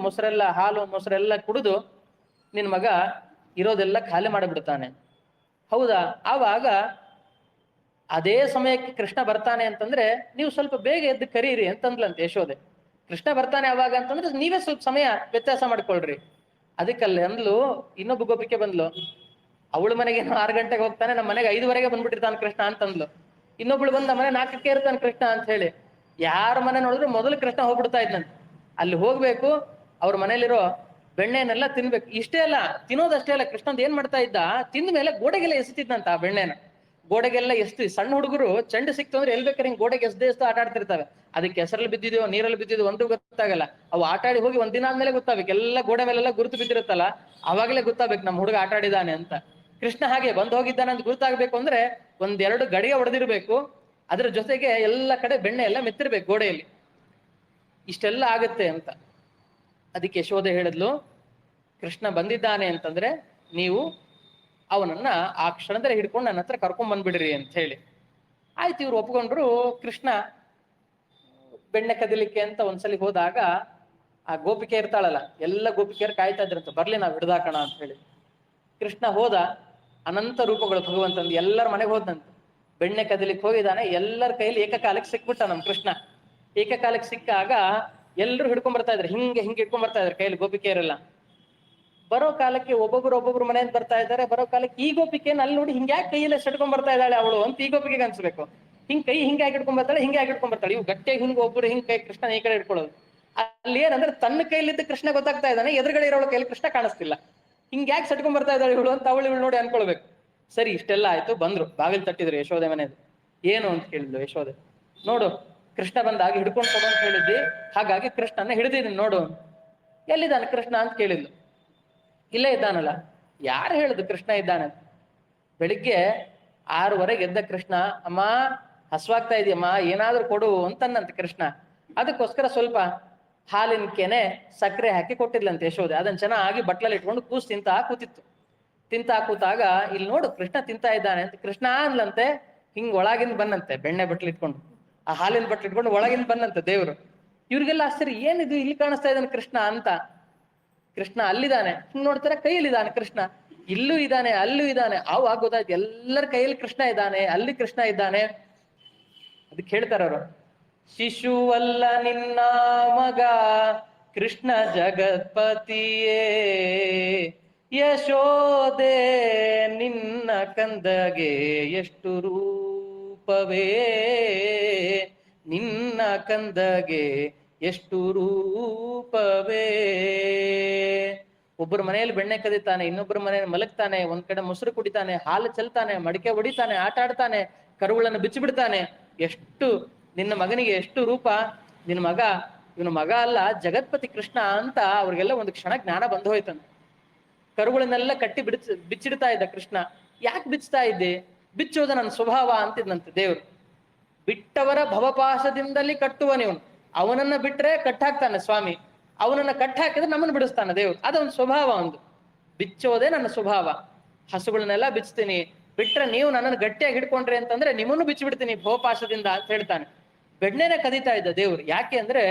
A: ಹಾಲು ಮೊಸರೆಲ್ಲ ಕುಡಿದು ನಿನ್ ಮಗ ಇರೋದೆಲ್ಲ ಖಾಲಿ ಮಾಡಿಬಿಡ್ತಾನೆ. ಹೌದಾ? ಆವಾಗ ಅದೇ ಸಮಯಕ್ಕೆ ಕೃಷ್ಣ ಬರ್ತಾನೆ ಅಂತಂದ್ರೆ ನೀವು ಸ್ವಲ್ಪ ಬೇಗ ಎದ್ದು ಕರೀರಿ ಅಂತಂದ್ಲಂತೆ ಯಶೋದೆ. ಕೃಷ್ಣ ಬರ್ತಾನೆ ಅವಾಗ ಅಂತಂದ್ರೆ ನೀವೇ ಸ್ವಲ್ಪ ಸಮಯ ವ್ಯತ್ಯಾಸ ಮಾಡ್ಕೊಳ್ರಿ. ಅದಕ್ಕಲ್ಲಿ ಅಂದ್ಲು ಇನ್ನೊಬ್ಬ ಗೋಪಿಕೆ ಬಂದ್ಲು. ಅವಳ ಮನೆಗೆ 6 ಗಂಟೆಗೆ ಹೋಗ್ತಾನೆ, ನಮ್ಮ ಮನೆಗೆ 5ವರೆಗೆ ಬಂದ್ಬಿಟ್ಟಿರ್ತಾನೆ ಕೃಷ್ಣ ಅಂತಂದ್ಲು. ಇನ್ನೊಬ್ಳು ಬಂದ ಮನೆ 4ಕ್ಕೆ ಇರ್ತಾನೆ ಕೃಷ್ಣ ಅಂತ ಹೇಳಿ. ಯಾರ ಮನೆ ನೋಡಿದ್ರು ಮೊದಲು ಕೃಷ್ಣ ಹೋಗ್ಬಿಡ್ತಾ ಇದ್ನಂತೆ. ಅಲ್ಲಿ ಹೋಗ್ಬೇಕು, ಅವ್ರ ಮನೇಲಿರೋ ಬೆಣ್ಣೆನೆಲ್ಲ ತಿನ್ಬೇಕು. ಇಷ್ಟೇ ಅಲ್ಲ, ತಿನ್ನೋದಷ್ಟೇ ಅಲ್ಲ, ಕೃಷ್ಣಂದ್ ಏನ್ ಮಾಡ್ತಾ ಇದ್ದ, ತಿಂದ ಮೇಲೆ ಗೋಡೆಗೆಲ್ಲ ಎಸಿತಿದ್ನಂತ ಆ ಬೆಣ್ಣೆನ. ಗೋಡೆಗೆಲ್ಲ ಎಷ್ಟು ಸಣ್ಣ ಹುಡುಗರು ಚೆಂಡು ಸಿಕ್ತು ಅಂದ್ರೆ ಎಲ್ ಬೇಕಾದ್ರೆ ಹಿಂಗ್ ಗೋಡೆಗೆ ಎಸ್ದು ಆಟ ಆಡ್ತಿರ್ತಾವೆ. ಅದಕ್ಕೆ ಕೆಸರಲ್ಲಿ ಬಿದ್ದಿದೆಯೋ ನೀರಲ್ಲಿ ಬಿದ್ದಿದೆಯೋ ಒಂದು ಗೊತ್ತಾಗಲ್ಲ. ಅವು ಆಟ ಆಡಿ ಹೋಗಿ ಒಂದಿನ ಆದ್ಮೇಲೆ ಗೊತ್ತಾಗ್ಬೇಕು. ಎಲ್ಲ ಗೋಡೆ ಮೇಲೆಲ್ಲ ಗುರುತು ಬಿದ್ದಿರುತ್ತಲ್ಲ, ಅವಾಗಲೇ ಗೊತ್ತಾಗ್ಬೇಕು ನಮ್ಮ ಹುಡುಗ ಆಟ ಆಡಿದಾನೆ ಅಂತ. ಕೃಷ್ಣ ಹಾಗೆ ಬಂದು ಹೋಗಿದ್ದಾನೆ ಅಂತ ಗುರುತಾಗ್ಬೇಕು ಅಂದ್ರೆ 1-2 ಗಡಿಗೆ ಹೊಡೆದಿರ್ಬೇಕು. ಅದ್ರ ಜೊತೆಗೆ ಎಲ್ಲ ಕಡೆ ಬೆಣ್ಣೆ ಎಲ್ಲ ಮೆತ್ತಿರ್ಬೇಕು ಗೋಡೆಯಲ್ಲಿ. ಇಷ್ಟೆಲ್ಲ ಆಗತ್ತೆ ಅಂತ. ಅದಕ್ಕೆ ಯಶೋದೆ ಹೇಳಿದ್ಲು, ಕೃಷ್ಣ ಬಂದಿದ್ದಾನೆ ಅಂತಂದ್ರೆ ನೀವು ಅವನನ್ನ ಆ ಕ್ಷಣದಲ್ಲಿ ಹಿಡ್ಕೊಂಡು ನನ್ನ ಹತ್ರ ಕರ್ಕೊಂಡ್ ಬಂದ್ಬಿಡ್ರಿ ಅಂತ ಹೇಳಿ. ಆಯ್ತು, ಇವ್ರು ಒಪ್ಕೊಂಡ್ರು. ಕೃಷ್ಣ ಬೆಣ್ಣೆ ಕದಿಲಿಕ್ಕೆ ಅಂತ ಒಂದ್ಸಲಿ ಹೋದಾಗ ಆ ಗೋಪಿಕೆ ಇರ್ತಾಳಲ್ಲ, ಎಲ್ಲ ಗೋಪಿಕೆಯರು ಕಾಯ್ತಾ ಇದ್ರಂತ, ಬರ್ಲಿ ನಾವ್ ಹಿಡ್ದಾಕಣ ಅಂತ ಹೇಳಿ. ಕೃಷ್ಣ ಹೋದ. ಅನಂತ ರೂಪಗಳು ಭಗವಂತಂದು. ಎಲ್ಲರ ಮನೆಗೆ ಹೋದಂತ. ಬೆಣ್ಣೆ ಕದಿಲಿಕ್ಕೆ ಹೋಗಿದ್ದಾನೆ. ಎಲ್ಲರ ಕೈಯಲ್ಲಿ ಏಕಕಾಲಕ್ಕೆ ಸಿಕ್ಬಿಟ್ಟ ನಮ್ ಕೃಷ್ಣ. ಏಕಕಾಲಕ್ಕೆ ಸಿಕ್ಕಾಗ ಎಲ್ಲರೂ ಹಿಡ್ಕೊಂಡ್ ಬರ್ತಾ ಇದ್ರು, ಹಿಂಗೆ ಹಿಡ್ಕೊಂಡ್ ಬರ್ತಾ ಇದ್ರು ಕೈಯಲ್ಲಿ ಗೋಪಿಕೆಯರೆಲ್ಲ. ಬರೋ ಕಾಲಕ್ಕೆ ಒಬ್ಬೊಬ್ರು ಮನೆಯಿಂದ ಬರ್ತಾ ಇದ್ದಾರೆ. ಬರೋ ಕಾಲಕ್ಕೆ ಈ ಗೋಪಿಕೆಯನ್ನು ಅಲ್ಲಿ ನೋಡಿ ಹಿಂಗ್ಯಾಕೆ ಕೈಯಲ್ಲೇ ಸೆಟ್ಕೊಂಡ್ ಬರ್ತಾ ಇದ್ದಾಳೆ ಅವಳು ಅಂತ ಈ ಗೋಪಿಕೆಗೆ ಅನ್ಸ್ಬೇಕು. ಹಿಂಗೆ ಹಿಡ್ಕೊಂಡ್ ಬರ್ತಾಳೆ, ಹಿಂಗೆ ಹಿಡ್ಕೊಂಡ್ ಬರ್ತಾಳೆ. ಇವು ಗಟ್ಟಿಯಾಗಿ ಹಿಂಗೆ ಒಬ್ಬರು ಹಿಂಗ್ ಕೈ ಕೃಷ್ಣ ಈ ಕಡೆ ಹಿಡ್ಕೊಳ್ಳೋದು. ಅಲ್ಲಿ ಏನಂದ್ರೆ ತನ್ನ ಕೈಲಿದ್ದ ಕೃಷ್ಣ ಗೊತ್ತಾಗ್ತಾ ಇದ್ದಾನೆ, ಎದುರುಗಡೆ ಇರೋಳ ಕೈಯಲ್ಲಿ ಕೃಷ್ಣ ಕಾಣಿಸ್ತಿಲ್ಲ. ಹಿಂಗ್ಯಾಕೆ ಸೆಟ್ಕೊಂಡ್ ಬರ್ತಾ ಇದ್ದಾಳೆ ಇವಳು ಅಂತ ಅವಳು ನೋಡಿ ಅನ್ಕೊಳ್ಬೇಕು. ಸರಿ, ಇಷ್ಟೆಲ್ಲ ಆಯ್ತು. ಬಂದ್ರು, ಬಾಗಿಲು ತಟ್ಟಿದ್ರು ಯಶೋದೆ ಮನೆಯದು. ಏನು ಅಂತ ಕೇಳಿದ್ಲು ಯಶೋದೆ. ನೋಡು, ಕೃಷ್ಣ ಬಂದಾಗ ಹಿಡ್ಕೊಂಡು ಕೊಡು ಅಂತ ಹೇಳಿದ್ದಿ, ಹಾಗಾಗಿ ಕೃಷ್ಣನ ಹಿಡಿದಿದ್ದೀನಿ ನೋಡು. ಎಲ್ಲಿದ್ದಾನೆ ಕೃಷ್ಣ ಅಂತ ಕೇಳಿದ್ಲು. ಇಲ್ಲೇ ಇದ್ದಾನಲ್ಲ. ಯಾರು ಹೇಳುದು ಕೃಷ್ಣ ಇದ್ದಾನೆ? ಬೆಳಿಗ್ಗೆ 6ವರೆಗೆ ಎದ್ದ ಕೃಷ್ಣ, ಅಮ್ಮ ಹಸ್ವಾಗ್ತಾ ಇದೆಯಮ್ಮ, ಏನಾದ್ರೂ ಕೊಡು ಅಂತನ್ನಂತೆ ಕೃಷ್ಣ. ಅದಕ್ಕೋಸ್ಕರ ಸ್ವಲ್ಪ ಹಾಲಿನ ಕೆನೆ ಸಕ್ಕರೆ ಹಾಕಿ ಕೊಟ್ಟಿದ್ಲಂತೆ ಯಶೋದೆ. ಅದನ್ನ ಚೆನ್ನಾಗಿ ಬಟ್ಲಲ್ಲಿ ಇಟ್ಕೊಂಡು ತಿಂತಾ ಕೂತಾಗ ಇಲ್ಲಿ ನೋಡು ಕೃಷ್ಣ ತಿಂತಾ ಇದ್ದಾನೆ ಅಂತ ಕೃಷ್ಣ ಅನ್ಲಂತೆ. ಹಿಂಗ್ ಒಳಗಿಂದ ಬಂದಂತೆ ಬೆಣ್ಣೆ ಬಟ್ಲು ಇಟ್ಕೊಂಡು, ಆ ಹಾಲಿನ ಬಟ್ಲು ಇಟ್ಕೊಂಡು ಒಳಗಿಂದ ಬಂದಂತೆ ದೇವ್ರು. ಇವ್ರಿಗೆಲ್ಲ ಆಶ್ಚರ್ಯ, ಏನಿದು ಇಲ್ಲಿ ಕಾಣಿಸ್ತಾ ಇದ್ದಾನೆ ಕೃಷ್ಣ ಅಂತ. ಕೃಷ್ಣ ಅಲ್ಲಿದ್ದಾನೆ. ಹಿಂಗ್ ನೋಡ್ತಾರೆ, ಕೈಯಲ್ಲಿದ್ದಾನೆ ಕೃಷ್ಣ. ಇಲ್ಲೂ ಇದ್ದಾನೆ, ಅಲ್ಲೂ ಇದ್ದಾನೆ. ಆವಾಗ ಗೊತ್ತಾಯ್ತು ಎಲ್ಲರ ಕೈಯಲ್ಲಿ ಕೃಷ್ಣ ಇದ್ದಾನೆ, ಅಲ್ಲಿ ಕೃಷ್ಣ ಇದ್ದಾನೆ. ಅದಕ್ಕೆ ಹೇಳ್ತಾರ ಅವರು, ಶಿಶುವಲ್ಲ ನಿನ್ನ ಮಗ ಕೃಷ್ಣ ಜಗತ್ಪತಿಯೇ, ಯಶೋದೆ ನಿನ್ನ ಕಂದಗೆ ಎಷ್ಟು ರೂಪವೇ, ನಿನ್ನ ಕಂದಗೆ ಎಷ್ಟು ರೂಪವೇ. ಒಬ್ಬರ ಮನೆಯಲ್ಲಿ ಬೆಣ್ಣೆ ಕದಿತಾನೆ, ಇನ್ನೊಬ್ಬರ ಮನೆಯಲ್ಲಿ ಮಲಗ್ತಾನೆ, ಒಂದ್ ಕಡೆ ಮೊಸರು ಕುಡಿತಾನೆ, ಹಾಲು ಚೆಲ್ತಾನೆ, ಮಡಿಕೆ ಹೊಡಿತಾನೆ, ಆಟ ಆಡ್ತಾನೆ, ಕರುಗಳನ್ನು ಬಿಚ್ಚಿಬಿಡ್ತಾನೆ. ಎಷ್ಟು ನಿನ್ನ ಮಗನಿಗೆ ಎಷ್ಟು ರೂಪ. ಇವನ ಮಗ ಅಲ್ಲ, ಜಗತ್ಪತಿ ಕೃಷ್ಣ ಅಂತ ಅವ್ರಿಗೆಲ್ಲ ಒಂದು ಕ್ಷಣ ಜ್ಞಾನ ಬಂದು ಹೋಯ್ತಂತ. ಕರುಗಳನ್ನೆಲ್ಲ ಕಟ್ಟಿ ಬಿಚ್ಚಿಡ್ತಾ ಇದ್ದ ಕೃಷ್ಣ. ಯಾಕೆ ಬಿಚ್ತಾ ಇದ್ದೆ? ಬಿಚ್ಚೋದ ನನ್ನ ಸ್ವಭಾವ ಅಂತಿದ್ನಂತೆ ದೇವ್ರು. ಬಿಟ್ಟವರ ಭವಪಾಶದಿಂದಲೇ ಕಟ್ಟುವನಿವನು. ಅವನನ್ನ ಬಿಟ್ರೆ ಕಟ್ಟಾಕ್ತಾನೆ ಸ್ವಾಮಿ, ಅವನನ್ನ ಕಟ್ಟಾಕಿದ್ರೆ ನಮ್ಮನ್ನು ಬಿಡಿಸ್ತಾನೆ ದೇವ್ರು. ಅದೊಂದು ಸ್ವಭಾವ. ಒಂದು ಬಿಚ್ಚೋದೇ ನನ್ನ ಸ್ವಭಾವ. ಹಸುಗಳನ್ನೆಲ್ಲ ಬಿಚ್ತೀನಿ, ಬಿಟ್ರೆ ನೀವು ನನ್ನನ್ನು ಗಟ್ಟಿಯಾಗಿ ಹಿಡ್ಕೊಂಡ್ರಿ ಅಂತಂದ್ರೆ ನಿಮ್ಮನ್ನು ಬಿಚ್ಚಿ ಬಿಡ್ತೀನಿ ಭವಪಾಶದಿಂದ ಅಂತ ಹೇಳ್ತಾನೆ. ಬೆಣ್ಣೆನ ಕದೀತಾ ಇದ್ದ ದೇವ್ರು. ಯಾಕೆ ಅಂದ್ರೆ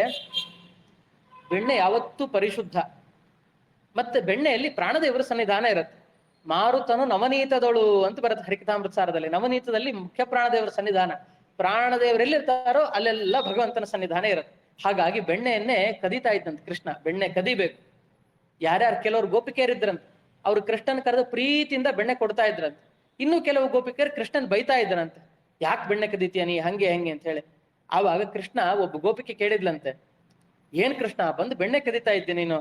A: ಬೆಣ್ಣೆ ಯಾವತ್ತೂ ಪರಿಶುದ್ಧ. ಮತ್ತೆ ಬೆಣ್ಣೆಯಲ್ಲಿ ಪ್ರಾಣದೇವರ ಸನ್ನಿಧಾನ ಇರುತ್ತೆ. ಮಾರುತನು ನವನೀತದಳು ಅಂತ ಬರುತ್ತೆ ಹರಿಕಥಾಮೃತ ಸಾರದಲ್ಲಿ. ನವನೀತದಲ್ಲಿ ಮುಖ್ಯ ಪ್ರಾಣದೇವರ ಸನ್ನಿಧಾನ. ಪ್ರಾಣದೇವರು ಎಲ್ಲಿರ್ತಾರೋ ಅಲ್ಲೆಲ್ಲ ಭಗವಂತನ ಸನ್ನಿಧಾನ ಇರುತ್ತೆ. ಹಾಗಾಗಿ ಬೆಣ್ಣೆಯನ್ನೇ ಕದೀತಾ ಇದ್ದಂತೆ ಕೃಷ್ಣ. ಬೆಣ್ಣೆ ಕದಿಬೇಕು. ಯಾರ್ಯಾರು ಕೆಲವರು ಗೋಪಿಕೆಯರಿದ್ರಂತೆ, ಅವ್ರು ಕೃಷ್ಣನ್ ಕರೆದು ಪ್ರೀತಿಯಿಂದ ಬೆಣ್ಣೆ ಕೊಡ್ತಾ ಇದ್ರಂತೆ. ಇನ್ನು ಕೆಲವು ಗೋಪಿಕೆಯರು ಕೃಷ್ಣನ್ ಬೈತಾ ಇದ್ರಂತೆ, ಯಾಕೆ ಬೆಣ್ಣೆ ಕದೀತೀಯ ನೀ ಹಂಗೆ ಹೆಂಗೆ ಅಂತ ಹೇಳಿ. ಆವಾಗ ಕೃಷ್ಣ ಒಬ್ಬ ಗೋಪಿಕೆ ಕೇಳಿದ್ಲಂತೆ, ಏನ್ ಕೃಷ್ಣ ಬಂದು ಬೆಣ್ಣೆ ಕದೀತಾ ಇದ್ದೆ ನೀನು,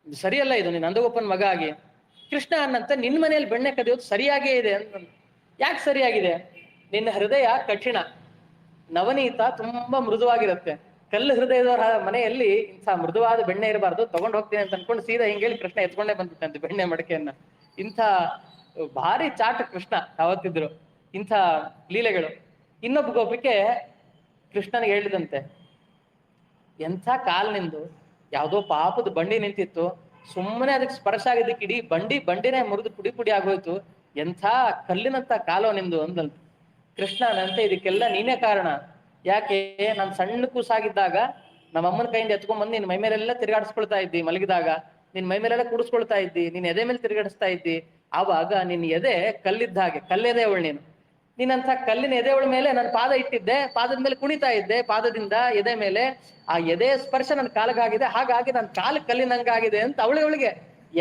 A: ಸರಿಯಲ್ಲ ಇದು, ನೀನ್ ನಂದಗೋಪನ್ ಮಗ ಆಗಿ. ಕೃಷ್ಣ ಅನ್ನಂತ ನಿನ್ ಮನೆಯಲ್ಲಿ ಬೆಣ್ಣೆ ಕದಿಯೋದು ಸರಿಯಾಗೇ ಇದೆ ಅಂತ. ಯಾಕೆ ಸರಿಯಾಗಿದೆ? ನಿನ್ನ ಹೃದಯ ಕಠಿಣ, ನವನೀತ ತುಂಬಾ ಮೃದುವಾಗಿರುತ್ತೆ. ಕಲ್ಲು ಹೃದಯದವರ ಮನೆಯಲ್ಲಿ ಇಂಥ ಮೃದುವಾದ ಬೆಣ್ಣೆ ಇರಬಾರ್ದು, ತಗೊಂಡ್ ಹೋಗ್ತೀನಿ ಅಂತ ಅನ್ಕೊಂಡು ಸೀದಾ ಹಿಂಗೇಳಿ ಕೃಷ್ಣ ಎತ್ಕೊಂಡೇ ಬಂದ್ಬಿಟ್ಟಂತೆ ಬೆಣ್ಣೆ ಮಡಕೆಯನ್ನ. ಇಂಥ ಭಾರಿ ಚಾಟ ಕೃಷ್ಣ ಯಾವತ್ತಿದ್ರು, ಇಂಥ ಲೀಲೆಗಳು. ಇನ್ನೊಬ್ಬ ಗೋಪಿಕೆ ಕೃಷ್ಣನಿಗೆ ಹೇಳಿದಂತೆ, ಎಂಥ ಕಾಲ್ ನಿಂದು, ಯಾವ್ದೋ ಪಾಪದ ಬಂಡಿ ನಿಂತಿತ್ತು, ಸುಮ್ಮನೆ ಅದಕ್ಕೆ ಸ್ಪರ್ಶ ಆಗಿದ್ದಕ್ಕೆ ಇಡೀ ಬಂಡಿನೇ ಮುರಿದು ಪುಡಿ ಪುಡಿ ಆಗೋಯ್ತು, ಎಂಥ ಕಲ್ಲಿನಂತ ಕಾಲೋ ನಿಮ್ದು ಅಂದಂತ. ಕೃಷ್ಣನಂತೆ ಇದಕ್ಕೆಲ್ಲ ನೀನೇ ಕಾರಣ. ಯಾಕೆ? ನಾನು ಸಣ್ಣ ಕೂಸಾಗಿದ್ದಾಗ ನಮ್ಮಮ್ಮನ ಕೈಯಿಂದ ಎತ್ಕೊಂಡ್ಬಂದು ನಿನ್ ಮೈ ಮೇಲೆಲ್ಲ ತಿರುಗಾಡಿಸ್ಕೊಳ್ತಾ ಇದ್ದಿ, ಮಲಗಿದಾಗ ನಿನ್ ಮೈ ಮೇಲೆಲ್ಲ ಕುಡಿಸ್ಕೊಳ್ತಾ ಇದ್ದಿ, ನಿನ್ ಎದೆ ಮೇಲೆ ತಿರುಗಾಡಿಸ್ತಾ ಇದ್ದಿ. ಆವಾಗ ನಿನ್ ಎದೆ ಕಲ್ಲಿದ್ದ ಹಾಗೆ, ಕಲ್ಲೆದೆ ಅವಳು ನೀನು. ನೀನಂತ ಕಲ್ಲಿನ ಎದೆಯವಳ ಮೇಲೆ ನನ್ನ ಪಾದ ಇಟ್ಟಿದ್ದೆ, ಪಾದದ ಮೇಲೆ ಕುಣಿತಾ ಇದ್ದೆ, ಪಾದದಿಂದ ಎದೆ ಮೇಲೆ ಆ ಎದೆ ಸ್ಪರ್ಶ ನನ್ನ ಕಾಲಗಾಗಿದೆ, ಹಾಗಾಗಿ ನನ್ನ ಕಾಲ ಕಲ್ಲಿನಂಗಾಗಿದೆ ಅಂತ ಅವಳಿಗೆ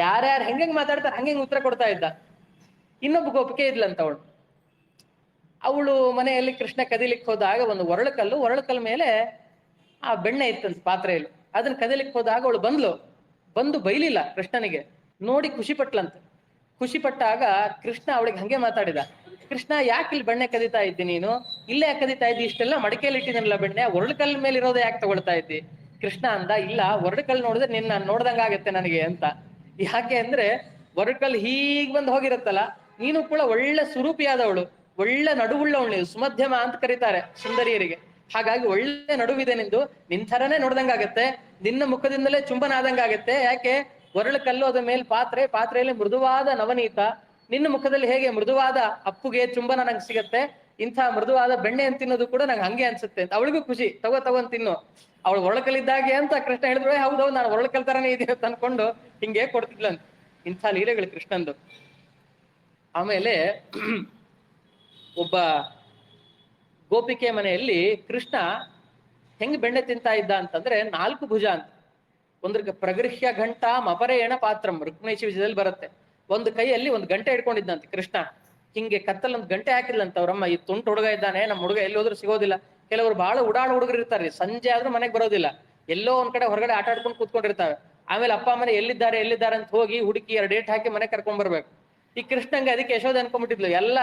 A: ಯಾರ್ಯಾರು ಹೆಂಗೆ ಮಾತಾಡ್ತಾರೆ ಹಂಗೆ ಉತ್ತರ ಕೊಡ್ತಾ ಇದ್ದ. ಇನ್ನೊಬ್ಬ ಗೋಪಿಕೆ ಇದ್ಲಂತ ಅವಳು ಮನೆಯಲ್ಲಿ ಕೃಷ್ಣ ಕದಿಲಿಕ್ಕೆ ಹೋದಾಗ ಒಂದು ಒರಳು ಮೇಲೆ ಆ ಬೆಣ್ಣೆ ಇತ್ತಂತ ಪಾತ್ರೆಯಲ್ಲಿ, ಅದನ್ನ ಕದಿಲಿಕ್ಕೆ ಹೋದಾಗ ಅವಳು ಬಂದು ಬೈಲಿಲ್ಲ ಕೃಷ್ಣನಿಗೆ, ನೋಡಿ ಖುಷಿ ಪಟ್ಲಂತೆ. ಖುಷಿ ಪಟ್ಟಾಗ ಕೃಷ್ಣ ಅವಳಿಗೆ ಹಂಗೆ ಮಾತಾಡಿದ, ಕೃಷ್ಣ ಯಾಕೆ ಇಲ್ಲಿ ಬೆಣ್ಣೆ ಕದೀತಾ ಇದ್ದಿ ನೀನು, ಇಲ್ಲೇ ಯಾಕೆ ಕದೀತಾ ಇದ್ದಿ, ಇಷ್ಟೆಲ್ಲ ಮಡಿಕೆಯಲ್ಲಿ ಇಟ್ಟಿದ್ದೀನಲ್ಲ ಬೆಣ್ಣೆ, ಒರಳುಕಲ್ ಮೇಲೆ ಇರೋದೇ ಯಾಕೆ ತಗೊಳ್ತಾ ಇದ್ದಿ? ಕೃಷ್ಣ ಅಂದ, ಇಲ್ಲ ಒರಳುಕಲ್ ನೋಡಿದ್ರೆ ನಿನ್ನ ನೋಡ್ದಂಗ ಆಗತ್ತೆ ನನಗೆ ಅಂತ. ಯಾಕೆ ಅಂದ್ರೆ ಒರಳುಕಲ್ ಹೀಗ್ ಬಂದು ಹೋಗಿರತ್ತಲ್ಲ, ನೀನು ಕೂಡ ಒಳ್ಳೆ ಸುರೂಪಿಯಾದವಳು, ಒಳ್ಳೆ ನಡುವುಳ್ಳವಳು, ನೀವು ಸುಮಧ್ಯಮ ಅಂತ ಕರೀತಾರೆ ಸುಂದರಿಯರಿಗೆ. ಹಾಗಾಗಿ ಒಳ್ಳೆ ನಡುವಿದೆ ನಿಂದು, ನಿನ್ ಥರನೇ ನೋಡ್ದಂಗಾಗತ್ತೆ, ನಿನ್ನ ಮುಖದಿಂದಲೇ ಚುಂಬನ ಆದಂಗಾಗತ್ತೆ. ಯಾಕೆ? ಒರಳು ಕಲ್ಲು, ಅದ ಮೇಲೆ ಪಾತ್ರೆಯಲ್ಲಿ ಮೃದುವಾದ ನವನೀತ, ನಿನ್ನ ಮುಖದಲ್ಲಿ ಹೇಗೆ ಮೃದುವಾದ ಅಪ್ಪುಗೆ ಚುಂಬನ ನಂಗೆ ಸಿಗತ್ತೆ, ಇಂಥ ಮೃದುವಾದ ಬೆಣ್ಣೆ ಅಂತ ತಿನ್ನೋದು ಕೂಡ ನಂಗೆ ಹಂಗೆ ಅನ್ಸುತ್ತೆ ಅಂತ. ಅವಳಿಗೂ ಖುಷಿ, ತಗೊಂಡ್ ತಿನ್ನು. ಅವಳು ಒರಳುಕಲ್ಲಿದ್ದಾಗೆ ಅಂತ ಕೃಷ್ಣ ಹೇಳಿದ್ರು, ಹೌದೌದು ನಾನು ಒರಳುಕಲ್ ತರನೇ ಇದೆ ಅಂತ ಅನ್ಕೊಂಡು ಹಿಂಗೆ ಕೊಡ್ತಿದ್ಲಂತ. ಇಂಥ ಲೀಲೆಗಳು ಕೃಷ್ಣಂದು. ಆಮೇಲೆ ಒಬ್ಬ ಗೋಪಿಕೆ ಮನೆಯಲ್ಲಿ ಕೃಷ್ಣ ಹೆಂಗ್ ಬೆಣ್ಣೆ ತಿಂತಾ ಇದ್ದ ಅಂತಂದ್ರೆ, 4 ಭುಜ ಅಂತ. ಒಂದ್ರ ಪ್ರಗೃಹ್ಯ ಘಂಟಾ ಮಪರೇಣ ಪಾತ್ರಂ, ರುಕ್ಮಿಣೀಶಿ ವಿಜಯದಲ್ಲಿ ಬರುತ್ತೆ. ಒಂದು ಕೈಯಲ್ಲಿ ಒಂದು ಗಂಟೆ ಇಟ್ಕೊಂಡಿದ್ದಂತೆ ಕೃಷ್ಣ, ಹಿಂಗೆ ಕತ್ತಲ್ಲಿ ಒಂದು ಗಂಟೆ ಹಾಕಿದ್ಲಂತ ಅವ್ರಮ್ಮ. ಈ ತುಂಟು ಹುಡುಗ ಇದ್ದಾನೆ, ನಮ್ಮ ಹುಡುಗ ಎಲ್ಲಿ ಹೋದ್ರೂ ಸಿಗೋದಿಲ್ಲ. ಕೆಲವರು ಬಹಳ ಉಡಾಳು ಹುಡುಗರು ಇರ್ತಾರೆ, ಸಂಜೆ ಆದ್ರೂ ಮನೆಗೆ ಬರೋದಿಲ್ಲ, ಎಲ್ಲೋ ಒಂದ್ ಕಡೆ ಹೊರಗಡೆ ಆಟ ಆಡ್ಕೊಂಡು ಕೂತ್ಕೊಂಡಿರ್ತಾವೆ. ಆಮೇಲೆ ಅಪ್ಪ ಅಮ್ಮನೆ ಎಲ್ಲಿದ್ದಾರೆ ಅಂತ ಹೋಗಿ ಹುಡುಕಿ 2 ಡೇಟ್ ಹಾಕಿ ಮನೆ ಕರ್ಕೊಂಡ್ ಬರ್ಬೇಕು. ಈ ಕೃಷ್ಣಂಗೆ ಅದಕ್ಕೆ ಯಶೋಧ ಅನ್ಕೊಂಡ್ಬಿಟ್ಟಿದ್ಲು, ಎಲ್ಲ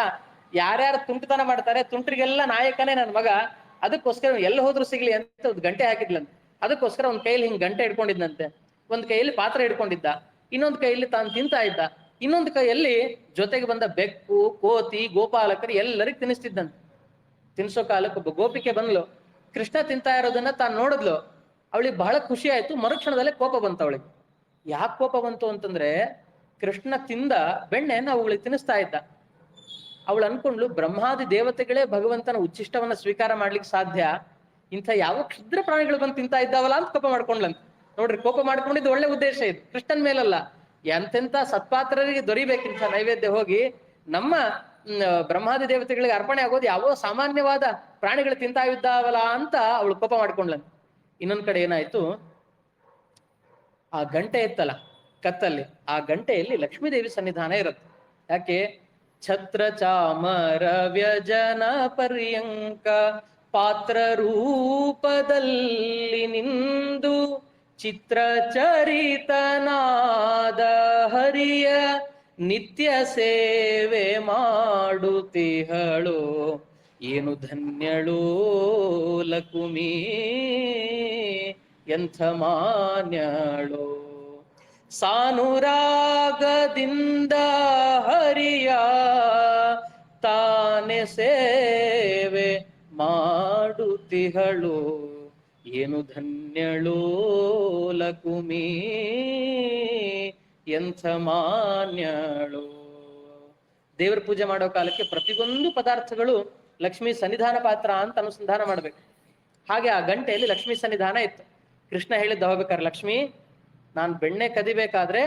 A: ಯಾರ್ಯಾರು ತುಂಟತನ ಮಾಡ್ತಾರೆ ತುಂಟರಿಗೆಲ್ಲ ನಾಯಕನೇ ನನ್ನ ಮಗ, ಅದಕ್ಕೋಸ್ಕರ ಎಲ್ಲಿ ಹೋದ್ರು ಸಿಗ್ಲಿ ಅಂತ ಒಂದು ಗಂಟೆ ಹಾಕಿದ್ಲಂತೆ. ಅದಕ್ಕೋಸ್ಕರ ಒಂದ್ ಕೈಯಲ್ಲಿ ಹಿಂಗ್ ಗಂಟೆ ಇಟ್ಕೊಂಡಿದ್ದಂತೆ, ಒಂದ್ ಕೈಯಲ್ಲಿ ಪಾತ್ರೆ ಇಟ್ಕೊಂಡಿದ್ದ, ಇನ್ನೊಂದ್ ಕೈಯಲ್ಲಿ ತಾನು ತಿಂತಾ ಇದ್ದ, ಇನ್ನೊಂದು ಕೈಯಲ್ಲಿ ಜೊತೆಗೆ ಬಂದ ಬೆಕ್ಕು, ಕೋತಿ, ಗೋಪಾಲಕರು ಎಲ್ಲರಿಗೂ ತಿನ್ನಿಸ್ತಿದ್ದಂತೆ. ತಿನ್ಸೋ ಕಾಲಕ್ಕೆ ಒಬ್ಬ ಗೋಪಿಕೆ ಬಂದ್ಲು, ಕೃಷ್ಣ ತಿಂತಾ ಇರೋದನ್ನ ತಾನು ನೋಡಿದ್ಲು. ಅವಳಿಗೆ ಬಹಳ ಖುಷಿ ಆಯ್ತು, ಮರುಕ್ಷಣದಲ್ಲೇ ಕೋಪ ಬಂತು ಅವಳಿಗೆ. ಯಾಕೆ ಕೋಪ ಬಂತು ಅಂತಂದ್ರೆ, ಕೃಷ್ಣ ತಿಂದ ಬೆಣ್ಣೆಯನ್ನು ಅವುಗಳಿಗೆ ತಿನ್ನಿಸ್ತಾ ಇದ್ದ. ಅವಳು ಅನ್ಕೊಂಡ್ಲು, ಬ್ರಹ್ಮಾದಿ ದೇವತೆಗಳೇ ಭಗವಂತನ ಉಚ್ಚಿಷ್ಟವನ್ನ ಸ್ವೀಕಾರ ಮಾಡ್ಲಿಕ್ಕೆ ಸಾಧ್ಯ, ಇಂಥ ಯಾವ ಕ್ಷುದ್ರ ಪ್ರಾಣಿಗಳು ಬಂದು ತಿಂತಾ ಇದ್ದಾವಲ್ಲ ಅಂತ ಕೋಪ ಮಾಡ್ಕೊಂಡ್ಲಂತ. ನೋಡ್ರಿ, ಕೋಪ ಮಾಡ್ಕೊಂಡಿದ್ದು ಒಳ್ಳೆ ಉದ್ದೇಶ ಇದು, ಕೃಷ್ಣನ್ ಮೇಲಲ್ಲ. ಎಂತೆಂತ ಸತ್ಪಾತ್ರರಿಗೆ ದೊರಿಬೇಕಿಂತ ನೈವೇದ್ಯ ಹೋಗಿ ನಮ್ಮ ಬ್ರಹ್ಮಾದಿ ದೇವತೆಗಳಿಗೆ ಅರ್ಪಣೆ ಆಗೋದು ಯಾವ ಸಾಮಾನ್ಯವಾದ ಪ್ರಾಣಿಗಳು ತಿಂತಾ ಇದ್ದಾವಲ್ಲ ಅಂತ ಅವಳು ಕೋಪ ಮಾಡ್ಕೊಂಡ್ಲಂತ. ಇನ್ನೊಂದ್ ಕಡೆ ಏನಾಯ್ತು, ಆ ಗಂಟೆ ಇತ್ತಲ್ಲ ಕತ್ತಲ್ಲಿ, ಆ ಗಂಟೆಯಲ್ಲಿ ಲಕ್ಷ್ಮೀದೇವಿ ಸನ್ನಿಧಾನ ಇರುತ್ತೆ. ಯಾಕೆ? ಛತ್ರ ಚಾಮರ ವ್ಯಜನ ಪರ್ಯಂಕ ಪಾತ್ರ ರೂಪದಲ್ಲಿ ನಿಂದು ಚಿತ್ರ ಚರಿತನಾದ ಹರಿಯ ನಿತ್ಯ ಸೇವೆ ಮಾಡುತ್ತಿಹಳು, ಏನು ಧನ್ಯಳು ಲಕುಮಿ ಎಂಥ ಮಾನ್ಯಳು. ಸಾನುರಾಗದಿಂದ ಹರಿಯ ತಾನೆ ಸೇವೆ ಮಾಡುತ್ತಿಹಳು, ಏನು ಧನ್ಯಳು ಲಕುಮಿ ಎಂಥ ಮಾನ್ಯಳು. ದೇವರ ಪೂಜೆ ಮಾಡೋ ಕಾಲಕ್ಕೆ ಪ್ರತಿಯೊಂದು ಪದಾರ್ಥಗಳು ಲಕ್ಷ್ಮೀ ಸನ್ನಿಧಾನ ಪಾತ್ರ ಅಂತ ಅನುಸಂಧಾನ ಮಾಡ್ಬೇಕು. ಹಾಗೆ ಆ ಗಂಟೆಯಲ್ಲಿ ಲಕ್ಷ್ಮೀ ಸನ್ನಿಧಾನ ಇತ್ತು. ಕೃಷ್ಣ ಹೇಳಿದ್ದ ಹೋಗ್ಬೇಕಾದ್ರೆ, ಲಕ್ಷ್ಮಿ ನಾನು ಬೆಣ್ಣೆ ಕದಿಬೇಕಾದ್ರೆ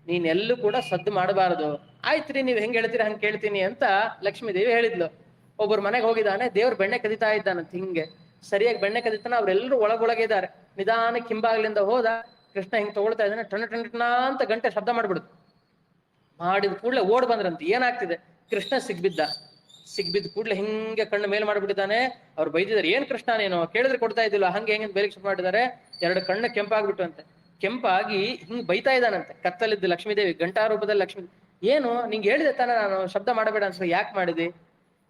A: ನೀನೆಲ್ಲೂ ಕೂಡ ಸದ್ದು ಮಾಡಬಾರದು. ಆಯ್ತ್ರಿ, ನೀವು ಹೆಂಗ್ ಹೇಳ್ತೀರಿ ಹಂಗೆ ಕೇಳ್ತೀನಿ ಅಂತ ಲಕ್ಷ್ಮೀ ದೇವಿ ಹೇಳಿದ್ಲು. ಒಬ್ಬರು ಮನೆಗೆ ಹೋಗಿದ್ದಾನೆ, ದೇವ್ರ ಬೆಣ್ಣೆ ಕದಿತಾ ಇದ್ದಾನಂತ. ಹಿಂಗೆ ಸರಿಯಾಗಿ ಬೆಣ್ಣೆ ಕದಿತಾನ, ಅವರೆಲ್ಲರೂ ಒಳಗೊಳಗೆ ಇದ್ದಾರೆ. ನಿಧಾನಕ್ಕೆ ಹಿಂಬಾಗ್ಲಿಂದ ಹೋದ, ಕೃಷ್ಣ ಹಿಂಗ್ ತಗೊಳ್ತಾ ಇದ್ದಾನೆ, ಟಣ ಟಣ ಟಣ ಅಂತ ಗಂಟೆ ಶಬ್ದ ಮಾಡ್ಬಿಡುದು. ಮಾಡಿದ ಕೂಡಲೇ ಓಡ್ ಬಂದ್ರಂತೆ. ಏನಾಗ್ತಿದೆ? ಕೃಷ್ಣ ಸಿಗ್ಬಿದ್ದ ಕೂಡಲೇ ಹಿಂಗೆ ಕಣ್ಣು ಮೇಲ್ ಮಾಡ್ಬಿಟ್ಟಿದ್ದಾನೆ. ಅವ್ರು ಬೈದಿದ್ದಾರೆ, ಏನ್ ಕೃಷ್ಣ ನೀನು ಕೇಳಿದ್ರೆ ಕೊಡ್ತಾ ಇದ್ದಿಲ್ಲ, ಹಂಗೆ ಹೆಂಗೆ ಬೇರೆ ಶುರು ಮಾಡಿದ್ದಾರೆ. ಎರಡು ಕಣ್ಣು ಕೆಂಪಾಗ್ಬಿಟ್ಟು ಅಂತೆ. ಕೆಂಪಾಗಿ ಹಿಂಗ್ ಬೈತಾ ಇದ್ದಾನಂತೆ. ಕತ್ತಲಿದ್ದು ಲಕ್ಷ್ಮೀದೇವಿ, ಗಂಟಾ ರೂಪದಲ್ಲಿ ಲಕ್ಷ್ಮೀ, ಏನು ನಿಂಗೆ ಹೇಳಿದೆ ತಾನೆ ನಾನು ಶಬ್ದ ಮಾಡಬೇಡ ಅನ್ಸ, ಯಾಕೆ ಮಾಡಿದೆ?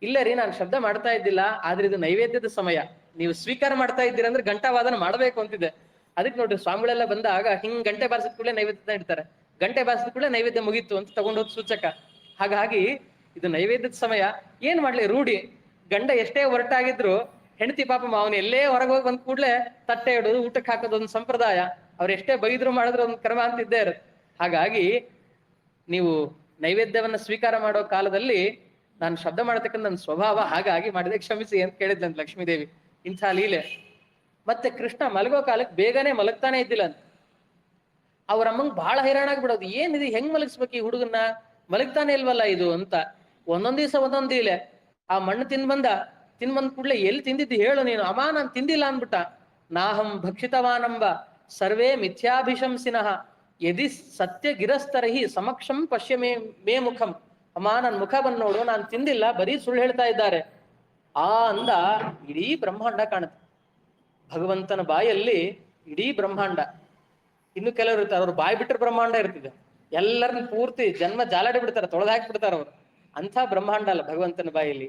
A: ಇಲ್ಲ ರೀ, ನಾನು ಶಬ್ದ ಮಾಡ್ತಾ ಇದ್ದಿಲ್ಲ, ಆದ್ರೆ ಇದು ನೈವೇದ್ಯದ ಸಮಯ, ನೀವು ಸ್ವೀಕಾರ ಮಾಡ್ತಾ ಇದ್ದೀರಂದ್ರೆ ಘಂಟಾವಾದನ ಮಾಡ್ಬೇಕು ಅಂತಿದೆ. ಅದಕ್ಕೆ ನೋಡ್ರಿ, ಸ್ವಾಮಿಗಳೆಲ್ಲ ಬಂದಾಗ ಹಿಂಗ್ ಗಂಟೆ ಬಾರಿಸಿದ ಕೂಡಲೇ ನೈವೇದ್ಯ ಇಡ್ತಾರೆ. ಗಂಟೆ ಬಾರಿಸಿದ ಕೂಡಲೇ ನೈವೇದ್ಯ ಮುಗೀತು ಅಂತ ತಗೊಂಡೋದ್ ಸೂಚಕ. ಹಾಗಾಗಿ ಇದು ನೈವೇದ್ಯದ ಸಮಯ. ಏನ್ ಮಾಡ್ಲಿ, ರೂಢಿ. ಗಂಡ ಎಷ್ಟೇ ಹೊರಟಾಗಿದ್ರು ಹೆಂಡತಿ ಪಾಪ ಅವನು ಎಲ್ಲೇ ಹೊರಗೆ ಹೋಗಿ ಬಂದ್ ಕೂಡ್ಲೆ ತಟ್ಟೆ ಇಡೋದು, ಊಟಕ್ಕೆ ಹಾಕೋದು ಒಂದು ಸಂಪ್ರದಾಯ. ಅವ್ರು ಎಷ್ಟೇ ಬೈದ್ರು ಮಾಡಿದ್ರು ಒಂದು ಕ್ರಮ ಅಂತ ಇದ್ದೇ ಇರುತ್ತೆ. ಹಾಗಾಗಿ ನೀವು ನೈವೇದ್ಯವನ್ನ ಸ್ವೀಕಾರ ಮಾಡೋ ಕಾಲದಲ್ಲಿ ನಾನು ಶಬ್ದ ಮಾಡತಕ್ಕಂಥ ನನ್ನ ಸ್ವಭಾವ, ಹಾಗಾಗಿ ಮಾಡಿದೆ, ಕ್ಷಮಿಸಿ ಅಂತ ಕೇಳಿದ್ಲಂತ ಲಕ್ಷ್ಮೀದೇವಿ. ಇಂಥ ಲೀಲೆ. ಮತ್ತೆ ಕೃಷ್ಣ ಮಲಗೋ ಕಾಲಕ್ಕೆ ಬೇಗನೆ ಮಲಗ್ತಾನೆ ಇದ್ದಿಲ್ಲ ಅಂತ. ಅವ್ರ ಅಮ್ಮಂಗ್ ಬಹಳ ಹೈರಾಣಾಗಿ ಬಿಡೋದು, ಏನಿದು, ಹೆಂಗ್ ಮಲಗಿಸ್ಬೇಕು ಈ ಹುಡುಗನ್ನ, ಮಲಗ್ತಾನೆ ಇಲ್ವಲ್ಲ ಇದು ಅಂತ. ಒಂದೊಂದ್ ದಿವಸ ಒಂದೊಂದ್ ಲೀಲೆ. ಆ ಮಣ್ಣು ತಿಂದ್ ಬಂದ್ ಕೂಡ್ಲೆ, ಎಲ್ಲಿ ತಿಂದಿದ್ದು ಹೇಳು ನೀನು? ಅಮ್ಮ ನಾನು ತಿಂದಿಲ್ಲ ಅಂದ್ಬಿಟ್ಟ. ನಾಹಂ ಭಕ್ಷಿತವಾನಂಬ ಸರ್ವೇ ಮಿಥ್ಯಾಭಿಶಂಸಿನಃ ಯದಿ ಸತ್ಯ ಗಿರಸ್ತರಹಿ ಸಮಕ್ಷಂ ಪಶ್ಯ ಮೇ ಮುಖಂ. ಅಮ್ಮ ನನ್ ಮುಖ ಬಂದ್ ನೋಡು, ನಾನು ತಿಂದಿಲ್ಲ, ಬರೀ ಸುಳ್ಳು ಹೇಳ್ತಾ ಇದ್ದಾರೆ ಅಂದ. ಇಡೀ ಬ್ರಹ್ಮಾಂಡ ಕಾಣುತ್ತೆ ಭಗವಂತನ ಬಾಯಲ್ಲಿ, ಇಡೀ ಬ್ರಹ್ಮಾಂಡ. ಇನ್ನು ಕೆಲವರು ಇರ್ತಾರೆ, ಅವ್ರು ಬಾಯಿ ಬಿಟ್ಟರೆ ಬ್ರಹ್ಮಾಂಡ ಇರ್ತಿದೆ, ಎಲ್ಲರನ್ನ ಪೂರ್ತಿ ಜನ್ಮ ಜಾಲಾಡಿ ಬಿಡ್ತಾರೆ, ತೊಳೆದು ಹಾಕಿ ಬಿಡ್ತಾರೆ ಅವರು. ಅಂಥ ಬ್ರಹ್ಮಾಂಡ ಅಲ್ಲ ಭಗವಂತನ ಬಾಯಲ್ಲಿ.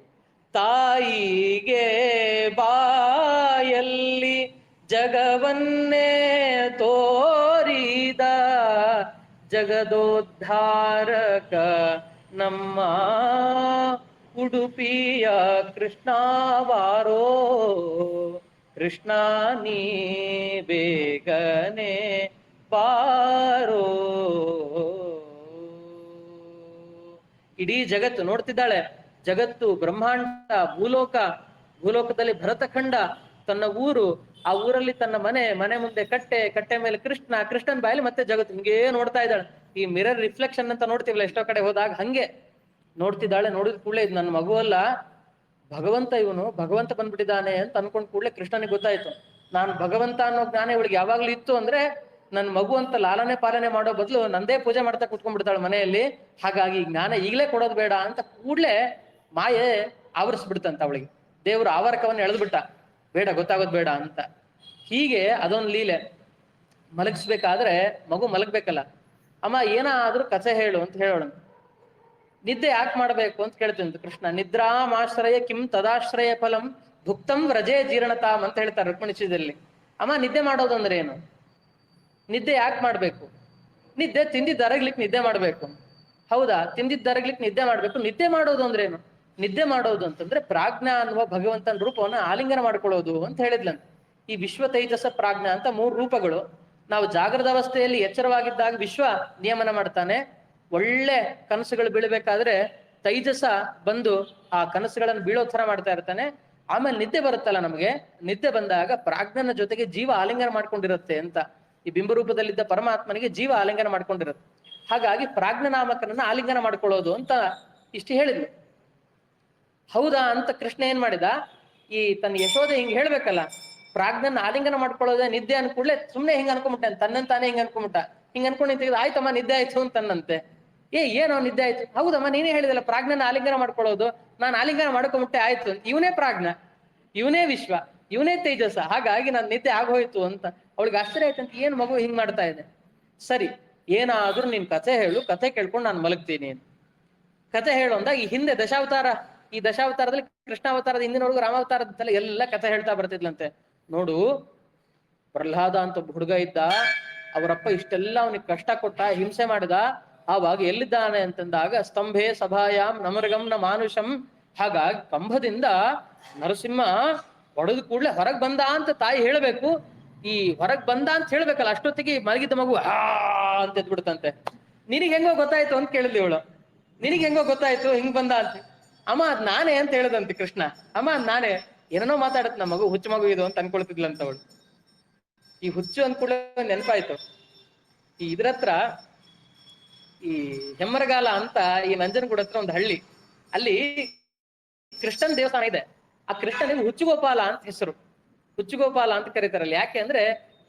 A: ತಾಯಿಗೆ ಬಾಯಲ್ಲಿ ಜಗವನ್ನೇ ತೋರಿದ ಜಗದೋದ್ಧಾರಕ ನಮ್ಮ ಉಡುಪಿಯ ಕೃಷ್ಣವಾರೋ. ಕೃಷ್ಣ ನೀ ಬೇಗನೆ ಬಾರೋ. ಇಡೀ ಜಗತ್ತು ನೋಡ್ತಿದ್ದಾಳೆ. ಜಗತ್ತು, ಬ್ರಹ್ಮಾಂಡ, ಭೂಲೋಕದಲ್ಲಿ ಭರತಖಂಡ, ತನ್ನ ಊರು, ಆ ಊರಲ್ಲಿ ತನ್ನ ಮನೆ ಮುಂದೆ ಕಟ್ಟೆ ಮೇಲೆ ಕೃಷ್ಣನ ಬಾಯಲ್ಲಿ ಮತ್ತೆ ಜಗತ್ತು ಹಿಂಗೇ ನೋಡ್ತಾ ಇದ್ದಾಳೆ. ಈ ಮಿರರ್ ರಿಫ್ಲೆಕ್ಷನ್ ಅಂತ ನೋಡ್ತೀವಲ್ಲ ಎಷ್ಟೋ ಕಡೆ ಹೋದಾಗ, ಹಂಗೆ ನೋಡ್ತಿದ್ದಾಳೆ. ನೋಡಿದ ಕೂಡಲೇ ಇದು ನನ್ನ ಮಗು ಅಲ್ಲ, ಭಗವಂತ ಬಂದ್ಬಿಟ್ಟಿದ್ದಾನೆ ಅಂತ ಅನ್ಕೊಂಡ್ ಕೂಡಲೇ ಕೃಷ್ಣನಿಗೆ ಗೊತ್ತಾಯ್ತು, ನಾನು ಭಗವಂತ ಅನ್ನೋ ಜ್ಞಾನ ಇವಳಿಗೆ ಯಾವಾಗ್ಲೂ ಇತ್ತು ಅಂದ್ರೆ ನನ್ನ ಮಗು ಅಂತ ಲಾಲನೆ ಪಾಲನೆ ಮಾಡೋ ಬದಲು ನಂದೇ ಪೂಜೆ ಮಾಡ್ತಾ ಕುತ್ಕೊಂಡ್ಬಿಡ್ತಾಳೆ ಮನೆಯಲ್ಲಿ. ಹಾಗಾಗಿ ಜ್ಞಾನ ಈಗಲೇ ಕೊಡೋದು ಬೇಡ ಅಂತ ಕೂಡ್ಲೆ ಮಾಯೆ ಆವರಿಸ್ಬಿಡ್ತಂತ ಅವಳಿಗೆ. ದೇವರು ಆವರಕವನ್ನು ಎಳೆದ್ಬಿಟ್ಟ, ಬೇಡ, ಗೊತ್ತಾಗೋದು ಬೇಡ ಅಂತ. ಹೀಗೆ ಅದೊಂದು ಲೀಲೆ. ಮಲಗಿಸ್ಬೇಕಾದ್ರೆ ಮಗು ಮಲಗ್ಬೇಕಲ್ಲ, ಅಮ್ಮ ಏನಾದ್ರೂ ಕಥೆ ಹೇಳು ಅಂತ ಹೇಳೋಣ. ನಿದ್ದೆ ಯಾಕೆ ಮಾಡ್ಬೇಕು ಅಂತ ಕೇಳ್ತಂತ ಕೃಷ್ಣ. ನಿದ್ರಾಮಾಶ್ರಯ ಕಿಂ ತದಾಶ್ರಯ ಫಲಂ ಭುಕ್ತಂ ವ್ರಜೇ ಜೀರ್ಣತಾಮ್ ಅಂತ ಹೇಳ್ತಾರೆ ರುಕ್ಮಿಣಿದಲ್ಲಿ. ಅಮ್ಮ ನಿದ್ದೆ ಮಾಡೋದು ಅಂದ್ರೆ ಏನು? ನಿದ್ದೆ ಯಾಕೆ ಮಾಡ್ಬೇಕು? ನಿದ್ದೆ ತಿಂದಿದ್ದರಗ್ಲಿಕ್ಕೆ ನಿದ್ದೆ ಮಾಡ್ಬೇಕು. ಹೌದಾ, ತಿಂದಿದ್ದರಗ್ಲಿಕ್ಕೆ ನಿದ್ದೆ ಮಾಡ್ಬೇಕು. ನಿದ್ದೆ ಮಾಡೋದು ಅಂದ್ರೆ ಏನು? ನಿದ್ದೆ ಮಾಡೋದು ಅಂತಂದ್ರೆ ಪ್ರಾಜ್ಞಾ ಅನ್ನುವ ಭಗವಂತನ ರೂಪವನ್ನ ಆಲಿಂಗನ ಮಾಡ್ಕೊಳ್ಳೋದು ಅಂತ ಹೇಳಿದ್ಲಂತ. ಈ ವಿಶ್ವ ತೈಜಸ ಪ್ರಾಜ್ಞಾ ಅಂತ 3 ರೂಪಗಳು. ನಾವು ಜಾಗೃತ ಅವಸ್ಥೆಯಲ್ಲಿ ಎಚ್ಚರವಾಗಿದ್ದಾಗ ವಿಶ್ವ ನಿಯಮನ ಮಾಡ್ತಾನೆ. ಒಳ್ಳೆ ಕನಸುಗಳು ಬೀಳಬೇಕಾದ್ರೆ ತೈಜಸ ಬಂದು ಆ ಕನಸುಗಳನ್ನು ಬೀಳೋ ಥರ ಮಾಡ್ತಾ ಇರ್ತಾನೆ. ಆಮೇಲೆ ನಿದ್ದೆ ಬರುತ್ತಲ್ಲ, ನಮಗೆ ನಿದ್ದೆ ಬಂದಾಗ ಪ್ರಾಜ್ಞನ ಜೊತೆಗೆ ಜೀವ ಆಲಿಂಗನ ಮಾಡ್ಕೊಂಡಿರುತ್ತೆ ಅಂತ. ಈ ಬಿಂಬರೂಪದಲ್ಲಿದ್ದ ಪರಮಾತ್ಮನಿಗೆ ಜೀವ ಆಲಿಂಗನ ಮಾಡ್ಕೊಂಡಿರುತ್ತೆ. ಹಾಗಾಗಿ ಪ್ರಾಜ್ಞನಾಮಕನನ್ನ ಆಲಿಂಗನ ಮಾಡ್ಕೊಳ್ಳೋದು ಅಂತ ಇಷ್ಟು ಹೇಳಿದ್ಲು. ಹೌದಾ ಅಂತ ಕೃಷ್ಣ ಏನ್ ಮಾಡಿದ, ಈ ತನ್ನ ಯಶೋದೆ ಹಿಂಗ್ ಹೇಳ್ಬೇಕಲ್ಲ, ಪ್ರಾಜ್ಞನ ಆಲಿಂಗನ ಮಾಡ್ಕೊಳ್ಳೋದೇ ನಿದ್ದೆ ಅನ್ಕೂಡ್ಲೆ ಸುಮ್ನೆ ಹಿಂಗ್ ಅನ್ಕೊಂಬಿಟ್ಟ, ತನ್ನಂತಾನೆ ಹಿಂಗ್ ಅನ್ಕೊಂಬಿಟ್ಟ. ಹಿಂಗ್ ಅನ್ಕೊಂಡು ತೆಗೆದು ಆಯ್ತಮ್ಮ ನಿದ್ದೆ ಆಯ್ತು ಅಂತನ್ನಂತೆ. ಏನೋ ನಿದ್ದೆ ಆಯ್ತು? ಹೌದಮ್ಮ ನೀನೇ ಹೇಳಿದಲ್ಲ ಪ್ರಾಜ್ಞನ ಆಲಿಂಗನ ಮಾಡ್ಕೊಳ್ಳೋದು, ನಾನು ಆಲಿಂಗನ ಮಾಡ್ಕೊಂಬಿಟ್ಟೆ ಆಯ್ತು. ಇವನೇ ಪ್ರಾಜ್ಞ, ಇವನೇ ವಿಶ್ವ, ಇವನೇ ತೇಜಸ, ಹಾಗಾಗಿ ನಾನು ನಿದ್ದೆ ಆಗೋಯ್ತು ಅಂತ. ಅವಳಿಗೆ ಆಶ್ಚರ್ಯ ಆಯ್ತಂತ, ಏನ್ ಮಗು ಹಿಂಗ್ ಮಾಡ್ತಾ ಇದೆ? ಸರಿ, ಏನಾದ್ರೂ ನೀನ್ ಕಥೆ ಹೇಳು, ಕಥೆ ಕೇಳ್ಕೊಂಡು ನಾನು ಮಲಗ್ತೀನಿ. ಕಥೆ ಹೇಳು ಅಂದಾಗ ಈ ಹಿಂದೆ ಈ ದಶಾವತಾರದಲ್ಲಿ ಕೃಷ್ಣಾವತಾರದ ಹಿಂದಿನವರೆಗೂ ರಾಮಾವತಾರದಲ್ಲಿ ಎಲ್ಲ ಕಥೆ ಹೇಳ್ತಾ ಬರ್ತಿದ್ಲಂತೆ. ನೋಡು, ಪ್ರಹ್ಲಾದ ಅಂತ ಹುಡುಗ ಇದ್ದ, ಅವರಪ್ಪ ಇಷ್ಟೆಲ್ಲ ಅವನಿಗೆ ಕಷ್ಟ ಕೊಟ್ಟ, ಹಿಂಸೆ ಮಾಡಿದ. ಆವಾಗ ಎಲ್ಲಿದ್ದಾನೆ ಅಂತಂದಾಗ ಸ್ತಂಭೆ ಸಭಾಯಾಮ್ ನಮೃಗಂ ನ ಮಾನುಷಂ. ಹಾಗಾಗಿ ಕಂಬದಿಂದ ನರಸಿಂಹ ಹೊಡೆದು ಕೂಡ್ಲೆ ಹೊರಗ್ ಬಂದ ಅಂತ ತಾಯಿ ಹೇಳ್ಬೇಕು. ಈ ಹೊರಗ್ ಬಂದ ಅಂತ ಹೇಳ್ಬೇಕಲ್ಲ, ಅಷ್ಟೊತ್ತಿಗೆ ಮಲಗಿದ್ದ ಮಗು ಅಂತ ಎದ್ಬಿಡ್ತಂತೆ. ನಿನಗೆ ಹೆಂಗೋ ಗೊತ್ತಾಯ್ತು ಅಂತ ಕೇಳಿದ್ಲಿ ಇವಳು. ನಿನಗೆ ಹೆಂಗೋ ಗೊತ್ತಾಯ್ತು ಹಿಂಗ್ ಬಂದ ಅಂತ? ಅಮ್ಮ ಅದ್ ನಾನೇ ಅಂತ ಹೇಳದಂತೆ ಕೃಷ್ಣ. ಅಮ್ಮ ಅದ್ ನಾನೇ, ಏನೋ ಮಾತಾಡತ್ ನಮ್ಮ ಮಗು, ಹುಚ್ಚು ಮಗು ಇದು ಅಂತ ಅನ್ಕೊಳ್ತಿದ್ಲಂತ ಅವಳು. ಈ ಹುಚ್ಚು ಅಂದ್ಕೂಡ ನೆನಪಾಯ್ತು. ಈ ಇದ್ರತ್ರ ಈ ಹೆಮ್ಮರಗಾಲ ಅಂತ ಈ ನಂಜನಗೂಡ ಹತ್ರ ಒಂದು ಹಳ್ಳಿ, ಅಲ್ಲಿ ಕೃಷ್ಣನ್ ದೇವಸ್ಥಾನ ಇದೆ. ಆ ಕೃಷ್ಣನಿಗೆ ಹುಚ್ಚುಗೋಪಾಲ ಅಂತ ಹೆಸರು. ಹುಚ್ಚುಗೋಪಾಲ ಅಂತ ಕರೀತಾರಲ್ಲ. ಯಾಕೆ ಅಂದ್ರೆ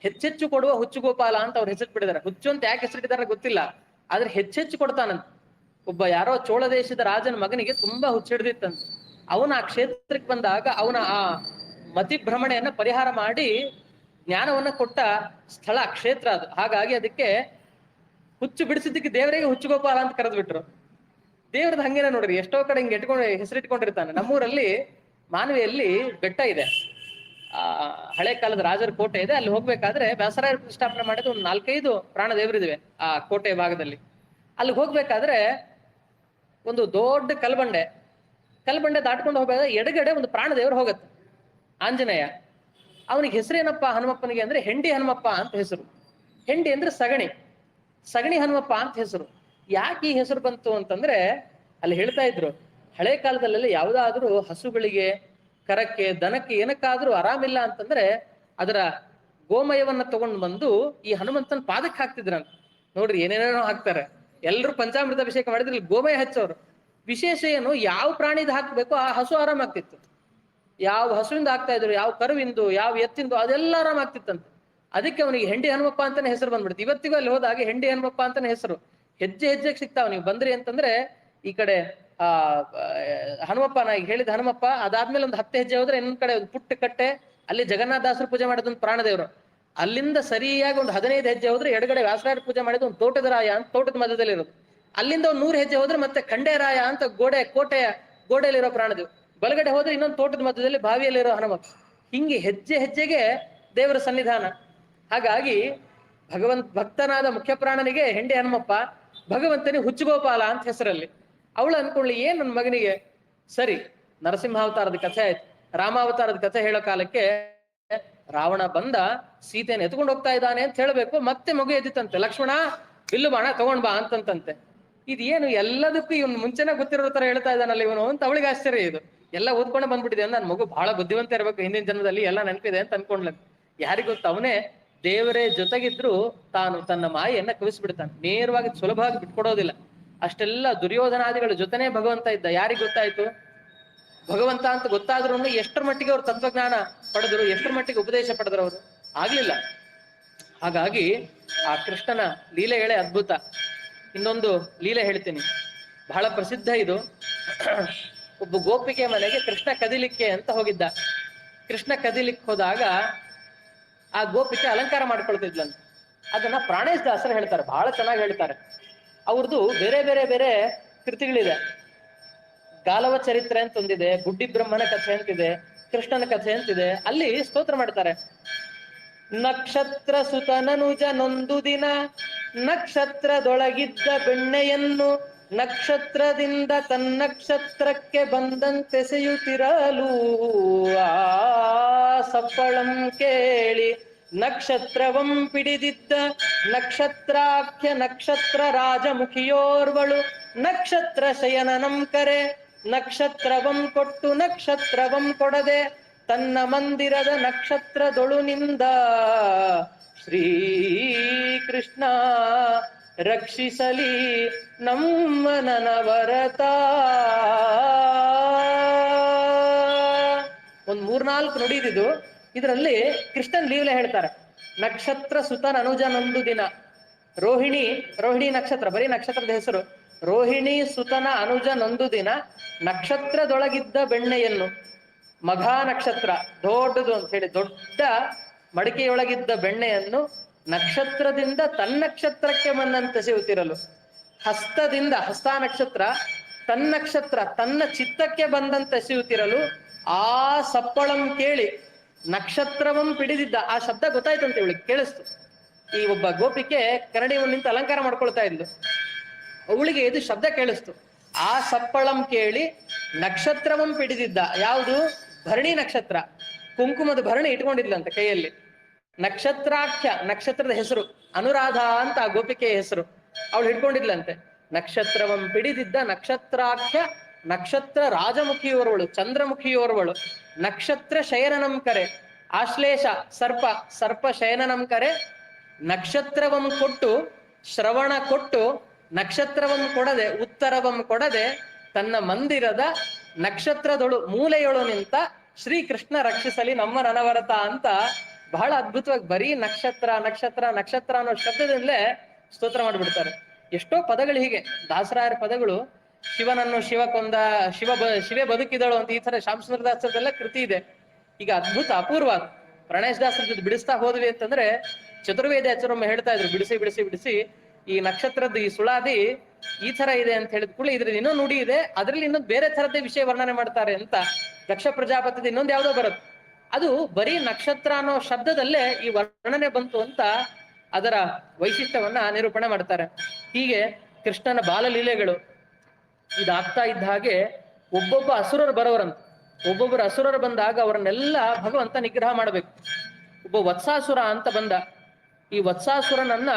A: ಹೆಚ್ಚೆಚ್ಚು ಕೊಡುವ ಹುಚ್ಚುಗೋಪಾಲ ಅಂತ ಅವ್ರು ಹೆಸರಿಟ್ಟಿದ್ದಾರೆ. ಹುಚ್ಚು ಅಂತ ಯಾಕೆ ಹೆಸರಿಟ್ಟಿದ್ದಾರೆ ಗೊತ್ತಿಲ್ಲ, ಆದ್ರೆ ಹೆಚ್ಚೆಚ್ಚು ಕೊಡ್ತಾನಂತ. ಒಬ್ಬ ಯಾರೋ ಚೋಳ ದೇಶದ ರಾಜನ ಮಗನಿಗೆ ತುಂಬಾ ಹುಚ್ಚಿಡ್ದಿತ್ತಂತ. ಅವನ ಆ ಕ್ಷೇತ್ರಕ್ಕೆ ಬಂದಾಗ ಅವನ ಆ ಮತಿ ಭ್ರಮಣೆಯನ್ನ ಪರಿಹಾರ ಮಾಡಿ ಜ್ಞಾನವನ್ನ ಕೊಟ್ಟ ಸ್ಥಳ ಕ್ಷೇತ್ರ ಅದು. ಹಾಗಾಗಿ ಅದಕ್ಕೆ ಹುಚ್ಚು ಬಿಡಿಸಿದ್ದಕ್ಕೆ ದೇವರಿಗೆ ಹುಚ್ಚುಗೋಪಾಲ ಅಂತ ಕರೆದ್ಬಿಟ್ರು. ದೇವ್ರದ್ದು ಹಂಗೇನ ನೋಡ್ರಿ, ಎಷ್ಟೋ ಕಡೆ ಹಿಂಗೆ ಹೆಸರಿಟ್ಕೊಂಡಿರ್ತಾನೆ. ನಮ್ಮೂರಲ್ಲಿ ಮಾನವಿಯಲ್ಲಿ ಬೆಟ್ಟ ಇದೆ, ಹಳೆ ಕಾಲದ ರಾಜರ ಕೋಟೆ ಇದೆ. ಅಲ್ಲಿ ಹೋಗ್ಬೇಕಾದ್ರೆ ವ್ಯಾಸರಾಯರು ಪ್ರತಿಷ್ಠಾಪನೆ ಮಾಡಿದ ಒಂದು 4-5 ಪ್ರಾಣ ದೇವರಿದಿವೆ ಆ ಕೋಟೆ ಭಾಗದಲ್ಲಿ. ಅಲ್ಲಿಗೆ ಹೋಗ್ಬೇಕಾದ್ರೆ ಒಂದು ದೊಡ್ಡ ಕಲ್ಬಂಡೆ ದಾಟ್ಕೊಂಡು ಹೋಗ್ಬೇಕಾದ್ರೆ ಎಡಗಡೆ ಒಂದು ಪ್ರಾಣ ದೇವರು ಹೋಗತ್ತೆ, ಆಂಜನೇಯ. ಅವನಿಗೆ ಹೆಸರೇನಪ್ಪ ಹನುಮಪ್ಪನಿಗೆ ಅಂದ್ರೆ ಹೆಂಡಿ ಹನುಮಪ್ಪ ಅಂತ ಹೆಸರು. ಹೆಂಡಿ ಅಂದ್ರೆ ಸಗಣಿ ಹನುಮಪ್ಪ ಅಂತ ಹೆಸರು. ಯಾಕೆ ಈ ಹೆಸರು ಬಂತು ಅಂತಂದ್ರೆ ಅಲ್ಲಿ ಹೇಳ್ತಾ ಇದ್ರು, ಹಳೆ ಕಾಲದಲ್ಲೆಲ್ಲ ಯಾವುದಾದ್ರೂ ಹಸುಗಳಿಗೆ, ಕರಕ್ಕೆ, ದನಕ್ಕೆ ಏನಕ್ಕಾದ್ರೂ ಆರಾಮಿಲ್ಲ ಅಂತಂದ್ರೆ ಅದರ ಗೋಮಯವನ್ನ ತಗೊಂಡು ಬಂದು ಈ ಹನುಮಂತನ ಪಾದಕ್ಕೆ ಹಾಕ್ತಿದ್ರಂತ. ನೋಡ್ರಿ ಏನೇನೇನೋ ಹಾಕ್ತಾರೆ. ಎಲ್ರು ಪಂಚಾಮೃತ ಅಭಿಷೇಕ ಮಾಡಿದ್ರೆ ಇಲ್ಲಿ ಗೋಮಯ ಹಚ್ಚೋರು. ವಿಶೇಷ ಏನು, ಯಾವ ಪ್ರಾಣಿದ ಹಾಕ್ಬೇಕು ಆ ಹಸು ಆರಾಮಾಗ್ತಿತ್ತು. ಯಾವ ಹಸುವಿಂದ ಹಾಕ್ತಾ ಇದ್ರು, ಯಾವ ಕರುವಿಂದು, ಯಾವ ಎತ್ತಿಂದು, ಅದೆಲ್ಲ ಆರಾಮಾಗ್ತಿತ್ತಂತೆ. ಅದಕ್ಕೆ ಅವನಿಗೆ ಹೆಂಡಿ ಹನುಮಪ್ಪ ಅಂತಾನೆ ಹೆಸರು ಬಂದ್ಬಿಡ್ತು. ಇವತ್ತಿಗೂ ಅಲ್ಲಿ ಹೋದಾಗ ಹೆಂಡಿ ಹನುಮಪ್ಪ ಅಂತಾನೆ ಹೆಸರು. ಹೆಜ್ಜೆಗೆ ಸಿಗ್ತಾವ. ನೀವು ಬಂದ್ರಿ ಅಂತಂದ್ರೆ ಈ ಕಡೆ ಹನುಮಪ್ಪ, ನಾ ಈಗ ಹೇಳಿದ ಹನುಮಪ್ಪ, ಅದಾದ್ಮೇಲೆ ಒಂದು 10 ಹೆಜ್ಜೆ ಹೋದ್ರೆ ಇನ್ನೊಂದ್ ಕಡೆ ಒಂದು ಪುಟ್ಟ ಕಟ್ಟೆ, ಅಲ್ಲಿ ಜಗನ್ನಾಥದಾಸರು ಪೂಜೆ ಮಾಡಿದ ಒಂದು ಪ್ರಾಣದೇವರು. ಅಲ್ಲಿಂದ ಸರಿಯಾಗಿ ಒಂದು 15 ಹೆಜ್ಜೆ ಹೋದ್ರೆ ಎಡಗಡೆ ವ್ಯಾಸರಾಯರು ಪೂಜೆ ಮಾಡಿದ ಒಂದು ತೋಟದ ರಾಯ ಅಂತ ತೋಟದ ಮಧ್ಯದಲ್ಲಿ ಇರೋದು. ಅಲ್ಲಿಂದ ಒಂದು 100 ಹೆಜ್ಜೆ ಹೋದ್ರೆ ಮತ್ತೆ ಖಂಡೇರಾಯ ಅಂತ ಕೋಟೆಯ ಗೋಡೆಯಲ್ಲಿರೋ ಪ್ರಾಣದೇವ್. ಬಲಗಡೆ ಹೋದ್ರೆ ಇನ್ನೊಂದು ತೋಟದ ಮಧ್ಯದಲ್ಲಿ ಬಾವಿಯಲ್ಲಿರೋ ಹನುಮಪ್ಪ. ಹಿಂಗೆ ಹೆಜ್ಜೆಗೆ ದೇವರ ಸನ್ನಿಧಾನ. ಹಾಗಾಗಿ ಭಕ್ತನಾದ ಮುಖ್ಯ ಪ್ರಾಣನಿಗೆ ಹೆಂಡಿ ಹನುಮಪ್ಪ, ಭಗವಂತನಿಗೆ ಹುಚ್ಚುಗೋಪಾಲ ಅಂತ ಹೆಸರಲ್ಲಿ. ಅವಳು ಅನ್ಕೊಳ್ಳಿ ಏನ್ ನನ್ನ ಮಗನಿಗೆ. ಸರಿ, ನರಸಿಂಹಾವತಾರದ ಕಥೆ ಆಯ್ತು. ರಾಮಾವತಾರದ ಕಥೆ ಹೇಳೋ ಕಾಲಕ್ಕೆ ರಾವಣ ಬಂದ, ಸೀತೆಯನ್ನು ಎತ್ಕೊಂಡು ಹೋಗ್ತಾ ಇದ್ದಾನೆ ಅಂತ ಹೇಳ್ಬೇಕು. ಮತ್ತೆ ಮಗು ಎದ್ದಿತ್ತಂತೆ, ಲಕ್ಷ್ಮಣ ಬಿಲ್ಲು ಬಾಣ ತಗೊಂಡ್ ಬಾ ಅಂತಂತೆ. ಇದೇನು ಎಲ್ಲದಕ್ಕೂ ಇವನು ಮುಂಚೆನೆ ಗೊತ್ತಿರೋ ತರ ಹೇಳ್ತಾ ಇದ್ದಾನಲ್ಲ ಇವನು ಅಂತ ಅವಳಿಗೆ ಆಶ್ಚರ್ಯ. ಇದು ಎಲ್ಲ ಓದ್ಕೊಂಡೆ ಬಂದ್ಬಿಟ್ಟಿದೆ. ನನ್ನ ಮಗು ಬಹಳ ಬುದ್ಧಿವಂತ ಇರ್ಬೇಕು, ಹಿಂದಿನ ಜನ್ಮದಲ್ಲಿ ಎಲ್ಲ ನೆನಪಿದೆ ಅಂತ ಅನ್ಕೊಂಡ್ಲ. ಯಾರಿಗೊತ್ತು, ಅವನೇ ದೇವರೇ ಜೊತೆಗಿದ್ರು ತಾನು ತನ್ನ ಮಾಯೆಯನ್ನ ಕವಿಸ್ಬಿಡ್ತಾನೆ. ನೇರವಾಗಿ ಸುಲಭವಾಗಿ ಬಿಟ್ಕೊಡೋದಿಲ್ಲ. ಅಷ್ಟೆಲ್ಲ ದುರ್ಯೋಧನಾದಿಗಳ ಜೊತೆನೆ ಭಗವಂತ ಇದ್ದ. ಯಾರಿಗ್ ಗೊತ್ತಾಯ್ತು ಭಗವಂತ ಅಂತ ಗೊತ್ತಾದ್ರೂ ಎಷ್ಟರ ಮಟ್ಟಿಗೆ ಅವ್ರು ತತ್ವಜ್ಞಾನ ಪಡೆದ್ರು, ಎಷ್ಟರ ಮಟ್ಟಿಗೆ ಉಪದೇಶ ಪಡೆದ್ರು ಅವರು? ಆಗ್ಲಿಲ್ಲ. ಹಾಗಾಗಿ ಆ ಕೃಷ್ಣನ ಲೀಲೆಗಳೇ ಅದ್ಭುತ. ಇನ್ನೊಂದು ಲೀಲೆ ಹೇಳ್ತೀನಿ, ಬಹಳ ಪ್ರಸಿದ್ಧ ಇದು. ಒಬ್ಬ ಗೋಪಿಕೆ ಮನೆಗೆ ಕೃಷ್ಣ ಕದಿಲಿಕ್ಕೆ ಅಂತ ಹೋಗಿದ್ದ. ಕೃಷ್ಣ ಕದಿಲಿಕ್ಕೆ ಹೋದಾಗ ಆ ಗೋಪಿಕೆ ಅಲಂಕಾರ ಮಾಡ್ಕೊಳ್ತಿದ್ಲಂತ. ಅದನ್ನ ಪ್ರಾಣೇಶ್ ದಾಸರು ಹೇಳ್ತಾರೆ, ಬಹಳ ಚೆನ್ನಾಗಿ ಹೇಳ್ತಾರೆ. ಅವ್ರದ್ದು ಬೇರೆ ಬೇರೆ ಬೇರೆ ಕೃತಿಗಳಿದೆ. ಗಾಲವ ಚರಿತ್ರೆ ಅಂತ ಒಂದಿದೆ, ಬುಡ್ಡಿ ಬ್ರಹ್ಮನ ಕಥೆ ಅಂತಿದೆ, ಕೃಷ್ಣನ ಕಥೆ ಅಂತಿದೆ. ಅಲ್ಲಿ ಸ್ತೋತ್ರ ಮಾಡ್ತಾರೆ. ನಕ್ಷತ್ರ ಸುತನನುಜನೊಂದು ದಿನ ನಕ್ಷತ್ರದೊಳಗಿದ್ದ ಬೆಣ್ಣೆಯನ್ನು ನಕ್ಷತ್ರದಿಂದ ತನ್ನಕ್ಷತ್ರಕ್ಕೆ ಬಂದಂತೆಸೆಯುತ್ತಿರಲು ಆ ಸಪ್ಪಳಂ ಕೇಳಿ ನಕ್ಷತ್ರವಂ ಪಿಡಿದಿದ್ದ ನಕ್ಷತ್ರಾಖ್ಯ ನಕ್ಷತ್ರ ರಾಜಮುಖಿಯೋರ್ವಳು ನಕ್ಷತ್ರ ಶಯನನಂ ಕರೆ ನಕ್ಷತ್ರವಂ ಕೊಟ್ಟು ನಕ್ಷತ್ರವಂ ಕೊಡದೆ ತನ್ನ ಮಂದಿರದ ನಕ್ಷತ್ರದೊಳುನಿಂದ ಶ್ರೀಕೃಷ್ಣ ರಕ್ಷಿಸಲಿ ನಮ್ಮ ನನವರತ. ಒಂದ್ 3-4 ನುಡಿದಿದ್ದು. ಇದರಲ್ಲಿ ಕೃಷ್ಣನ್ ಲೀಲೆ ಹೇಳ್ತಾರೆ. ನಕ್ಷತ್ರ ಸುತನ ಅನುಜನೊಂದು ದಿನ, ರೋಹಿಣಿ ನಕ್ಷತ್ರ, ಬರೀ ನಕ್ಷತ್ರದ ಹೆಸರು. ರೋಹಿಣಿ ಸುತನ ಅನುಜನೊಂದು ದಿನ ನಕ್ಷತ್ರದೊಳಗಿದ್ದ ಬೆಣ್ಣೆಯನ್ನು, ಮಘಾ ನಕ್ಷತ್ರ ದೊಡ್ಡದು ಅಂತ ಹೇಳಿ ದೊಡ್ಡ ಮಡಿಕೆಯೊಳಗಿದ್ದ ಬೆಣ್ಣೆಯನ್ನು ನಕ್ಷತ್ರದಿಂದ ತನ್ನಕ್ಷತ್ರಕ್ಕೆ ಬಂದಂತೆಸೆಯುತ್ತಿರಲು, ಹಸ್ತದಿಂದ ಹಸ್ತ ನಕ್ಷತ್ರ ತನ್ನಕ್ಷತ್ರ ತನ್ನ ಚಿತ್ತಕ್ಕೆ ಬಂದಂತೆಸೆಯುತ್ತಿರಲು ಆ ಸಪ್ಪಳಂ ಕೇಳಿ ನಕ್ಷತ್ರವಂ ಪಿಡಿದಿದ್ದ. ಆ ಶಬ್ದ ಗೊತ್ತಾಯ್ತಂತೆ ಇವಳಿಗೆ, ಕೇಳಿಸ್ತು. ಈ ಒಬ್ಬ ಗೋಪಿಕೆ ಕರಡಿ ನಿಂತು ಅಲಂಕಾರ ಮಾಡ್ಕೊಳ್ತಾ ಇದ್ಲು. ಅವಳಿಗೆ ಇದು ಶಬ್ದ ಕೇಳಿಸ್ತು. ಆ ಸಪ್ಪಳಂ ಕೇಳಿ ನಕ್ಷತ್ರವಂ ಪಿಡಿದಿದ್ದ. ಯಾವುದು? ಭರಣಿ ನಕ್ಷತ್ರ. ಕುಂಕುಮದ ಭರಣಿ ಇಟ್ಕೊಂಡಿದ್ಲಂತ ಕೈಯಲ್ಲಿ. ನಕ್ಷತ್ರಾಖ್ಯ, ನಕ್ಷತ್ರದ ಹೆಸರು ಅನುರಾಧ ಅಂತ ಆ ಗೋಪಿಕೆಯ ಹೆಸರು. ಅವಳು ಹಿಡ್ಕೊಂಡಿದ್ಲಂತೆ. ನಕ್ಷತ್ರವಂ ಪಿಡಿದಿದ್ದ ನಕ್ಷತ್ರಾಖ್ಯ ನಕ್ಷತ್ರ ರಾಜಮುಖಿಯೋರ್ವಳು, ಚಂದ್ರಮುಖಿಯೋರ್ವಳು. ನಕ್ಷತ್ರ ಶಯನನಂ ಕರೆ, ಆಶ್ಲೇಷ ಸರ್ಪ ಶಯನನಂ ಕರೆ. ನಕ್ಷತ್ರವಂ ಕೊಟ್ಟು ಶ್ರವಣ ಕೊಟ್ಟು ನಕ್ಷತ್ರವಂ ಕೊಡದೆ ಉತ್ತರವಂ ಕೊಡದೆ ತನ್ನ ಮಂದಿರದ ನಕ್ಷತ್ರದೊಳು ಮೂಲೆಯೊಳು ನಿಂತ ಶ್ರೀಕೃಷ್ಣ ರಕ್ಷಿಸಲಿ ನಮ್ಮ ನನವರತ ಅಂತ ಬಹಳ ಅದ್ಭುತವಾಗಿ ಬರೀ ನಕ್ಷತ್ರ ನಕ್ಷತ್ರ ನಕ್ಷತ್ರ ಅನ್ನೋ ಶಬ್ದದಿಂದಲೇ ಸ್ತೋತ್ರ ಮಾಡಿಬಿಡ್ತಾರೆ. ಎಷ್ಟೋ ಪದಗಳು ಹೀಗೆ ದಾಸರಾಯರ ಪದಗಳು, ಶಿವನನ್ನು ಶಿವ ಕೊಂದ, ಶಿವೆ ಬದುಕಿದಳು ಅಂತ ಈ ತರ ಶ್ಯಾಮಸುಂದರದಾಸರದೆಲ್ಲ ಕೃತಿ ಇದೆ. ಈಗ ಅದ್ಭುತ ಅಪೂರ್ವ ಪ್ರಣೇಶದಾಸರ ಜೊತೆ ಬಿಡಿಸ್ತಾ ಹೋದ್ವಿ ಅಂತಂದ್ರೆ, ಚತುರ್ವೇದ ಆಚಾರ್ಯೊಮ್ಮೆ ಹೇಳ್ತಾ ಇದ್ರು, ಬಿಡಿಸಿ ಬಿಡಿಸಿ ಬಿಡಿಸಿ ಈ ನಕ್ಷತ್ರದ ಈ ಸುಳಾದಿ ಈ ತರ ಇದೆ ಅಂತ ಹೇಳಿದ ಕೂಡಲೇ ಇದ್ರಲ್ಲಿ ಇನ್ನೊಂದು ನುಡಿ ಇದೆ, ಅದ್ರಲ್ಲಿ ಇನ್ನೊಂದು ಬೇರೆ ತರದ್ದೇ ವಿಷಯ ವರ್ಣನೆ ಮಾಡ್ತಾರೆ ಅಂತ. ದಕ್ಷ ಪ್ರಜಾಪತಿದ ಇನ್ನೊಂದು ಯಾವ್ದೋ ಬರುತ್ತೆ, ಅದು ಬರೀ ನಕ್ಷತ್ರ ಅನ್ನೋ ಶಬ್ದದಲ್ಲೇ ಈ ವರ್ಣನೆ ಬಂತು ಅಂತ ಅದರ ವೈಶಿಷ್ಟ್ಯವನ್ನ ನಿರೂಪಣೆ ಮಾಡ್ತಾರೆ. ಹೀಗೆ ಕೃಷ್ಣನ ಬಾಲಲೀಲೆಗಳು ಇದಾಗ್ತಾ ಇದ್ದ ಹಾಗೆ ಒಬ್ಬೊಬ್ಬ ಅಸುರರು ಬರೋರಂತ. ಒಬ್ಬೊಬ್ಬರು ಅಸುರರು ಬಂದಾಗ ಅವರನ್ನೆಲ್ಲ ಭಗವಂತ ನಿಗ್ರಹ ಮಾಡಬೇಕು. ಒಬ್ಬ ವತ್ಸಾಸುರ ಅಂತ ಬಂದ. ಈ ವತ್ಸಾಸುರನನ್ನ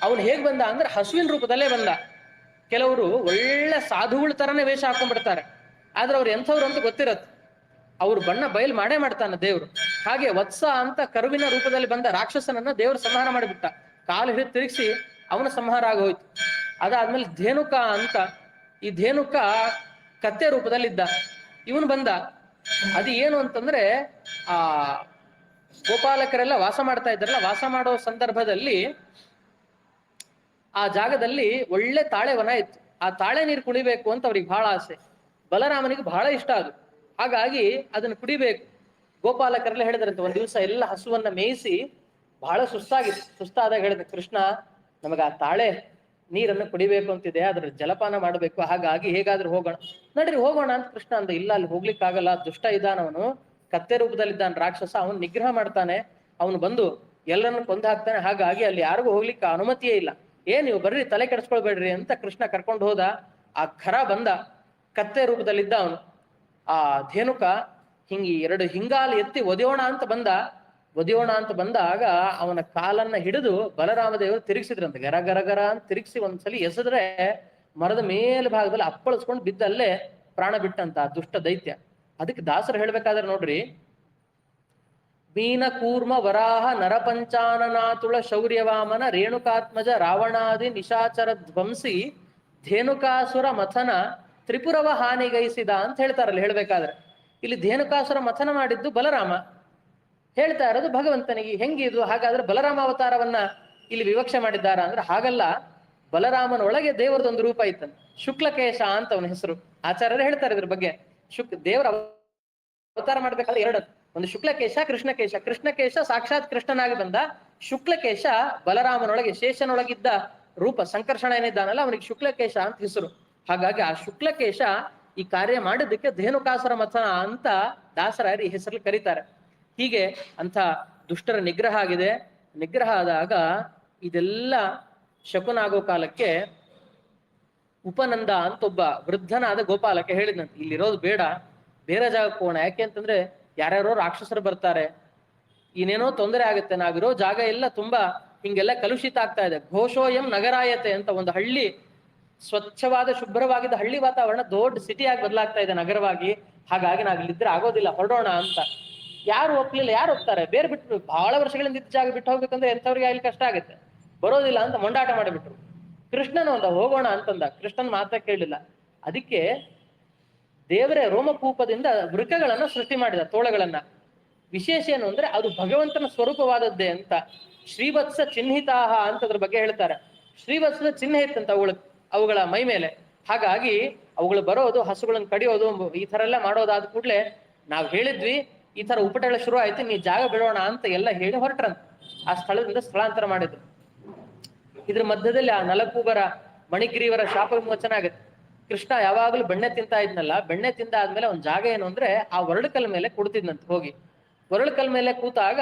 A: ಅವನು ಹೇಗ್ ಬಂದ ಅಂದ್ರೆ ಹಸುವಿನ ರೂಪದಲ್ಲೇ ಬಂದ. ಕೆಲವರು ಒಳ್ಳೆ ಸಾಧುಗಳ ತರನೇ ವೇಷ ಹಾಕೊಂಡ್ಬಿಡ್ತಾರೆ, ಆದ್ರೆ ಅವ್ರು ಎಂಥವ್ರು ಅಂತ ಗೊತ್ತಿರತ್ತೆ. ಅವ್ರು ಬಣ್ಣ ಬಯಲು ಮಾಡೇ ಮಾಡ್ತಾನೆ ದೇವ್ರು. ಹಾಗೆ ವತ್ಸ ಅಂತ ಕರುವಿನ ರೂಪದಲ್ಲಿ ಬಂದ ರಾಕ್ಷಸನನ್ನ ದೇವರು ಸಂಹಾರ ಮಾಡಿಬಿಟ್ಟ. ಕಾಲು ಹಿಡಿದು ತಿರುಗಿಸಿ ಅವನ ಸಂಹಾರ ಆಗೋಯ್ತು. ಅದಾದ್ಮೇಲೆ ಧೇನುಕ ಅಂತ, ಈ ಧೇನುಕ ಕತ್ತೆ ರೂಪದಲ್ಲಿದ್ದ, ಇವನು ಬಂದ. ಅದು ಏನು ಅಂತಂದ್ರೆ ಆ ಗೋಪಾಲಕರೆಲ್ಲ ವಾಸ ಮಾಡ್ತಾ ಇದ್ರಲ್ಲ, ವಾಸ ಮಾಡೋ ಸಂದರ್ಭದಲ್ಲಿ ಆ ಜಾಗದಲ್ಲಿ ಒಳ್ಳೆ ತಾಳೆವನ ಇತ್ತು. ಆ ತಾಳೆ ನೀರು ಕುಡಿಬೇಕು ಅಂತ ಅವ್ರಿಗೆ ಬಹಳ ಆಸೆ. ಬಲರಾಮನಿಗೆ ಬಹಳ ಇಷ್ಟ ಅದು. ಹಾಗಾಗಿ ಅದನ್ನು ಕುಡಿಬೇಕು. ಗೋಪಾಲಕರೆಲ್ಲ ಹೇಳಿದ್ರಂತೆ, ಒಂದ್ ದಿವಸ ಎಲ್ಲ ಹಸುವನ್ನ ಮೇಯಿಸಿ ಬಹಳ ಸುಸ್ತಾಗಿತ್ತು. ಸುಸ್ತಾದಾಗ ಹೇಳಿದ, ಕೃಷ್ಣ ನಮಗ ಆ ತಾಳೆ ನೀರನ್ನು ಕುಡಿಬೇಕು ಅಂತಿದೆ, ಅದ್ರ ಜಲಪಾನ ಮಾಡಬೇಕು, ಹಾಗಾಗಿ ಹೇಗಾದ್ರೂ ಹೋಗೋಣ, ನಡ್ರಿ ಹೋಗೋಣ ಅಂತ ಕೃಷ್ಣ ಅಂದ. ಇಲ್ಲ, ಅಲ್ಲಿ ಹೋಗ್ಲಿಕ್ಕಾಗಲ್ಲ, ದುಷ್ಟ ಇದ್ದಾನವನು, ಕತ್ತೆ ರೂಪದಲ್ಲಿದ್ದಾನ ರಾಕ್ಷಸ, ಅವನು ನಿಗ್ರಹ ಮಾಡ್ತಾನೆ, ಅವನು ಬಂದು ಎಲ್ಲರನ್ನು ಕೊಂದು ಹಾಕ್ತಾನೆ, ಹಾಗಾಗಿ ಅಲ್ಲಿ ಯಾರಿಗೂ ಹೋಗ್ಲಿಕ್ಕೆ ಅನುಮತಿಯೇ ಇಲ್ಲ. ನೀವು ಬರ್ರಿ, ತಲೆ ಕೆಡಿಸ್ಕೊಳ್ಬೇಡ್ರಿ ಅಂತ ಕೃಷ್ಣ ಕರ್ಕೊಂಡು ಹೋದ. ಆ ಖರ ಬಂದ, ಕತ್ತೆ ರೂಪದಲ್ಲಿದ್ದ ಅವನು. ಆ ಧೇನುಕ ಹಿಂಗಿ ಎರಡು ಹಿಂಗಾಲು ಎತ್ತಿ ಒದೆಯೋಣ ಅಂತ ಬಂದಾಗ ಅವನ ಕಾಲನ್ನ ಹಿಡಿದು ಬಲರಾಮ ದೇವರು ತಿರುಗಿಸಿದ್ರಂತೆ. ಗರ ಗರ ಗರ ಅಂತ ತಿರುಗಿಸಿ ಒಂದ್ಸಲಿ ಎಸೆದ್ರೆ ಮರದ ಮೇಲ್ ಭಾಗದಲ್ಲಿ ಅಪ್ಪಳಿಸ್ಕೊಂಡು ಬಿದ್ದಲ್ಲೇ ಪ್ರಾಣ ಬಿಟ್ಟಂತ ಆ ದುಷ್ಟ ದೈತ್ಯ. ಅದಕ್ಕೆ ದಾಸರು ಹೇಳ್ಬೇಕಾದ್ರೆ ನೋಡ್ರಿ, ಮೀನ ಕೂರ್ಮ ವರಾಹ ನರಪಂಚಾನನಾತುಳ ಶೌರ್ಯವಾಮನ ರೇಣುಕಾತ್ಮಜ ರಾವಣಾದಿ ನಿಶಾಚರ ಧ್ವಂಸಿ ಧೇನುಕಾಸುರ ಮಥನ ತ್ರಿಪುರವ ಹಾನಿಗೈಸಿದ ಅಂತ ಹೇಳ್ತಾರಲ್ಲ. ಹೇಳ್ಬೇಕಾದ್ರೆ ಇಲ್ಲಿ ಧೇನುಕಾಸುರ ಮಥನ ಮಾಡಿದ್ದು ಬಲರಾಮ, ಹೇಳ್ತಾ ಇರೋದು ಭಗವಂತನಿಗೆ. ಹೆಂಗಿದು? ಹಾಗಾದ್ರೆ ಬಲರಾಮ ಅವತಾರವನ್ನ ಇಲ್ಲಿ ವಿವಕ್ಷೆ ಮಾಡಿದ್ದಾರ ಅಂದ್ರೆ ಹಾಗಲ್ಲ. ಬಲರಾಮನೊಳಗೆ ದೇವರದೊಂದು ರೂಪ ಇತ್ತಂತೆ, ಶುಕ್ಲಕೇಶ ಅಂತ ಅವನ ಹೆಸರು. ಆಚಾರ್ಯರು ಹೇಳ್ತಾರೆ ಇದ್ರ ಬಗ್ಗೆ. ದೇವರ ಅವತಾರ ಮಾಡ್ಬೇಕಾದ್ರೆ ಎರಡು, ಒಂದು ಶುಕ್ಲಕೇಶ, ಕೃಷ್ಣಕೇಶ. ಕೃಷ್ಣಕೇಶ ಸಾಕ್ಷಾತ್ ಕೃಷ್ಣನಾಗಿ ಬಂದ, ಶುಕ್ಲಕೇಶ ಬಲರಾಮನೊಳಗೆ ಶೇಷನೊಳಗಿದ್ದ ರೂಪ. ಸಂಕರ್ಷಣ ಏನಿದ್ದಾನಲ್ಲ ಅವನಿಗೆ ಶುಕ್ಲಕೇಶ ಅಂತ ಹೆಸರು. ಹಾಗಾಗಿ ಆ ಶುಕ್ಲಕೇಶ ಈ ಕಾರ್ಯ ಮಾಡಿದ್ದಕ್ಕೆ ಧೇನುಕಾಸುರ ಮಥನ ಅಂತ ದಾಸರಾಯರು ಈ ಹೆಸರಲ್ಲಿ ಕರೀತಾರೆ. ಹೀಗೆ ಅಂತ ದುಷ್ಟರ ನಿಗ್ರಹ ಆಗಿದೆ. ನಿಗ್ರಹ ಆದಾಗ ಇದೆಲ್ಲ ಶಕುನ ಆಗೋ ಕಾಲಕ್ಕೆ ಉಪನಂದ ಅಂತ ಒಬ್ಬ ವೃದ್ಧನಾದ ಗೋಪಾಲಕ್ಕೆ ಹೇಳಿದಂತೆ, ಇಲ್ಲಿರೋದು ಬೇಡ, ಬೇರೆ ಜಾಗಕ್ಕೆ ಹೋಗೋಣ. ಯಾಕೆ ಅಂತಂದ್ರೆ ಯಾರ್ಯಾರೋ ರಾಕ್ಷಸರು ಬರ್ತಾರೆ, ಇನ್ನೇನೋ ತೊಂದರೆ ಆಗುತ್ತೆ, ನಾವಿರೋ ಜಾಗ ಎಲ್ಲ ತುಂಬಾ ಹಿಂಗೆಲ್ಲ ಕಲುಷಿತ ಆಗ್ತಾ ಇದೆ. ಘೋಷೋಯಂ ನಗರಾಯತೆ ಅಂತ ಒಂದು ಹಳ್ಳಿ, ಸ್ವಚ್ಛವಾದ ಶುಭ್ರವಾಗಿದ್ದ ಹಳ್ಳಿ ವಾತಾವರಣ ದೊಡ್ಡ ಸಿಟಿಯಾಗಿ ಬದಲಾಗ್ತಾ ಇದೆ, ನಗರವಾಗಿ. ಹಾಗಾಗಿ ನಾವಿಲ್ಲಿದ್ರೆ ಆಗೋದಿಲ್ಲ, ಹೊರಡೋಣ ಅಂತ. ಯಾರು ಒಪ್ಲಿಲ್ಲ, ಯಾರು ಹೋಗ್ತಾರೆ? ಬೇರೆ ಬಿಟ್ರು, ಬಹಳ ವರ್ಷಗಳಿಂದ ಇದ್ದ ಜಾಗ ಬಿಟ್ಟು ಹೋಗ್ಬೇಕಂದ್ರೆ ಎಂಥವ್ರಿಗೆ ಅಲ್ಲಿ ಕಷ್ಟ ಆಗುತ್ತೆ, ಬರೋದಿಲ್ಲ ಅಂತ ಮೊಂಡಾಟ ಮಾಡಿಬಿಟ್ರು. ಕೃಷ್ಣನ ಒಂದ ಹೋಗೋಣ ಅಂತಂದ. ಕೃಷ್ಣನ್ ಮಾತ್ರ ಕೇಳಲಿಲ್ಲ. ಅದಕ್ಕೆ ದೇವರೇ ರೋಮಕೂಪದಿಂದ ವೃಕಗಳನ್ನ ಸೃಷ್ಟಿ ಮಾಡಿದ, ತೋಳಗಳನ್ನ. ವಿಶೇಷ ಏನು ಅಂದ್ರೆ ಅದು ಭಗವಂತನ ಸ್ವರೂಪವಾದದ್ದೇ ಅಂತ. ಶ್ರೀವತ್ಸ ಚಿಹ್ನಿತಾಹ ಅಂತ ಅದ್ರ ಬಗ್ಗೆ ಹೇಳ್ತಾರೆ. ಶ್ರೀವತ್ಸದ ಚಿಹ್ನೆ ಇತ್ತಂತ ಅವುಗಳ ಮೈ ಮೇಲೆ. ಹಾಗಾಗಿ ಅವುಗಳು ಬರೋದು, ಹಸುಗಳನ್ನು ಕಡಿಯೋದು, ಈ ತರ ಎಲ್ಲ ಮಾಡೋದಾದ ಕೂಡ್ಲೆ ನಾವ್ ಹೇಳಿದ್ವಿ, ಈ ತರ ಉಪಟಳ ಶುರು ಆಯ್ತು, ನೀ ಜಾಗ ಬಿಡೋಣ ಅಂತ ಎಲ್ಲ ಹೇಳಿ ಹೊರಟ್ರಂತ. ಆ ಸ್ಥಳದಿಂದ ಸ್ಥಳಾಂತರ ಮಾಡಿದ್ರು. ಇದ್ರ ಮಧ್ಯದಲ್ಲಿ ಆ ನಲಕೂಬರ ಮಣಿಗ್ರೀವರ ಶಾಪ ವಿಮೋಚನೆ ಆಗುತ್ತೆ. ಕೃಷ್ಣ ಯಾವಾಗಲೂ ಬೆಣ್ಣೆ ತಿಂತಾ ಇದ್ನಲ್ಲ, ಬೆಣ್ಣೆ ತಿಂದ ಆದ್ಮೇಲೆ ಒಂದ್ ಜಾಗ ಏನು ಅಂದ್ರೆ ಆ ಒರಳುಕಲ್ ಮೇಲೆ ಕುಡ್ತಿದ್ನಂತ. ಹೋಗಿ ಒರಳುಕಲ್ ಮೇಲೆ ಕೂತಾಗ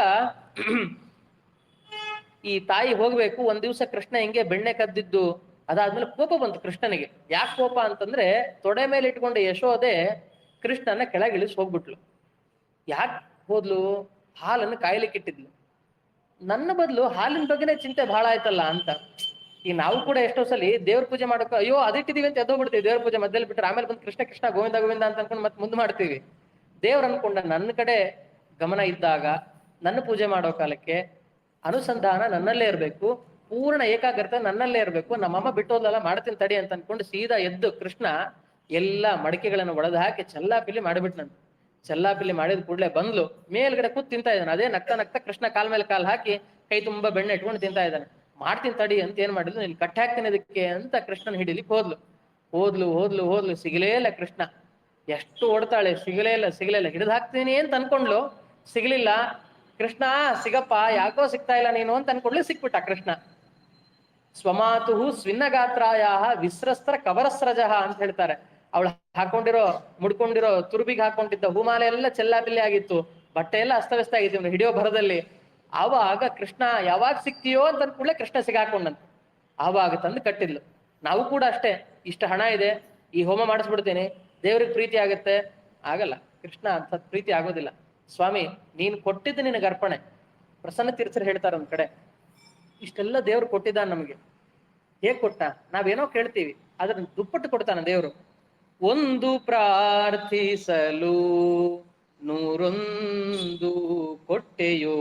A: ಈ ತಾಯಿ ಹೋಗ್ಬೇಕು. ಒಂದ್ ದಿವ್ಸ ಕೃಷ್ಣ ಹಿಂಗೆ ಬೆಣ್ಣೆ ಕದ್ದಿದ್ದು ಅದಾದ್ಮೇಲೆ ಕೋಪ ಬಂತು ಕೃಷ್ಣನಿಗೆ. ಯಾಕೆ ಕೋಪ ಅಂತಂದ್ರೆ, ತೊಡೆ ಮೇಲೆ ಇಟ್ಕೊಂಡು ಯಶೋದೆ ಕೃಷ್ಣನ ಕೆಳಗಿಳಿಸಿ ಹೋಗ್ಬಿಟ್ಲು. ಯಾಕೆ ಹೋದ್ಲು? ಹಾಲನ್ನು ಕಾಯ್ಲಿಕ್ಕೆ ಇಟ್ಟಿದ್ಲು. ನನ್ನ ಬದಲು ಹಾಲಿನ ಬಗ್ಗೆನೇ ಚಿಂತೆ ಬಹಳ ಆಯ್ತಲ್ಲ ಅಂತ. ಈಗ ನಾವು ಕೂಡ ಎಷ್ಟೋ ಸಲಿ ದೇವ್ರ ಪೂಜೆ ಮಾಡಕ್ಕೆ ಅಯ್ಯೋ ಅದಿಟ್ಟಿದೀವಿ ಅಂತ ಎದ್ದೋಗ್ಬಿಡ್ತೀವಿ. ದೇವ್ರ ಪೂಜೆ ಮಧ್ಯದಲ್ಲಿ ಬಿಟ್ಟರೆ ಆಮೇಲೆ ಬಂದು ಕೃಷ್ಣ ಕೃಷ್ಣ ಗೋವಿಂದ ಗೋವಿಂದ ಅಂತ ಅನ್ಕೊಂಡು ಮತ್ತೆ ಮುಂದೆ ಮಾಡ್ತೀವಿ. ದೇವ್ರ ಅನ್ಕೊಂಡ ನನ್ನ ಕಡೆ ಗಮನ ಇದ್ದಾಗ, ನನ್ನ ಪೂಜೆ ಮಾಡೋ ಕಾಲಕ್ಕೆ ಅನುಸಂಧಾನ ನನ್ನಲ್ಲೇ ಇರಬೇಕು, ಪೂರ್ಣ ಏಕಾಗ್ರತೆ ನನ್ನಲ್ಲೇ ಇರಬೇಕು. ನಮ್ಮಮ್ಮ ಬಿಟ್ಟೋದಲ್ಲ, ಮಾಡ್ತೀನಿ ತಡಿ ಅಂತ ಅನ್ಕೊಂಡು ಸೀದಾ ಎದ್ದು ಕೃಷ್ಣ ಎಲ್ಲ ಮಡಿಕೆಗಳನ್ನು ಒಡೆದು ಹಾಕಿ ಚೆಲ್ಲಾಪಿಲ್ಲಿ ಮಾಡಿಬಿಟ್ನಂತ. ಚೆಲ್ಲಾಪಿಲ್ಲಿ ಮಾಡಿದ ಕೂಡಲೇ ಬಂದ್ಲು, ಮೇಲ್ಗಡೆ ಕೂತ್ ತಿಂತಾ ಇದ್ದಾನೆ. ಅದೇ ನಗ್ತಾ ನಗ್ತಾ ಕೃಷ್ಣ ಕಾಲ್ ಮೇಲೆ ಕಾಲ್ ಹಾಕಿ ಕೈ ತುಂಬಾ ಬೆಣ್ಣೆ ಇಟ್ಕೊಂಡು ತಿಂತಾ ಇದ್ದಾನೆ. ಮಾಡ್ತೀನಿ ತಡಿ ಅಂತ ಏನ್ ಮಾಡಿದ್ಲು, ನೀನ್ ಕಟ್ಟಿ ಹಾಕ್ತೀನಿ ಅದಕ್ಕೆ ಅಂತ ಕೃಷ್ಣನ್ ಹಿಡಿಲಿಕ್ಕೆ ಹೋದ್ಲು. ಹೋದ್ಲು ಹೋದ್ಲು ಹೋದ್ಲು, ಸಿಗಲೇ ಇಲ್ಲ ಕೃಷ್ಣ. ಎಷ್ಟು ಓಡ್ತಾಳೆ, ಸಿಗಲೇ ಇಲ್ಲ ಸಿಗಲೇ ಇಲ್ಲ. ಹಿಡಿದು ಹಾಕ್ತೀನಿ ಅಂತ ಅನ್ಕೊಂಡ್ಲು, ಸಿಗ್ಲಿಲ್ಲ. ಕೃಷ್ಣ ಸಿಗಪ್ಪ, ಯಾಕೋ ಸಿಗ್ತಾ ಇಲ್ಲ ನೀನು ಅಂತ ಅನ್ಕೊಂಡ್ಲು, ಸಿಕ್ಬಿಟ್ಟ ಕೃಷ್ಣ. ಸ್ವಮಾತು ಸ್ವಿನ್ನಗಾತ್ರಾಯ ವಿಸ್ರಸ್ತ್ರ ಕವರಸ್ರಜಃ ಅಂತ ಹೇಳ್ತಾರೆ. ಅವಳು ಹಾಕೊಂಡಿರೋ ಮುಡ್ಕೊಂಡಿರೋ ತುರುಬಿಗೆ ಹಾಕೊಂಡಿದ್ದ ಹೂಮಾಲೆ ಎಲ್ಲ ಚೆಲ್ಲಾಪಿಲ್ಲಿ ಆಗಿತ್ತು, ಬಟ್ಟೆ ಎಲ್ಲ ಅಸ್ತವ್ಯಸ್ತ ಆಗಿತ್ತು ಇವ್ನು ಹಿಡಿಯೋ ಭರದಲ್ಲಿ. ಆವಾಗ ಕೃಷ್ಣ ಯಾವಾಗ ಸಿಕ್ತೀಯೋ ಅಂತ ಅನ್ಕೂಡ್ಲೆ ಕೃಷ್ಣ ಸಿಗಾಕೊಂಡಂತ. ಆವಾಗ ತಂದು ಕಟ್ಟಿದ್ಲು. ನಾವು ಕೂಡ ಅಷ್ಟೇ, ಇಷ್ಟ ಹಣ ಇದೆ, ಈ ಹೋಮ ಮಾಡಿಸ್ಬಿಡ್ತೀನಿ, ದೇವ್ರಿಗೆ ಪ್ರೀತಿ ಆಗುತ್ತೆ. ಆಗಲ್ಲ, ಕೃಷ್ಣ ಅಂತ ಪ್ರೀತಿ ಆಗೋದಿಲ್ಲ. ಸ್ವಾಮಿ ನೀನು ಕೊಟ್ಟಿದ್ದು ನಿನಗೆ ಅರ್ಪಣೆ. ಪ್ರಸನ್ನ ತೀರ್ಥರು ಹೇಳ್ತಾರೆ ಒಂದ್ ಕಡೆ, ಇಷ್ಟೆಲ್ಲ ದೇವ್ರು ಕೊಟ್ಟಿದ್ದಾನೆ ನಮಗೆ. ಹೇಗ್ ಕೊಟ್ಟ? ನಾವೇನೋ ಕೇಳ್ತೀವಿ, ಅದ್ರ ದುಪ್ಪಟ್ಟು ಕೊಡ್ತಾನ ದೇವ್ರು. ಒಂದು ಪ್ರಾರ್ಥಿಸಲು ನೂರೊಂದು ಕೊಟ್ಟೆಯೋ,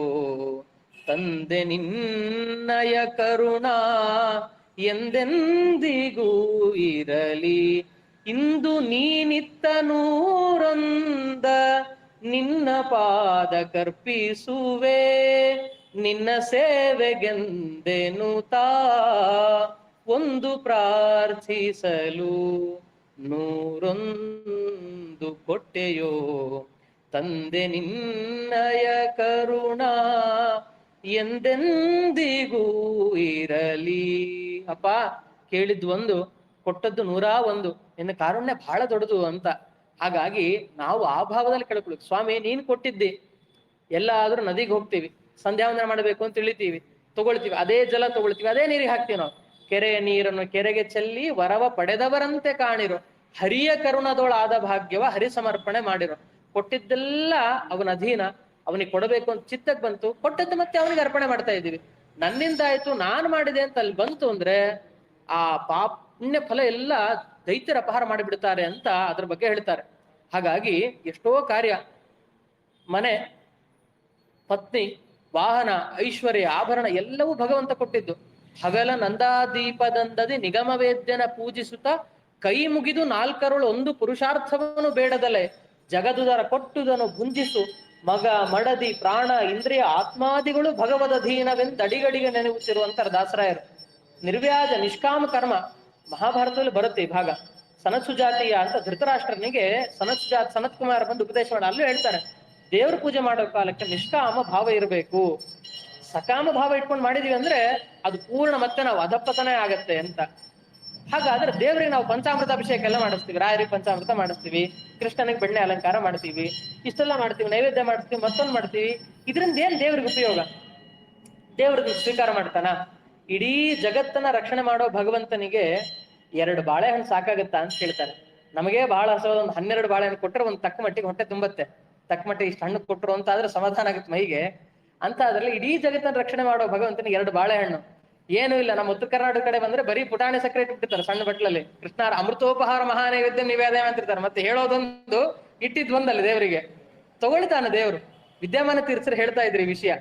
A: ತಂದೆ ನಿನ್ನಯ ಕರುಣಾ ಎಂದೆಂದಿಗೂ ಇರಲಿ. ಇಂದು ನೀನಿತ್ತ ನೂರೊಂದ ನಿನ್ನ ಪಾದ ಕರ್ಪಿಸುವೆ, ನಿನ್ನ ಸೇವೆಗೆಂದೆನುತಾ ಒಂದು ಪ್ರಾರ್ಥಿಸಲು ನೂರೊಂದು ಕೊಟ್ಟೆಯೋ, ತಂದೆ ನಿನ್ನಯ ಕರುಣಾ ಎಂದೆಂದಿಗೂ ಇರಲಿ. ಅಪ್ಪ ಕೇಳಿದ್ ಒಂದು, ಕೊಟ್ಟದ್ದು 101. ನಿನ್ನ ಕಾರುಣ್ಯ ಬಹಳ ದೊಡ್ಡದು ಅಂತ. ಹಾಗಾಗಿ ನಾವು ಆ ಭಾವದಲ್ಲಿ ಕೇಳ್ಕೊಳ್ಳಿ, ಸ್ವಾಮಿ ನೀನ್ ಕೊಟ್ಟಿದ್ದಿ. ಎಲ್ಲಾದ್ರೂ ನದಿಗೆ ಹೋಗ್ತೀವಿ, ಸಂಧ್ಯಾವಂದನ ಮಾಡಬೇಕು ಅಂತ ತಿಳಿತೀವಿ, ತಗೊಳ್ತೀವಿ, ಅದೇ ಜಲ ತಗೊಳ್ತೀವಿ, ಅದೇ ನೀರಿಗೆ ಹಾಕ್ತೀವಿ ನಾವು. ಕೆರೆಯ ನೀರನ್ನು ಕೆರೆಗೆ ಚೆಲ್ಲಿ ವರವ ಪಡೆದವರಂತೆ ಕಾಣಿರೋ, ಹರಿಯ ಕರುಣದೊಳಾದ ಭಾಗ್ಯವ ಹರಿ ಸಮರ್ಪಣೆ ಮಾಡಿರೋ. ಕೊಟ್ಟಿದ್ದೆಲ್ಲ ಅವನ ಅಧೀನ, ಅವನಿಗೆ ಕೊಡಬೇಕು ಅಂತ ಚಿತ್ತಕ್ಕೆ ಬಂತು, ಕೊಟ್ಟದ್ದು ಮತ್ತೆ ಅವನಿಗೆ ಅರ್ಪಣೆ ಮಾಡ್ತಾ ಇದ್ದೀವಿ. ನನ್ನಿಂದ ಆಯ್ತು, ನಾನು ಮಾಡಿದೆ ಅಂತ ಅಲ್ಲಿ ಬಂತು ಅಂದ್ರೆ ಆ ಪುಣ್ಯ ಫಲ ಎಲ್ಲ ದೈತ್ಯರ ಅಪಹಾರ ಮಾಡಿಬಿಡ್ತಾರೆ ಅಂತ ಅದ್ರ ಬಗ್ಗೆ ಹೇಳ್ತಾರೆ. ಹಾಗಾಗಿ ಎಷ್ಟೋ ಕಾರ್ಯ, ಮನೆ, ಪತ್ನಿ, ವಾಹನ, ಐಶ್ವರ್ಯ, ಆಭರಣ ಎಲ್ಲವೂ ಭಗವಂತ ಕೊಟ್ಟಿದ್ದು. ಹಗಲ ನಂದಾದೀಪದಂದದಿ ನಿಗಮ ವೇದ್ಯನ ಪೂಜಿಸುತ್ತ ಕೈ ಮುಗಿದು 4 ಒಂದು ಪುರುಷಾರ್ಥವನ್ನು ಬೇಡದಲೆ, ಜಗದುದರ ಕೊಟ್ಟುದನ್ನು ಭುಂಜಿಸು ಮಗ ಮಡದಿ ಪ್ರಾಣ ಇಂದ್ರಿಯ ಆತ್ಮಾದಿಗಳು ಭಗವದಧೀನವೆಂದು ಅಡಿಗಡಿಗೆ ನೆನಗುತ್ತಿರುವಂತರ ದಾಸರಾಯರು. ನಿರ್ವ್ಯಾಜ ನಿಷ್ಕಾಮ ಕರ್ಮ ಮಹಾಭಾರತದಲ್ಲಿ ಬರುತ್ತೆ ಈ ಭಾಗ. ಸನತ್ಸುಜಾತಿಯ ಅಂತ ಧೃತರಾಷ್ಟ್ರನಿಗೆ ಸನತ್ ಕುಮಾರ್ ಬಂದು ಉಪದೇಶ ಮಾಡ, ಅಲ್ಲೂ ಹೇಳ್ತಾರೆ, ದೇವ್ರ ಪೂಜೆ ಮಾಡೋ ಕಾಲಕ್ಕೆ ನಿಷ್ಕಾಮ ಭಾವ ಇರಬೇಕು. ಸಕಾಮ ಭಾವ ಇಟ್ಕೊಂಡು ಮಾಡಿದೀವಿ ಅಂದ್ರೆ ಅದು ಪೂರ್ಣ ಮತ್ತೆ ನಾವು ಅಧಪತನೇ ಆಗತ್ತೆ ಅಂತ. ಹಾಗಾದ್ರೆ ದೇವ್ರಿಗೆ ನಾವು ಪಂಚಾಮೃತ ಅಭಿಷೇಕ ಎಲ್ಲ ಮಾಡಿಸ್ತೀವಿ, ರಾಯರಿಗೆ ಪಂಚಾಮೃತ ಮಾಡಿಸ್ತೀವಿ, ಕೃಷ್ಣನಿಗೆ ಬೆಣ್ಣೆ ಅಲಂಕಾರ ಮಾಡ್ತೀವಿ, ಇಷ್ಟೆಲ್ಲ ಮಾಡ್ತೀವಿ, ನೈವೇದ್ಯ ಮಾಡಿಸ್ತೀವಿ, ಮತ್ತೊಂದು ಮಾಡ್ತೀವಿ. ಇದರಿಂದ ಏನ್ ದೇವ್ರಿಗೆ ಉಪಯೋಗ? ದೇವ್ರಿಗೆ ಸ್ವೀಕಾರ ಮಾಡ್ತಾನ? ಇಡೀ ಜಗತ್ತನ್ನ ರಕ್ಷಣೆ ಮಾಡೋ ಭಗವಂತನಿಗೆ 2 ಬಾಳೆಹಣ್ಣು ಸಾಕಾಗತ್ತಾ ಅಂತ ಕೇಳ್ತಾರೆ. ನಮಗೆ ಬಹಳ ಹಸವಾದ ಒಂದು 12 ಬಾಳೆಹಣ್ಣು ಕೊಟ್ಟರೆ ಒಂದು ತಕ್ಕ ಮಟ್ಟಿಗೆ ಹೊಟ್ಟೆ ತುಂಬತ್ತೆ. ತಕ್ಕ ಮಟ್ಟಿಗೆ ಇಷ್ಟು ಹಣ್ಣು ಕೊಟ್ಟರು ಅಂತ ಆದ್ರೆ ಸಮಾಧಾನ ಆಗುತ್ತೆ ಮೈಗೆ. ಅಂತ ಅದ್ರಲ್ಲಿ ಇಡೀ ಜಗತ್ತನ್ನ ರಕ್ಷಣೆ ಮಾಡೋ ಭಗವಂತನಿಗೆ 2 ಬಾಳೆಹಣ್ಣು ಏನು ಇಲ್ಲ. ನಮ್ಮ ಉತ್ತರ ಕರ್ನಾಟಕ ಕಡೆ ಬಂದ್ರೆ ಬರೀ ಪುಟಾಣಿ ಸಕ್ಕರೆ ಇಟ್ಟಿರ್ತಾರೆ ಸಣ್ಣ ಬಟ್ಲಲ್ಲಿ. ಕೃಷ್ಣಾರ ಅಮೃತೋಪಹಾರ ಮಹಾನೈವೇದ್ಯ ನಿವೇದನೆ ಅಂತಿರ್ತಾರೆ. ಮತ್ತೆ ಹೇಳೋದೊಂದು ಇಟ್ಟಿದ್ವೊಂದಲ್ಲಿ ದೇವರಿಗೆ ತಗೊಳ್ತಾನೆ ದೇವ್ರು. ವಿದ್ಯಾಮಾನ ತೀರ್ಥರು ಹೇಳ್ತಾ ಇದ್ರಿ ಈ ವಿಷಯ.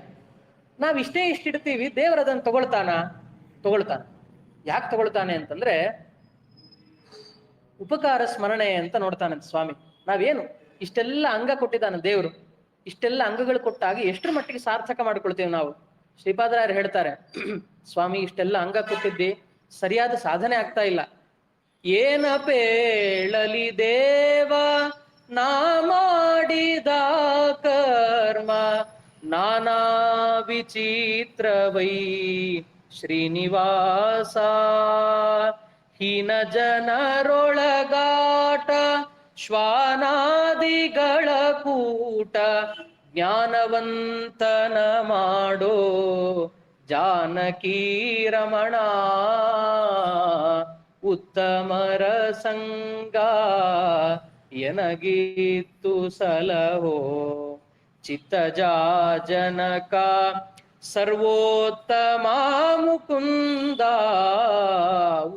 A: ನಾವ್ ಇಷ್ಟಿಡ್ತೀವಿ, ದೇವ್ರ ಅದನ್ನ ತಗೊಳ್ತಾನ. ಯಾಕೆ ತಗೊಳ್ತಾನೆ ಅಂತಂದ್ರೆ ಉಪಕಾರ ಸ್ಮರಣೆ ಅಂತ ನೋಡ್ತಾನಂತ ಸ್ವಾಮಿ. ನಾವೇನು ಇಷ್ಟೆಲ್ಲ ಅಂಗ ಕೊಟ್ಟಿದ್ದಾನೆ ದೇವ್ರು, ಇಷ್ಟೆಲ್ಲ ಅಂಗಗಳು ಕೊಟ್ಟಾಗ ಎಷ್ಟರ ಮಟ್ಟಿಗೆ ಸಾರ್ಥಕ ಮಾಡ್ಕೊಳ್ತೀವಿ ನಾವು. ಶ್ರೀಪಾದರಾಯರು ಹೇಳ್ತಾರೆ, ಸ್ವಾಮಿ ಇಷ್ಟೆಲ್ಲ ಅಂಗ ಕೊಟ್ಟಿದ್ದಿ, ಸರಿಯಾದ ಸಾಧನೆ ಆಗ್ತಾ ಇಲ್ಲ. ಏನ ಪೇಳಲಿ ದೇವ ನಾ ಮಾಡಿದ ಕರ್ಮ ನಾನಾ ವಿಚಿತ್ರವೈ ಶ್ರೀನಿವಾಸ, ಹೀನ ಜನರೊಳಗಾಟ ಶ್ವಾನಾದಿಗಳ ಕೂಟ, ಜ್ಞಾನವಂತನ ಮಾಡೋ ಜಾನಕಿ ರಮಣ, ಉತ್ತಮರ ಸಂಗ ಎನಗಿತ್ತು ಸಲಹೋ, ಚಿತ್ತಜಾ ಜನಕ ಸರ್ವೋತ್ತಮ ಮುಕುಂದ,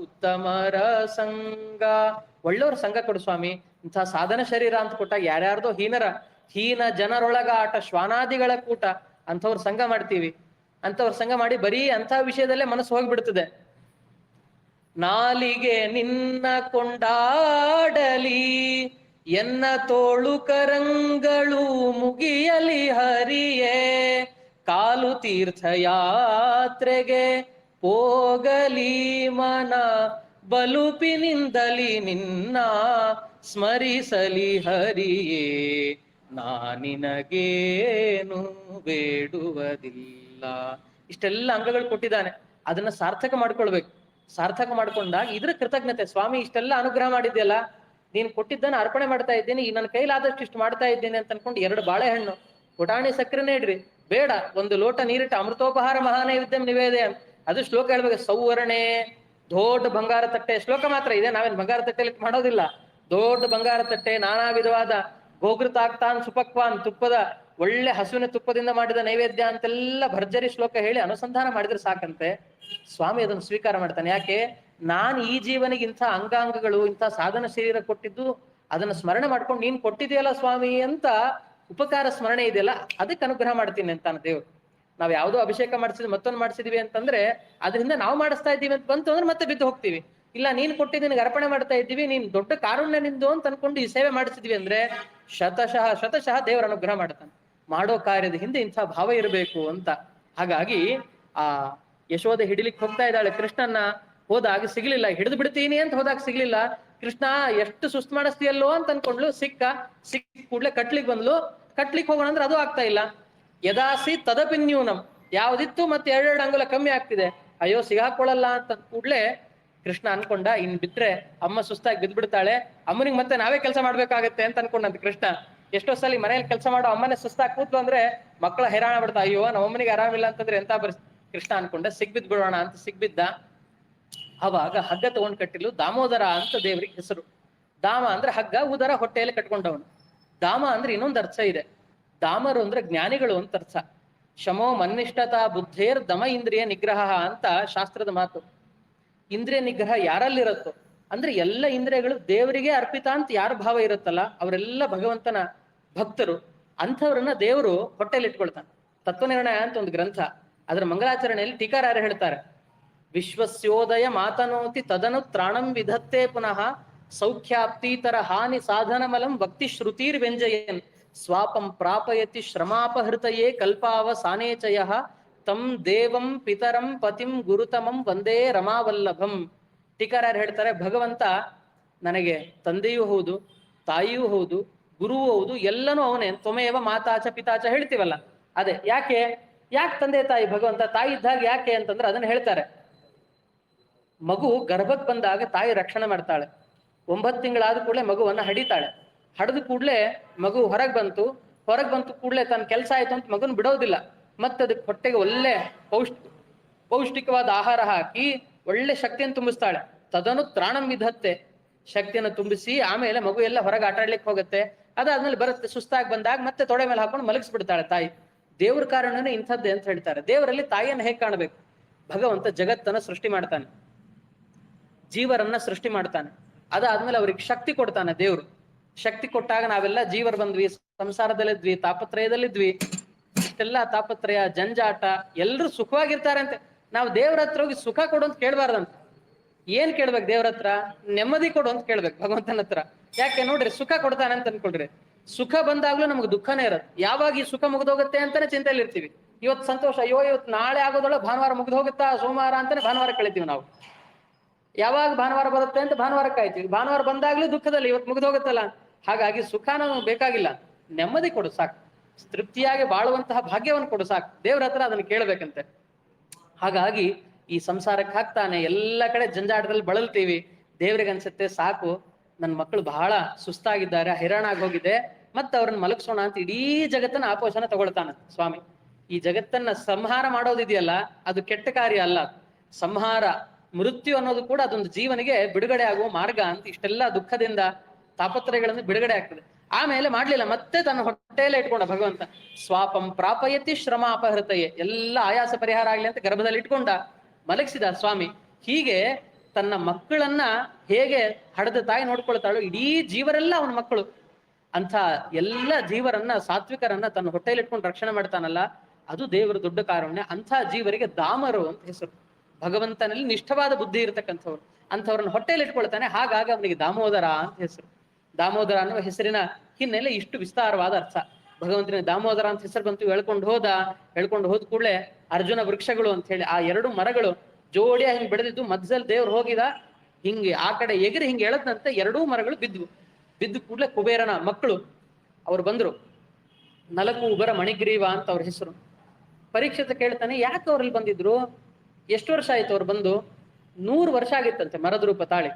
A: ಉತ್ತಮರ ಸಂಗ. ಒಳ್ಳೆಯವ್ರ ಸಂಘ ಕೊಡು ಸ್ವಾಮಿ. ಇಂಥ ಸಾಧನ ಶರೀರ ಅಂತ ಕೊಟ್ಟಾಗ ಯಾರ್ಯಾರ್ದೋ ಹೀನ ಜನರೊಳಗಾಟ ಶ್ವಾನಾದಿಗಳ ಕೂಟ, ಅಂಥವ್ರ ಸಂಘ ಮಾಡ್ತೀವಿ. ಅಂಥವ್ರ ಸಂಘ ಮಾಡಿ ಬರೀ ಅಂಥ ವಿಷಯದಲ್ಲೇ ಮನಸ್ಸು ಹೋಗ್ಬಿಡ್ತದೆ. ನಾಲಿಗೆ ನಿನ್ನ ಕೊಂಡಾಡಲಿ ಎನ್ನ ತೋಳು ಕರಂಗಳು ಮುಗಿಯಲಿ ಹರಿಯೇ, ಕಾಲು ತೀರ್ಥಯಾತ್ರೆಗೆ ಹೋಗಲಿ ಮನ, ಬಲುಪಿನಿಂದಲಿ ನಿನ್ನ ಸ್ಮರಿಸಲಿ ಹರಿಯೇ, ನಾನಿನಗೇನು ಬೇಡುವುದಿಲ್ಲ. ಇಷ್ಟೆಲ್ಲ ಅಂಗಗಳು ಕೊಟ್ಟಿದ್ದಾನೆ, ಅದನ್ನ ಸಾರ್ಥಕ ಮಾಡ್ಕೊಳ್ಬೇಕು. ಸಾರ್ಥಕ ಮಾಡ್ಕೊಂಡಾಗ ಇದ್ರ ಕೃತಜ್ಞತೆ, ಸ್ವಾಮಿ ಇಷ್ಟೆಲ್ಲ ಅನುಗ್ರಹ ಮಾಡಿದ್ಯಲ್ಲ, ನೀನ್ ಕೊಟ್ಟಿದ್ದನ್ನ ಅರ್ಪಣೆ ಮಾಡ್ತಾ ಇದ್ದೀನಿ, ಈ ನನ್ನ ಕೈಲಾದಷ್ಟು ಇಷ್ಟು ಮಾಡ್ತಾ ಇದ್ದೀನಿ ಅಂತ ಅನ್ಕೊಂಡು 2 ಬಾಳೆಹಣ್ಣು ಪುಟಾಣಿ ಸಕ್ಕರೆನೇ ಇಡ್ರಿ, ಬೇಡ 1 ಲೋಟ ನೀರಿಟ್ಟು ಅಮೃತೋಪಹಾರ ಮಹಾನೈವೇದ್ಯಂ ನಿವೇದಯ, ಅದು ಶ್ಲೋಕ ಹೇಳ್ಬೇಕು. ಸೌವರ್ಣೆ, ದೊಡ್ಡ ಬಂಗಾರ ತಟ್ಟೆ, ಶ್ಲೋಕ ಮಾತ್ರ ಇದೆ, ನಾವೇನ್ ಬಂಗಾರ ತಟ್ಟೆಲಿ ಮಾಡೋದಿಲ್ಲ. ದೊಡ್ಡ ಬಂಗಾರ ತಟ್ಟೆ, ನಾನಾ ವಿಧವಾದ ಗೋಘೃತಾಕ್ತಾನ್ ಸುಪಕ್ವಾನ್, ತುಪ್ಪದ ಒಳ್ಳೆ ಹಸುವಿನ ತುಪ್ಪದಿಂದ ಮಾಡಿದ ನೈವೇದ್ಯ ಅಂತೆಲ್ಲ ಭರ್ಜರಿ ಶ್ಲೋಕ ಹೇಳಿ ಅನುಸಂಧಾನ ಮಾಡಿದ್ರೆ ಸಾಕಂತೆ ಸ್ವಾಮಿ ಅದನ್ನು ಸ್ವೀಕಾರ ಮಾಡ್ತಾನೆ. ಯಾಕೆ? ನಾನು ಈ ಜೀವನಿಗೆ ಇಂಥ ಅಂಗಾಂಗಗಳು, ಇಂಥ ಸಾಧನ ಶರೀರ ಕೊಟ್ಟಿದ್ದು ಅದನ್ನ ಸ್ಮರಣೆ ಮಾಡ್ಕೊಂಡು ನೀನ್ ಕೊಟ್ಟಿದೆಯಲ್ಲ ಸ್ವಾಮಿ ಅಂತ ಉಪಕಾರ ಸ್ಮರಣೆ ಇದೆಯಲ್ಲ, ಅದಕ್ಕೆ ಅನುಗ್ರಹ ಮಾಡ್ತೀನಿ ಅಂತಾನೆ ದೇವ್ರು. ನಾವ್ ಯಾವ್ದೋ ಅಭಿಷೇಕ ಮಾಡಿಸಿದ್ವಿ, ಮತ್ತೊಂದು ಮಾಡಿಸಿದೀವಿ ಅಂತಂದ್ರೆ ಅದರಿಂದ ನಾವು ಮಾಡಿಸ್ತಾ ಇದ್ದೀವಿ ಅಂತ ಬಂತು ಅಂದ್ರೆ ಮತ್ತೆ ಬಿದ್ದು ಹೋಗ್ತೀವಿ. ಇಲ್ಲ ನೀನ್ ಕೊಟ್ಟಿದ್ದು ನಿನಗೆ ಅರ್ಪಣೆ ಮಾಡ್ತಾ ಇದ್ದೀವಿ, ನೀನ್ ದೊಡ್ಡ ಕಾರುಣ್ಯ ನಿಂದು ಅಂತ ಅನ್ಕೊಂಡು ಈ ಸೇವೆ ಮಾಡಿಸಿದ್ವಿ ಅಂದ್ರೆ ಶತಶಃ ದೇವರ ಅನುಗ್ರಹ ಮಾಡ್ತಾನೆ. ಮಾಡೋ ಕಾರ್ಯದ ಹಿಂದೆ ಇಂಥ ಭಾವ ಇರಬೇಕು ಅಂತ. ಹಾಗಾಗಿ ಆ ಯಶೋದೆ ಹಿಡಿಲಿಕ್ಕೆ ಹೋಗ್ತಾ ಇದ್ದಾಳೆ ಕೃಷ್ಣನ್ನ, ಹೋದಾಗ ಸಿಗ್ಲಿಲ್ಲ. ಹಿಡಿದು ಬಿಡ್ತೀನಿ ಅಂತ ಹೋದಾಗ ಸಿಗ್ಲಿಲ್ಲ. ಕೃಷ್ಣ ಎಷ್ಟು ಸುಸ್ತು ಮಾಡಿಸ್ತೀಯಲ್ಲೋ ಅಂತ ಅನ್ಕೊಂಡ್ಲು, ಸಿಕ್ಕ ಕೂಡ್ಲೆ ಕಟ್ಲಿಕ್ ಬಂದ್ಲು. ಕಟ್ಲಿಕ್ ಹೋಗೋಣ ಅಂದ್ರೆ ಅದು ಆಗ್ತಾ ಇಲ್ಲ. ಯದಾಸಿ ತದಪಿನ್ಯೂನಂ, ಯಾವ್ದಿತ್ತು ಮತ್ತೆ 2 ಅಂಗುಲ ಕಮ್ಮಿ ಆಗ್ತಿದೆ. ಅಯ್ಯೋ ಸಿಗಾಕೊಳ್ಳಲ್ಲ ಅಂತ ಕೂಡ್ಲೆ ಕೃಷ್ಣ ಅನ್ಕೊಂಡ, ಇನ್ ಬಿಟ್ರೆ ಅಮ್ಮ ಸುಸ್ತಾಗಿ ಬಿದ್ದ್ಬಿಡ್ತಾಳೆ, ಅಮ್ಮನಿಗೆ ಮತ್ತೆ ನಾವೇ ಕೆಲಸ ಮಾಡ್ಬೇಕಾಗತ್ತೆ ಅಂತ ಅನ್ಕೊಂಡಂತ ಕೃಷ್ಣ. ಎಷ್ಟೋ ಸಲ ಮನೆಯಲ್ಲಿ ಕೆಲಸ ಮಾಡೋ ಅಮ್ಮನೇ ಸುಸ್ತಾಗಿ ಕೂತ್ಲು ಅಂದ್ರೆ ಮಕ್ಕಳ ಹೈರಾಣ ಬಿಡ್ತಾ, ಅಯ್ಯೋ ನಮ್ಮ ಅಮ್ಮನಿಗೆ ಆರಾಮಿಲ್ಲ ಅಂತಂದ್ರೆ ಎಂತ ಕೃಷ್ಣ ಅನ್ಕೊಂಡ ಸಿಗ್ಬಿದ್ ಬಿಡೋಣ ಅಂತ ಸಿಗ್ಬಿದ್ದ. ಅವಾಗ ಹಗ್ಗ ತಗೊಂಡ್ ಕಟ್ಟಿಲು, ದಾಮೋದರ ಅಂತ ದೇವ್ರಿಗೆ ಹೆಸರು. ದಾಮ ಅಂದ್ರೆ ಹಗ್ಗ, ಉದರ ಹೊಟ್ಟೆಯಲ್ಲಿ ಕಟ್ಕೊಂಡವನು. ದಾಮ ಅಂದ್ರೆ ಇನ್ನೊಂದು ಅರ್ಥ ಇದೆ. ದಾಮರು ಅಂದ್ರೆ ಜ್ಞಾನಿಗಳು ಅಂತ ಅರ್ಥ. ಶಮೋ ಮನ್ನಿಷ್ಠತಾ ಬುದ್ಧೇರ್ ದಮ ಇಂದ್ರಿಯ ನಿಗ್ರಹ ಅಂತ ಶಾಸ್ತ್ರದ ಮಾತು. ಇಂದ್ರಿಯ ನಿಗ್ರಹ ಯಾರಲ್ಲಿರುತ್ತೋ ಅಂದ್ರೆ ಎಲ್ಲ ಇಂದ್ರಿಯಗಳು ದೇವರಿಗೆ ಅರ್ಪಿತ ಅಂತ ಯಾರ ಭಾವ ಇರುತ್ತಲ್ಲ ಅವರೆಲ್ಲ ಭಗವಂತನ ಭಕ್ತರು. ಅಂಥವ್ರನ್ನ ದೇವರು ಹೊಟ್ಟೆಯಲ್ಲಿ ಇಟ್ಕೊಳ್ತಾನೆ. ತತ್ವನಿರ್ಣಯ ಅಂತ ಒಂದು ಗ್ರಂಥ, ಅದರ ಮಂಗಲಾಚರಣೆಯಲ್ಲಿ ಟೀಕಾರಾಯರು ಹೇಳ್ತಾರೆ, ವಿಶ್ವಸ್ಯೋದಯ ಮಾತನೋತಿ ತದನು ತ್ರಾಣಂ ವಿಧತ್ತೆ ಪುನಃ ಸೌಖ್ಯಾಪ್ತೀತರ ಹಾನಿ ಸಾಧನಮಲಂ ಭಕ್ತಿ ಶ್ರುತಿರ್ ವ್ಯಂಜಯನ್ ಸ್ವಾಪಂ ಪ್ರಾಪಯತಿ ಶ್ರಮಾಪಹೃತಯೇ ಕಲ್ಪಾವಸಾನೇಚಯ ತಂ ದೇವಂ ಪಿತರಂ ಪತಿಂ ಗುರುತಮಂ ವಂದೇ ರಮಾವಲ್ಲಭಂ. ಟೀಕಾರಾಯರು ಹೇಳ್ತಾರೆ, ಭಗವಂತ ನನಗೆ ತಂದೆಯೂ ಹೌದು, ತಾಯಿಯೂ ಹೌದು, ಗುರುವೂ ಹೌದು, ಎಲ್ಲನೂ ಅವನೇ. ತ್ವಮೇವ ಮಾತಾಚ ಪಿತಾಚ ಹೇಳ್ತೀವಲ್ಲ ಅದೇ. ಯಾಕೆ ತಂದೆ ತಾಯಿ ಭಗವಂತ ತಾಯಿ ಇದ್ದಾಗ ಯಾಕೆ ಅಂತಂದ್ರೆ ಅದನ್ನ ಹೇಳ್ತಾರೆ. ಮಗು ಗರ್ಭಕ್ಕೆ ಬಂದಾಗ ತಾಯಿ ರಕ್ಷಣೆ ಮಾಡ್ತಾಳೆ. 9 ತಿಂಗಳಾದ ಕೂಡಲೇ ಮಗುವನ್ನ ಹಡಿತಾಳೆ. ಹಡಿದ ಕೂಡಲೇ ಮಗು ಹೊರಗೆ ಬಂತು ಕೂಡಲೇ ತನ್ನ ಕೆಲಸ ಆಯ್ತು ಅಂತ ಮಗುನ್ ಬಿಡೋದಿಲ್ಲ. ಮತ್ತೆ ಅದಕ್ಕೆ ಹೊಟ್ಟೆಗೆ ಒಳ್ಳೆ ಪೌಷ್ಟಿಕವಾದ ಆಹಾರ ಹಾಕಿ ಒಳ್ಳೆ ಶಕ್ತಿಯನ್ನು ತುಂಬಿಸ್ತಾಳೆ. ತದನು ತ್ರಾಣಂ ವಿಧತ್ತೆ, ಶಕ್ತಿಯನ್ನು ತುಂಬಿಸಿ ಆಮೇಲೆ ಮಗು ಎಲ್ಲ ಹೊರಗೆ ಆಟಾಡ್ಲಿಕ್ಕೆ ಹೋಗುತ್ತೆ. ಅದಾದ್ಮೇಲೆ ಬರುತ್ತೆ, ಸುಸ್ತಾಗಿ ಬಂದಾಗ ಮತ್ತೆ ತೊಡೆ ಮೇಲೆ ಹಾಕೊಂಡು ಮಲಗಿಸ್ಬಿಡ್ತಾಳೆ ತಾಯಿ. ದೇವ್ರ ಕಾರಣನೇ ಇಂಥದ್ದೇ ಅಂತ ಹೇಳ್ತಾರೆ. ದೇವರಲ್ಲಿ ತಾಯಿಯನ್ನು ಹೇಗೆ ಕಾಣಬೇಕು? ಭಗವಂತ ಜಗತ್ತನ್ನ ಸೃಷ್ಟಿ ಮಾಡ್ತಾನೆ, ಜೀವರನ್ನ ಸೃಷ್ಟಿ ಮಾಡ್ತಾನೆ. ಅದಾದ್ಮೇಲೆ ಅವ್ರಿಗೆ ಶಕ್ತಿ ಕೊಡ್ತಾನೆ ದೇವ್ರು. ಶಕ್ತಿ ಕೊಟ್ಟಾಗ ನಾವೆಲ್ಲ ಜೀವರು ಬಂದ್ವಿ, ಸಂಸಾರದಲ್ಲಿದ್ವಿ, ತಾಪತ್ರಯದಲ್ಲಿದ್ವಿ. ಇಷ್ಟೆಲ್ಲ ತಾಪತ್ರಯ ಜಂಜಾಟ, ಎಲ್ರು ಸುಖವಾಗಿರ್ತಾರೆ ಅಂತ ನಾವು ದೇವ್ರ ಹತ್ರ ಹೋಗಿ ಸುಖ ಕೊಡು ಅಂತ ಕೇಳ್ಬಾರ್ದಂತ. ಏನ್ ಕೇಳ್ಬೇಕು ದೇವ್ರ ಹತ್ರ? ನೆಮ್ಮದಿ ಕೊಡು ಅಂತ ಕೇಳ್ಬೇಕು ಭಗವಂತನ ಹತ್ರ. ಯಾಕೆ ನೋಡ್ರಿ, ಸುಖ ಕೊಡ್ತಾನೆ ಅಂತ ಅನ್ಕೊಳ್ರಿ. ಸುಖ ಬಂದಾಗ್ಲೂ ನಮ್ಗೆ ದುಃಖನೇ ಇರುತ್ತೆ. ಯಾವಾಗ ಈ ಸುಖ ಮುಗ್ದೋಗುತ್ತೆ ಅಂತಾನೆ ಚಿಂತೆಯಲ್ಲಿ ಇರ್ತೀವಿ. ಇವತ್ತು ಸಂತೋಷ, ಅಯ್ಯೋ ಇವತ್ತು ನಾಳೆ ಆಗೋದೊಳಗೆ ಭಾನುವಾರ ಮುಗ್ದು ಹೋಗುತ್ತಾ, ಸೋಮವಾರ ಅಂತಾನೆ ಭಾನುವಾರ ಕಳಿತೀವಿ ನಾವು. ಯಾವಾಗ ಭಾನುವಾರ ಬರುತ್ತೆ ಅಂತ ಭಾನುವಾರ ಕಾಯ್ತೀವಿ. ಭಾನುವಾರ ಬಂದಾಗ್ಲೂ ದುಃಖದಲ್ಲಿ ಇವತ್ತು ಮುಗ್ದು ಹೋಗುತ್ತಲ್ಲ. ಹಾಗಾಗಿ ಸುಖ ನಮಗೆ ಬೇಕಾಗಿಲ್ಲ, ನೆಮ್ಮದಿ ಕೊಡು ಸಾಕು, ತೃಪ್ತಿಯಾಗಿ ಬಾಳುವಂತಹ ಭಾಗ್ಯವನ್ನು ಕೊಡು ಸಾಕು. ದೇವ್ರ ಹತ್ರ ಅದನ್ನು ಕೇಳ್ಬೇಕಂತೆ. ಹಾಗಾಗಿ ಈ ಸಂಸಾರಕ್ಕೆ ಹಾಕ್ತಾನೆ, ಎಲ್ಲ ಕಡೆ ಜಂಜಾಟದಲ್ಲಿ ಬಳಲ್ತೀವಿ. ದೇವ್ರಿಗೆ ಅನ್ಸುತ್ತೆ ಸಾಕು, ನನ್ನ ಮಕ್ಕಳು ಬಹಳ ಸುಸ್ತಾಗಿದ್ದಾರೆ, ಹೈರಾಣ ಆಗೋಗಿದೆ, ಮತ್ತೆ ಅವ್ರನ್ನ ಮಲಗಿಸೋಣ ಅಂತ ಇಡೀ ಜಗತ್ತನ್ನ ಆಪೋಷಣ ತಗೊಳ್ತಾನ ಸ್ವಾಮಿ. ಈ ಜಗತ್ತನ್ನ ಸಂಹಾರ ಮಾಡೋದಿದೆಯಲ್ಲ ಅದು ಕೆಟ್ಟ ಕಾರ್ಯ ಅಲ್ಲ. ಸಂಹಾರ, ಮೃತ್ಯು ಅನ್ನೋದು ಕೂಡ ಅದೊಂದು ಜೀವನಿಗೆ ಬಿಡುಗಡೆ ಆಗುವ ಮಾರ್ಗ ಅಂತ. ಇಷ್ಟೆಲ್ಲ ದುಃಖದಿಂದ ತಾಪತ್ರಯಗಳನ್ನು ಬಿಡುಗಡೆ ಆಗ್ತದೆ. ಆಮೇಲೆ ಮಾಡ್ಲಿಲ್ಲ, ಮತ್ತೆ ತನ್ನ ಹೊಟ್ಟೆಯಲ್ಲೇ ಇಟ್ಕೊಂಡ ಭಗವಂತ. ಸ್ವಾಪಂ ಪ್ರಾಪಯತಿ ಶ್ರಮ ಅಪಹೃತಯೇ, ಎಲ್ಲ ಆಯಾಸ ಪರಿಹಾರ ಆಗ್ಲಿ ಅಂತ ಗರ್ಭದಲ್ಲಿ ಇಟ್ಕೊಂಡ, ಮಲಗಿಸಿದ ಸ್ವಾಮಿ. ಹೀಗೆ ತನ್ನ ಮಕ್ಕಳನ್ನ ಹೇಗೆ ಹಡದ ತಾಯಿ ನೋಡ್ಕೊಳ್ತಾಳು, ಇಡೀ ಜೀವರೆಲ್ಲ ಅವನ ಮಕ್ಕಳು. ಅಂಥ ಎಲ್ಲ ಜೀವರನ್ನ, ಸಾತ್ವಿಕರನ್ನ ತನ್ನ ಹೊಟ್ಟೆಯಲ್ಲಿ ಇಟ್ಕೊಂಡು ರಕ್ಷಣೆ ಮಾಡ್ತಾನಲ್ಲ, ಅದು ದೇವರ ದೊಡ್ಡ ಕಾರುಣ್ಯ. ಅಂಥ ಜೀವರಿಗೆ ದಾಮರು ಅಂತ ಹೆಸರು. ಭಗವಂತನಲ್ಲಿ ನಿಷ್ಠವಾದ ಬುದ್ಧಿ ಇರತಕ್ಕಂಥವ್ರು, ಅಂಥವ್ರನ್ನ ಹೊಟ್ಟೆಯಲ್ಲಿ ಇಟ್ಕೊಳ್ತಾನೆ. ಹಾಗಾಗಿ ಅವನಿಗೆ ದಾಮೋದರ ಅಂತ ಹೆಸರು. ದಾಮೋದರ ಅನ್ನುವ ಹೆಸರಿನ ಹಿನ್ನೆಲೆ ಇಷ್ಟು ವಿಸ್ತಾರವಾದ ಅರ್ಥ. ಭಗವಂತನ ದಾಮೋದರ ಅಂತ ಹೆಸರು ಬಂತು, ಹೇಳ್ಕೊಂಡು ಹೋದ ಕೂಡಲೇ ಅರ್ಜುನ ವೃಕ್ಷಗಳು ಅಂತ ಹೇಳಿ ಆ ಎರಡು ಮರಗಳು ಜೋಡಿಯ ಹಿಂಗ್ ಬೆಳೆದಿದ್ದು, ಮಧ್ಯದಲ್ಲಿ ದೇವ್ರು ಹೋಗಿದ, ಹಿಂಗೆ ಆ ಕಡೆ ಎಗರಿ ಹಿಂಗೆ ಎಳದಂತೆ ಎರಡೂ ಮರಗಳು ಬಿದ್ದು ಕೂಡಲೇ ಕುಬೇರನ ಮಕ್ಕಳು ಅವ್ರು ಬಂದ್ರು. ನಲಕೂಬರ ಮಣಿಗ್ರೀವ ಅಂತ ಅವ್ರ ಹೆಸರು. ಪರೀಕ್ಷಿತ ಕೇಳ್ತಾನೆ, ಯಾಕೆ ಅವ್ರಲ್ಲಿ ಬಂದಿದ್ರು, ಎಷ್ಟು ವರ್ಷ ಆಯ್ತು ಅವ್ರು ಬಂದು? 100 ವರ್ಷ ಆಗಿತ್ತಂತೆ ಮರದ ರೂಪ ತಾಳಿ.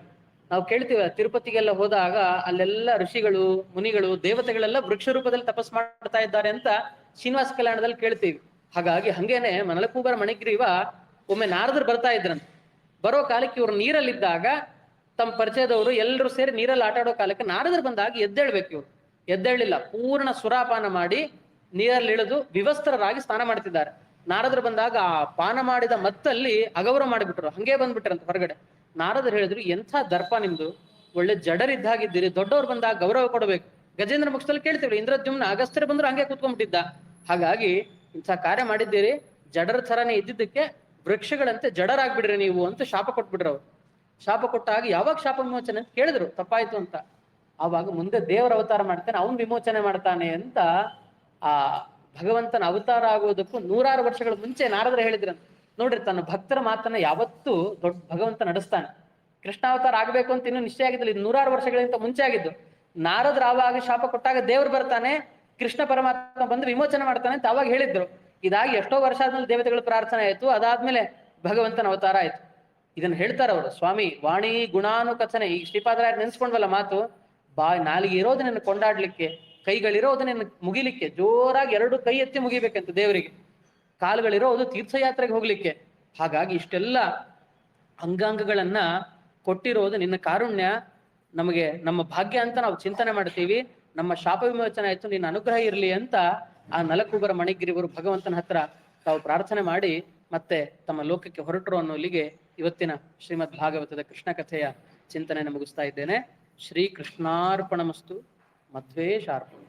A: ನಾವು ಕೇಳ್ತೀವ ತಿರುಪತಿಗೆಲ್ಲ ಹೋದಾಗ ಅಲ್ಲೆಲ್ಲ ಋಷಿಗಳು ಮುನಿಗಳು ದೇವತೆಗಳೆಲ್ಲ ವೃಕ್ಷ ರೂಪದಲ್ಲಿ ತಪಸ್ ಮಾಡ್ತಾ ಇದ್ದಾರೆ ಅಂತ ಶ್ರೀನಿವಾಸ ಕಲ್ಯಾಣದಲ್ಲಿ ಕೇಳ್ತೀವಿ. ಹಾಗಾಗಿ ಹಂಗೇನೆ ನಲಕೂಬರ ಮಣಿಗ್ರೀವ ಒಮ್ಮೆ ನಾರದರು ಬರ್ತಾ ಇದ್ರಂತೆ. ಬರೋ ಕಾಲಕ್ಕೆ ಇವ್ರು ನೀರಲ್ಲಿದ್ದಾಗ ತಮ್ಮ ಪರಿಚಯದವರು ಎಲ್ಲರೂ ಸೇರಿ ನೀರಲ್ಲಿ ಆಟ ಆಡೋ ಕಾಲಕ್ಕೆ ನಾರದರು ಬಂದಾಗ ಎದ್ದೇಳ್ಬೇಕು. ಇವ್ರು ಎದ್ದೇಳಿಲ್ಲ, ಪೂರ್ಣ ಸುರಾಪಾನ ಮಾಡಿ ನೀರಲ್ಲಿ ಇಳಿದು ವಿವಸ್ತ್ರರಾಗಿ ಸ್ನಾನ ಮಾಡ್ತಿದ್ದಾರೆ. ನಾರದರು ಬಂದಾಗ ಆ ಪಾನ ಮಾಡಿದ ಮತ್ತಲ್ಲಿ ಅಗೌರವ ಮಾಡಿಬಿಟ್ರು, ಹಂಗೆ ಬಂದ್ಬಿಟ್ರಂತ ಹೊರಗಡೆ. ನಾರದರು ಹೇಳಿದ್ರು, ಎಂಥ ದರ್ಪ ನಿಮ್ದು, ಒಳ್ಳೆ ಜಡರಿದ್ದಾಗಿದ್ದೀರಿ, ದೊಡ್ಡವ್ರು ಬಂದಾಗ ಗೌರವ ಕೊಡಬೇಕು. ಗಜೇಂದ್ರ ಮುಖದಲ್ಲಿ ಕೇಳ್ತೀವಿ, ಇಂದ್ರದ್ಯುಮ್ನ ಅಗಸ್ತ್ಯರು ಬಂದ್ರು ಹಂಗೆ ಕೂತ್ಕೊಂಡ್ಬಿಟ್ಟಿದ್ದ. ಹಾಗಾಗಿ ಇಂಥ ಕಾರ್ಯ ಮಾಡಿದ್ದೀರಿ, ಜಡರ ಥರನೇ ಇದ್ದಿದ್ದಕ್ಕೆ ವೃಕ್ಷಗಳಂತೆ ಜಡರಾಗ್ಬಿಡ್ರಿ ನೀವು ಅಂತ ಶಾಪ ಕೊಟ್ಬಿಡ್ರು ಅವ್ರು. ಶಾಪ ಕೊಟ್ಟಾಗ ಯಾವಾಗ ಶಾಪ ವಿಮೋಚನೆ ಅಂತ ಕೇಳಿದ್ರು, ತಪ್ಪಾಯ್ತು ಅಂತ. ಆವಾಗ ಮುಂದೆ ದೇವರ ಅವತಾರ ಮಾಡ್ತಾನೆ, ಅವನ್ ವಿಮೋಚನೆ ಮಾಡ್ತಾನೆ ಅಂತ ಆ ಭಗವಂತನ ಅವತಾರ ಆಗೋದಕ್ಕೂ 100 ವರ್ಷಗಳ ಮುಂಚೆ ನಾರದರು ಹೇಳಿದ್ರಂತ. ನೋಡ್ರಿ, ತನ್ನ ಭಕ್ತರ ಮಾತನ್ನ ಯಾವತ್ತೂ ದೊಡ್ಡ ಭಗವಂತ ನಡೆಸ್ತಾನೆ. ಕೃಷ್ಣಾವತಾರ ಆಗ್ಬೇಕು ಅಂತ ಇನ್ನೂ ನಿಶ್ಚಯ ಆಗಿದ್ದಿಲ್ಲ, ಇದು 100 ವರ್ಷಗಳಿಂದ ಮುಂಚೆ ಆಗಿದ್ದು. ನಾರದ್ರು ಆವಾಗ ಶಾಪ ಕೊಟ್ಟಾಗ ದೇವ್ರು ಬರ್ತಾನೆ, ಕೃಷ್ಣ ಪರಮಾತ್ಮ ಬಂದು ವಿಮೋಚನೆ ಮಾಡ್ತಾನೆ ಅಂತ ಅವಾಗ ಹೇಳಿದ್ರು. ಇದಾಗಿ ಎಷ್ಟೋ ವರ್ಷ ಆದ್ಮೇಲೆ ದೇವತೆಗಳ ಪ್ರಾರ್ಥನೆ ಆಯ್ತು, ಅದಾದ್ಮೇಲೆ ಭಗವಂತನ ಅವತಾರ ಆಯ್ತು. ಇದನ್ನ ಹೇಳ್ತಾರ ಅವರು, ಸ್ವಾಮಿ ವಾಣಿ ಗುಣಾನುಕಥನೆ. ಈ ಶ್ರೀಪಾದರಾಯ ನೆನ್ಸ್ಕೊಂಡ್ವಲ್ಲ ಮಾತು, ನಾಲಿಗೆ ಇರೋದು ನಿನ್ನ ಕೊಂಡಾಡ್ಲಿಕ್ಕೆ, ಕೈಗಳಿರೋದು ನಿನ್ನ ಮುಗಿಲಿಕ್ಕೆ, ಜೋರಾಗಿ 2 ಕೈ ಎತ್ತಿ ಮುಗಿಬೇಕಂತ ದೇವರಿಗೆ, ಕಾಲುಗಳಿರೋದು ತೀರ್ಥಯಾತ್ರೆಗೆ ಹೋಗ್ಲಿಕ್ಕೆ. ಹಾಗಾಗಿ ಇಷ್ಟೆಲ್ಲ ಅಂಗಾಂಗಗಳನ್ನ ಕೊಟ್ಟಿರೋದು ನಿನ್ನ ಕಾರುಣ್ಯ, ನಮಗೆ ನಮ್ಮ ಭಾಗ್ಯ ಅಂತ ನಾವು ಚಿಂತನೆ ಮಾಡ್ತೀವಿ. ನಮ್ಮ ಶಾಪ ವಿಮೋಚನೆ ಆಯ್ತು, ನಿನ್ನ ಅನುಗ್ರಹ ಇರಲಿ ಅಂತ ಆ ನಲಕೂಬರ ಮಣಿಗಿರಿವರು ಭಗವಂತನ ಹತ್ರ ತಾವು ಪ್ರಾರ್ಥನೆ ಮಾಡಿ ಮತ್ತೆ ತಮ್ಮ ಲೋಕಕ್ಕೆ ಹೊರಟರು ಅನ್ನೋಲ್ಲಿಗೆ ಇವತ್ತಿನ ಶ್ರೀಮದ್ ಭಾಗವತದ ಕೃಷ್ಣ ಕಥೆಯ ಚಿಂತನೆಯನ್ನು ಮುಗಿಸ್ತಾ ಇದ್ದೇನೆ. ಶ್ರೀ ಕೃಷ್ಣಾರ್ಪಣಮಸ್ತು. ಮಧ್ವೇ ಶಾರ್ಪಣ.